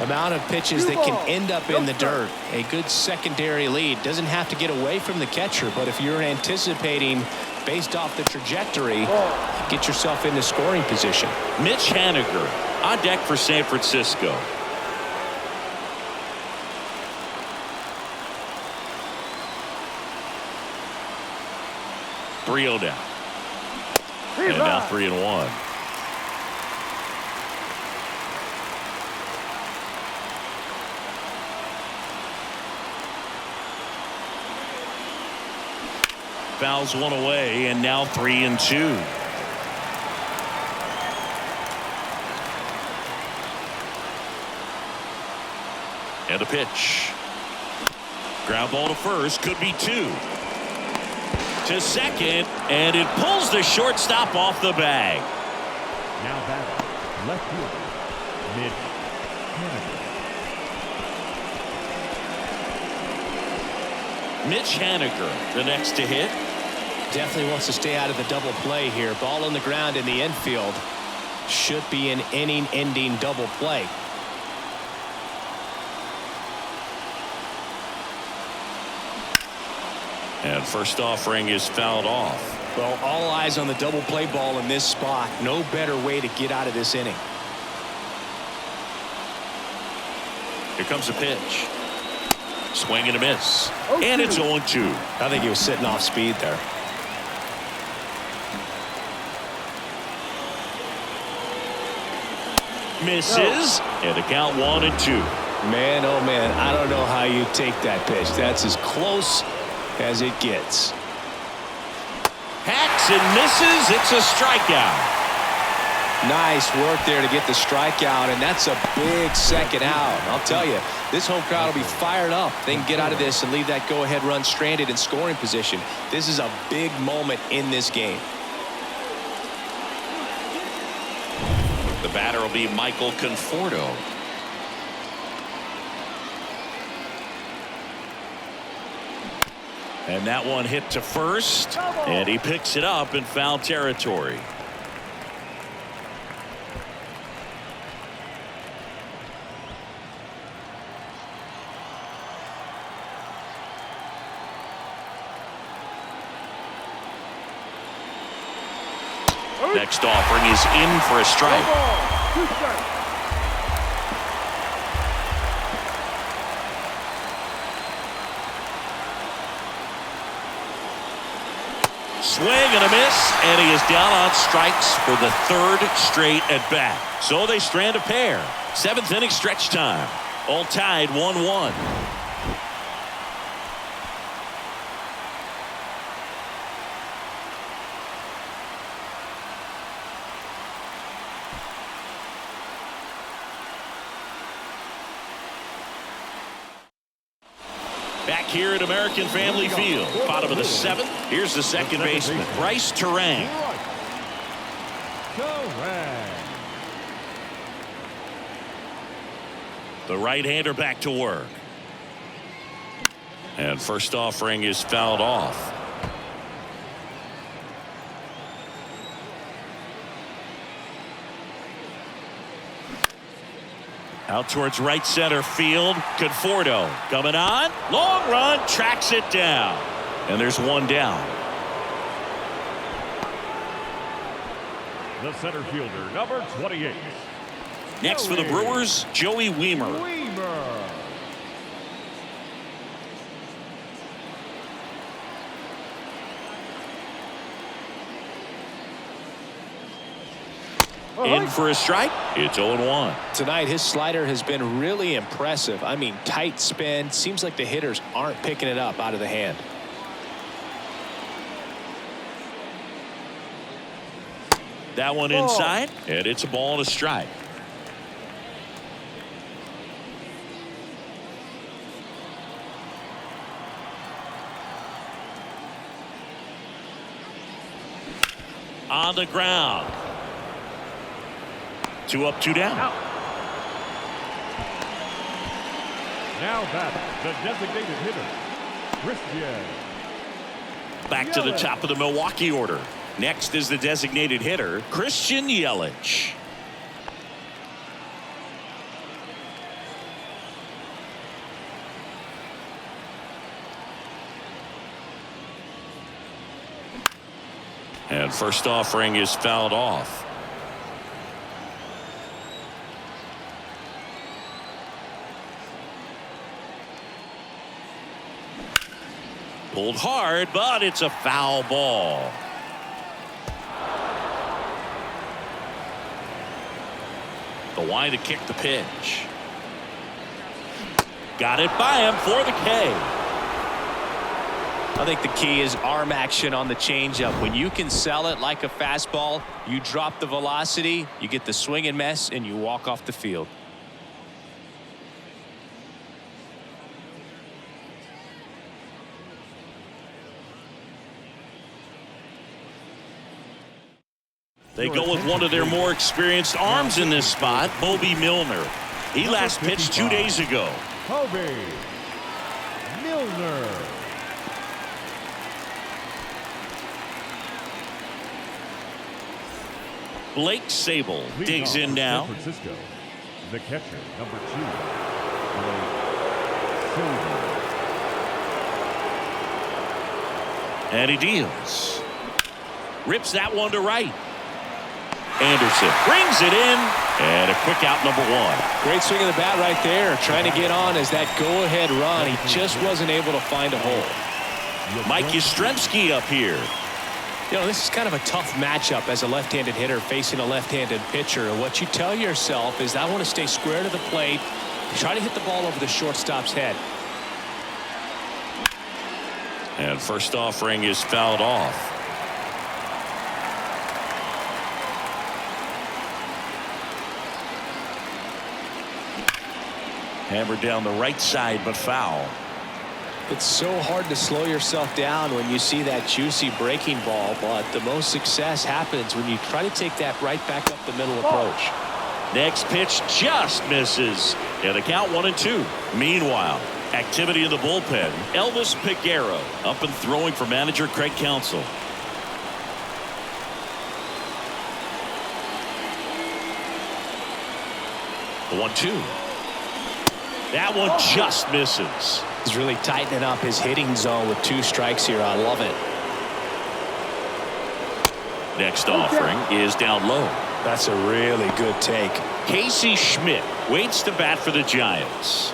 amount of pitches that can end up in the dirt, a good secondary lead doesn't have to get away from the catcher, but if you're anticipating based off the trajectory, get yourself into scoring position. Mitch Haniger on deck for San Francisco. Three-0 down. And now 3-1. Fouls one away, and now 3-2. And a pitch. Ground ball to first, could be 2. To second, and it pulls the shortstop off the bag. Now batting, left fielder, Mitch Haniger. Mitch Haniger, the next to hit. Definitely wants to stay out of the double play here. Ball on the ground in the infield. Should be an inning-ending double play. And first offering is fouled off. Well, all eyes on the double play ball in this spot. No better way to get out of this inning. Here comes a pitch. Swing and a miss. And it's 0-2. I think he was sitting off speed there. Misses. And the count 1-2. Man, oh man, I don't know how you take that pitch. That's as close as it gets. Hacks and misses. It's a strikeout. Nice work there to get the strikeout, and that's a big second out. I'll tell you, this home crowd will be fired up. They can get out of this and leave that go-ahead run stranded in scoring position. This is a big moment in this game. The batter will be Michael Conforto. And that one hit to first, and he picks it up in foul territory. Next offering is in for a strike. Swing and a miss, and he is down on strikes for the 3rd straight at bat. So they strand a pair. 7th inning stretch time. All tied 1-1. Back here at American Family Field, bottom of the 7th. Here's the second baseman, Bryce Terang. The right-hander back to work. And first offering is fouled off. Out towards right center field. Conforto coming on. Long run, tracks it down. And there's one down. The center fielder, number 28. Next for the Brewers, Joey Wiemer. In for a strike. It's 0-1. Tonight, his slider has been really impressive. I mean, tight spin. Seems like the hitters aren't picking it up out of the hand. That one inside, and it's a ball and a strike. On the ground. 2 up, 2 down. Out. Now back, the designated hitter, Christian. Back to the top of the Milwaukee order. Next is the designated hitter, Christian Yelich. And first offering is fouled off. Pulled hard, but it's a foul ball. The line to kick the pitch. Got it by him for the K. I think the key is arm action on the changeup. When you can sell it like a fastball, you drop the velocity, you get the swing and miss, and you walk off the field. They go with one of their more experienced arms in this spot, Bobby Milner. He last pitched 2 days ago. Bobby Milner. Blake Sable digs in now. San Francisco, the catcher, number 2, Blake Sable. And he deals. Rips that one to right. Anderson brings it in, and a quick out, number 1. Great swing of the bat right there, trying to get on as that go-ahead run. He just wasn't able to find a hole. Mike Yastrzemski up here. You know, this is kind of a tough matchup as a left-handed hitter facing a left-handed pitcher. What you tell yourself is, I want to stay square to the plate, try to hit the ball over the shortstop's head. And first offering is fouled off. Hammered down the right side, but foul. It's so hard to slow yourself down when you see that juicy breaking ball, but the most success happens when you try to take that right back up the middle approach. Next pitch just misses. And the count 1-2. Meanwhile, activity in the bullpen. Elvis Peguero up and throwing for manager Craig Counsell. The 1-2. That one just misses. He's really tightening up his hitting zone with 2 strikes here. I love it. Next offering is down low. That's a really good take. Casey Schmidt waits to bat for the Giants.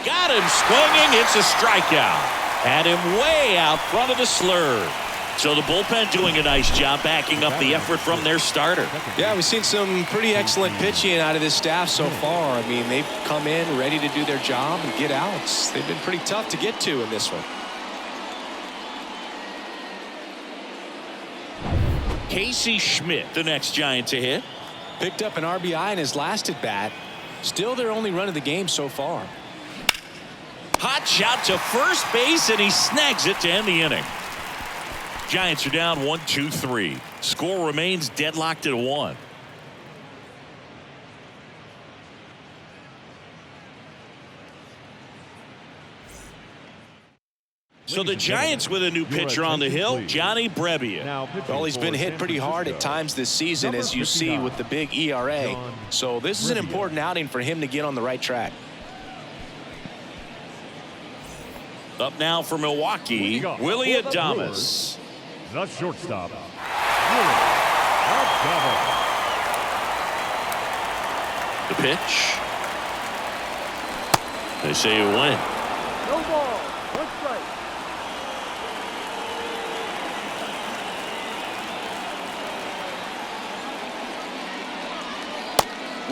Got him swinging. It's a strikeout. Had him way out front of the slur. So the bullpen doing a nice job backing up the effort from their starter. Yeah, we've seen some pretty excellent pitching out of this staff so far. I mean, they've come in ready to do their job and get outs. They've been pretty tough to get to in this one. Casey Schmidt, the next Giant to hit. Picked up an RBI in his last at bat. Still their only run of the game so far. Hot shot to first base, and he snags it to end the inning. Giants are down 1-2-3. Score remains deadlocked at 1. So the Giants with a new pitcher on the hill, Johnny Brebbia. Well, he's been hit pretty hard at times this season, as you see with the big ERA. So this is an important outing for him to get on the right track. Up now for Milwaukee, Willie Adames. The shortstop, Willie Adames. The pitch. They say a win. No ball. 1 strike.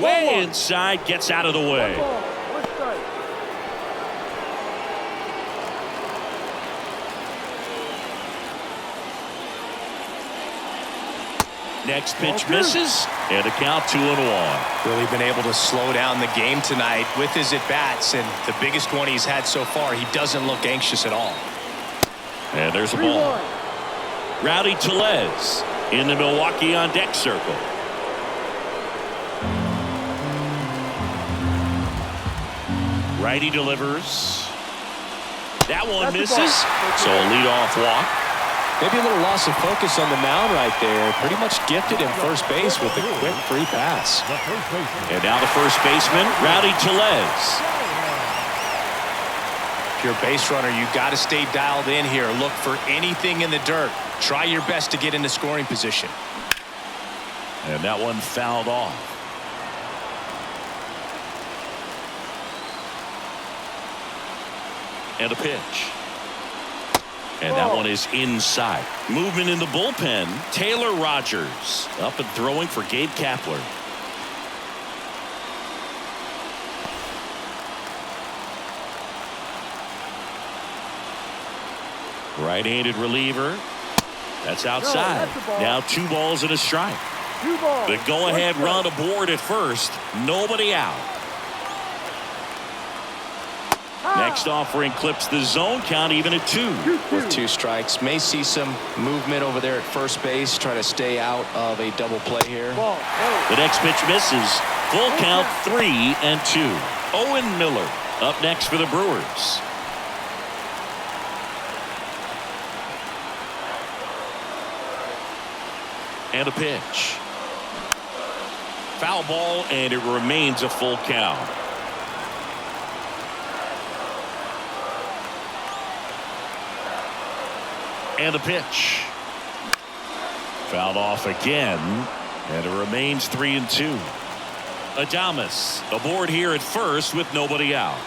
Way inside, gets out of the way. 1 ball. 1 strike. Next pitch misses, and a count 2-1. Really been able to slow down the game tonight with his at-bats, and the biggest one he's had so far, he doesn't look anxious at all. And there's a ball. Rowdy Tellez in the Milwaukee on deck circle. Righty delivers. That one misses. So a leadoff walk. Maybe a little loss of focus on the mound right there. Pretty much gifted him first base with a quick free pass. And now the first baseman, Rowdy Tellez. If you're a base runner, you got to stay dialed in here. Look for anything in the dirt. Try your best to get into scoring position. And that one fouled off. And a pitch. And that one is inside. Movement in the bullpen. Taylor Rogers up and throwing for Gabe Kapler. Right-handed reliever. That's outside. Now 2 balls and a strike. The go-ahead run aboard at first. Nobody out. Next offering clips the zone count even at 2. With 2 strikes. May see some movement over there at first base. Try to stay out of a double play here. The next pitch misses. Full count 3-2. Owen Miller up next for the Brewers. And a pitch. Foul ball, and it remains a full count. And a pitch. Fouled off again, and it remains 3-2. Adames aboard here at first with nobody out.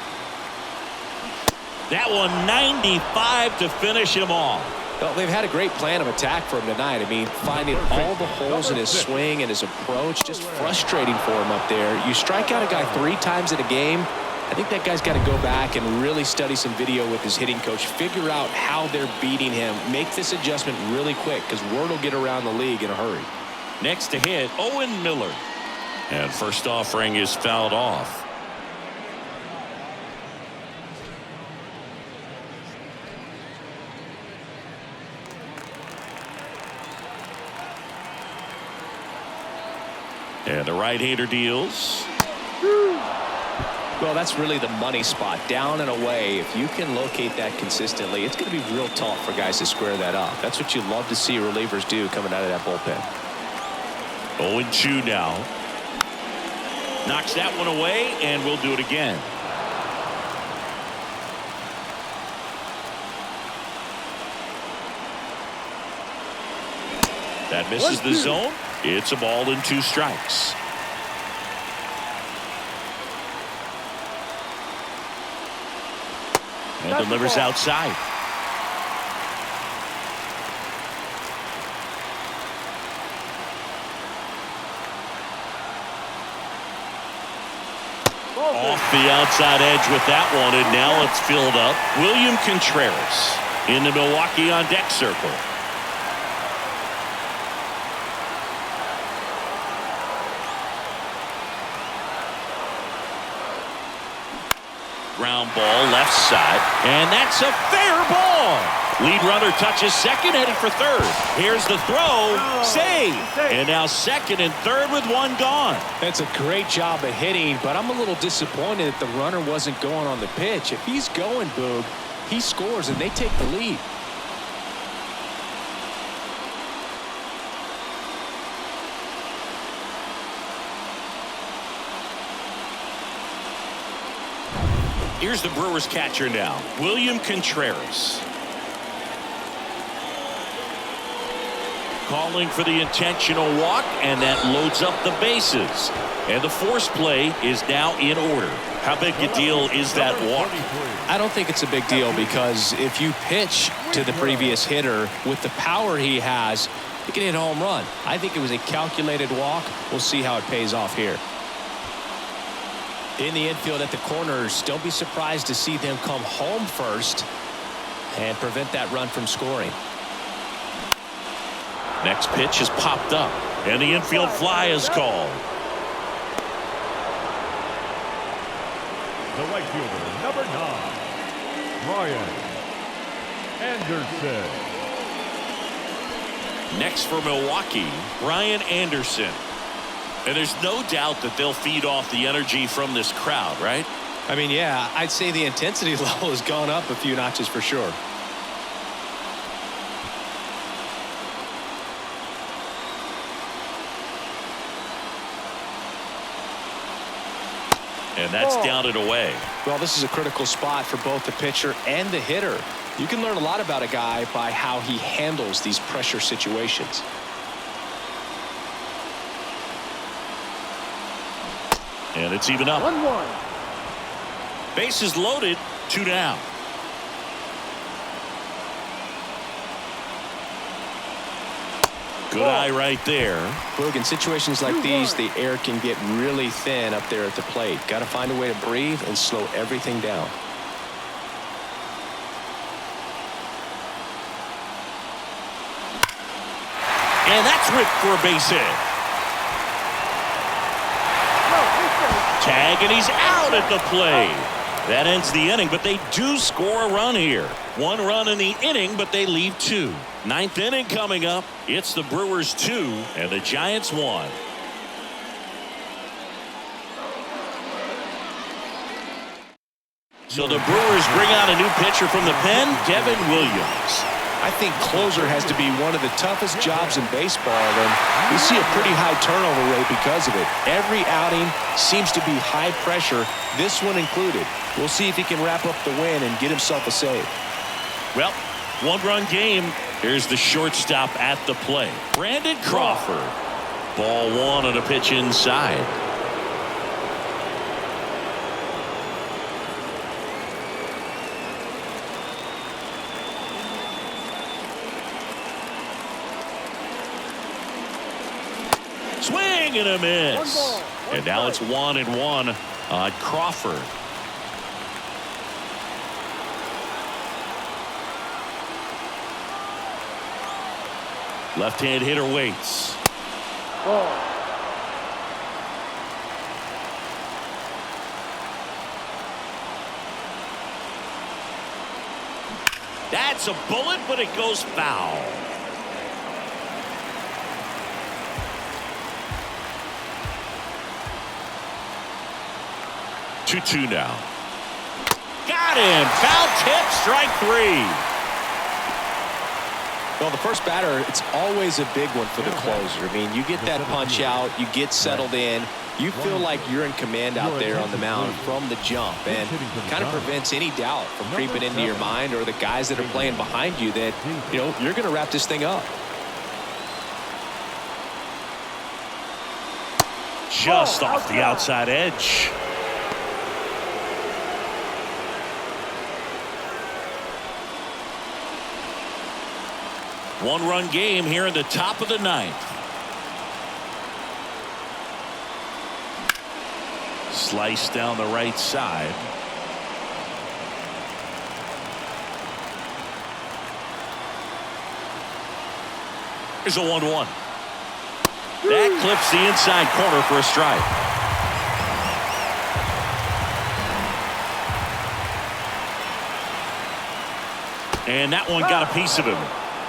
That one 95 to finish him off. Well, they've had a great plan of attack for him tonight. I mean, finding all the holes in his swing and his approach, just frustrating for him up there. You strike out a guy 3 times in a game, I think that guy's got to go back and really study some video with his hitting coach, figure out how they're beating him, make this adjustment really quick, because word will get around the league in a hurry. Next to hit, Owen Miller. And first offering is fouled off. And the right-hander deals. Well, that's really the money spot, down and away. If you can locate that consistently, it's going to be real tough for guys to square that up. That's what you love to see relievers do coming out of that bullpen. 0-2 now. Knocks that one away, and we'll do it again. That misses the zone. It's a ball and 2 strikes. And delivers outside. Off the outside edge with that one, and now it's filled up. William Contreras in the Milwaukee on deck circle. Ground ball left side, and that's a fair ball. Lead runner touches second, heading for third. Here's the throw, save, and now second and third with one gone. That's a great job of hitting, but I'm a little disappointed that the runner wasn't going on the pitch. If he's going, Boog, he scores and they take the lead. Here's the Brewers catcher now, William Contreras. Calling for the intentional walk, and that loads up the bases. And the force play is now in order. How big a deal is that walk? I don't think it's a big deal, because if you pitch to the previous hitter with the power he has, you can hit a home run. I think it was a calculated walk. We'll see how it pays off here. In the infield at the corners, don't be surprised to see them come home first and prevent that run from scoring. Next pitch is popped up, and the infield fly is called. The right fielder, number 9, Ryan. Anderson. Next for Milwaukee, Brian Anderson. And there's no doubt that they'll feed off the energy from this crowd, right? I mean, yeah, I'd say the intensity level has gone up a few notches for sure. And that's down and away. Well, this is a critical spot for both the pitcher and the hitter. You can learn a lot about a guy by how he handles these pressure situations. And it's even up. 1-1. Bases loaded, 2 down. Good eye right there. Boog, in situations like these, the air can get really thin up there at the plate. Got to find a way to breathe and slow everything down. And that's ripped for a base hit. Tag, and he's out at the plate. That ends the inning, but they do score a run here. 1 run in the inning, but they leave 2. 9th inning coming up. It's the Brewers 2 and the Giants 1. So the Brewers bring out a new pitcher from the pen, Devin Williams. I think closer has to be one of the toughest jobs in baseball, and we see a pretty high turnover rate because of it. Every outing seems to be high pressure, this one included. We'll see if he can wrap up the win and get himself a save. Well, 1-run game. Here's the shortstop at the plate, Brandon Crawford. Ball 1 on a pitch inside. Swing and a miss. And now it's 1-1 on Crawford. Left-hand hitter waits. Ball. That's a bullet, but it goes foul. Two now. Got him. Foul tip, strike 3. Well, the first batter, it's always a big one for the closer. I mean, you get that punch out, you get settled in, you feel like you're in command out there on the mound from the jump, and kind of prevents any doubt from creeping into your mind or the guys that are playing behind you that, you know, you're going to wrap this thing up. Just off the outside edge. One-run game here in the top of the 9th. Slice down the right side. Here's a 1-1. That clips the inside corner for a strike. And that one got a piece of him.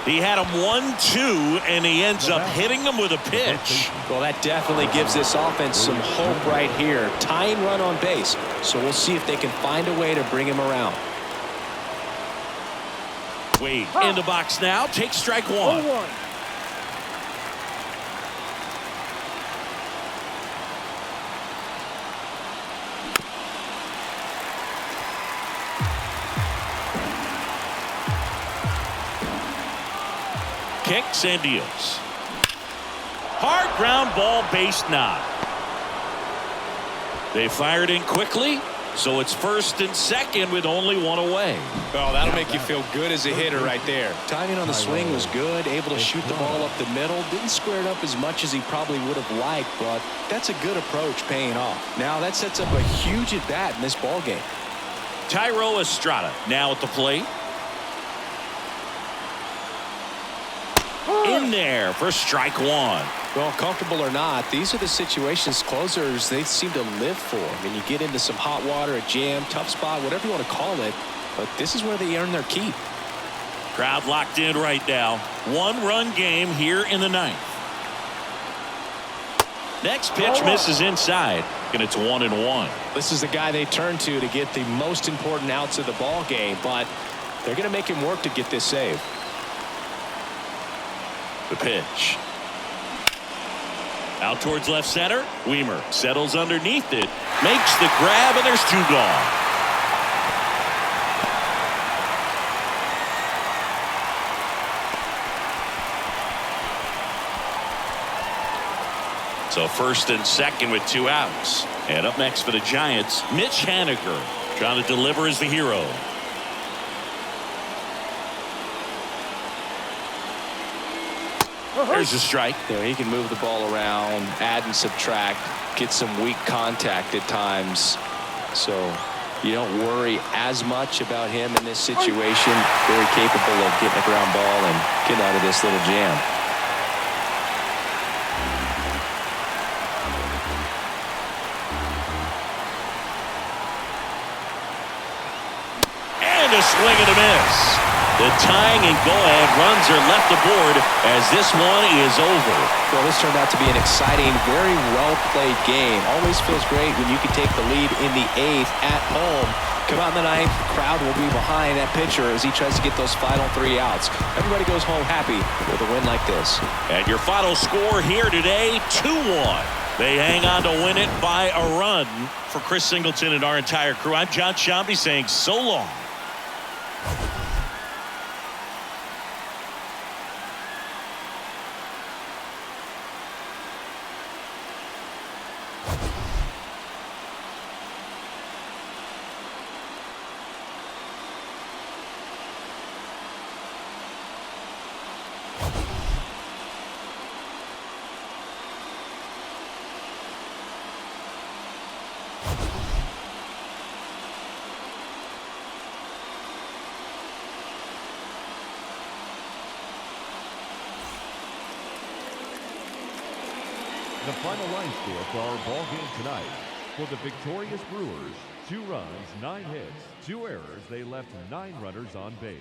He had him 1-2, and he ends up hitting him with a pitch. Well, that definitely gives this offense some hope right here. Tying run on base. So we'll see if they can find a way to bring him around. Wade in the box now. Take strike 1. 0-1. Kicks and deals. Hard ground ball, base knock. They fired in quickly, so it's 1st and 2nd with only 1 away. Well, that'll make you feel good as a hitter right there. Timing on the swing was good, able to shoot the ball up the middle. Didn't square it up as much as he probably would have liked, but that's a good approach paying off. Now that sets up a huge at bat in this ball game. Tyro Estrada now at the plate. In there for strike 1. Well, comfortable or not, these are the situations closers they seem to live for. I mean, you get into some hot water, a jam, tough spot, whatever you want to call it, but this is where they earn their keep. Crowd locked in right now. 1-run game here in the 9th. Next pitch misses inside, and it's 1-1. This is the guy they turn to get the most important outs of the ball game, but they're going to make him work to get this save. The pitch. Out towards left center. Weimer settles underneath it. Makes the grab, and there's 2 gone. So first and second with 2 outs. And up next for the Giants, Mitch Haniger trying to deliver as the hero. There's a strike. There, he can move the ball around, add and subtract, get some weak contact at times. So you don't worry as much about him in this situation. Very capable of getting a ground ball and getting out of this little jam. And a swing and a miss. The tying and go-ahead runs are left aboard as this one is over. Well, this turned out to be an exciting, very well-played game. Always feels great when you can take the lead in the 8th at home. Come out in the 9th, the crowd will be behind that pitcher as he tries to get those final 3 outs. Everybody goes home happy with a win like this. And your final score here today, 2-1. They hang on to win it by a run. For Chris Singleton and our entire crew, I'm John Shambi saying so long. The final line score for our ball game tonight. For the victorious Brewers, 2 runs, 9 hits, 2 errors. They left 9 runners on base.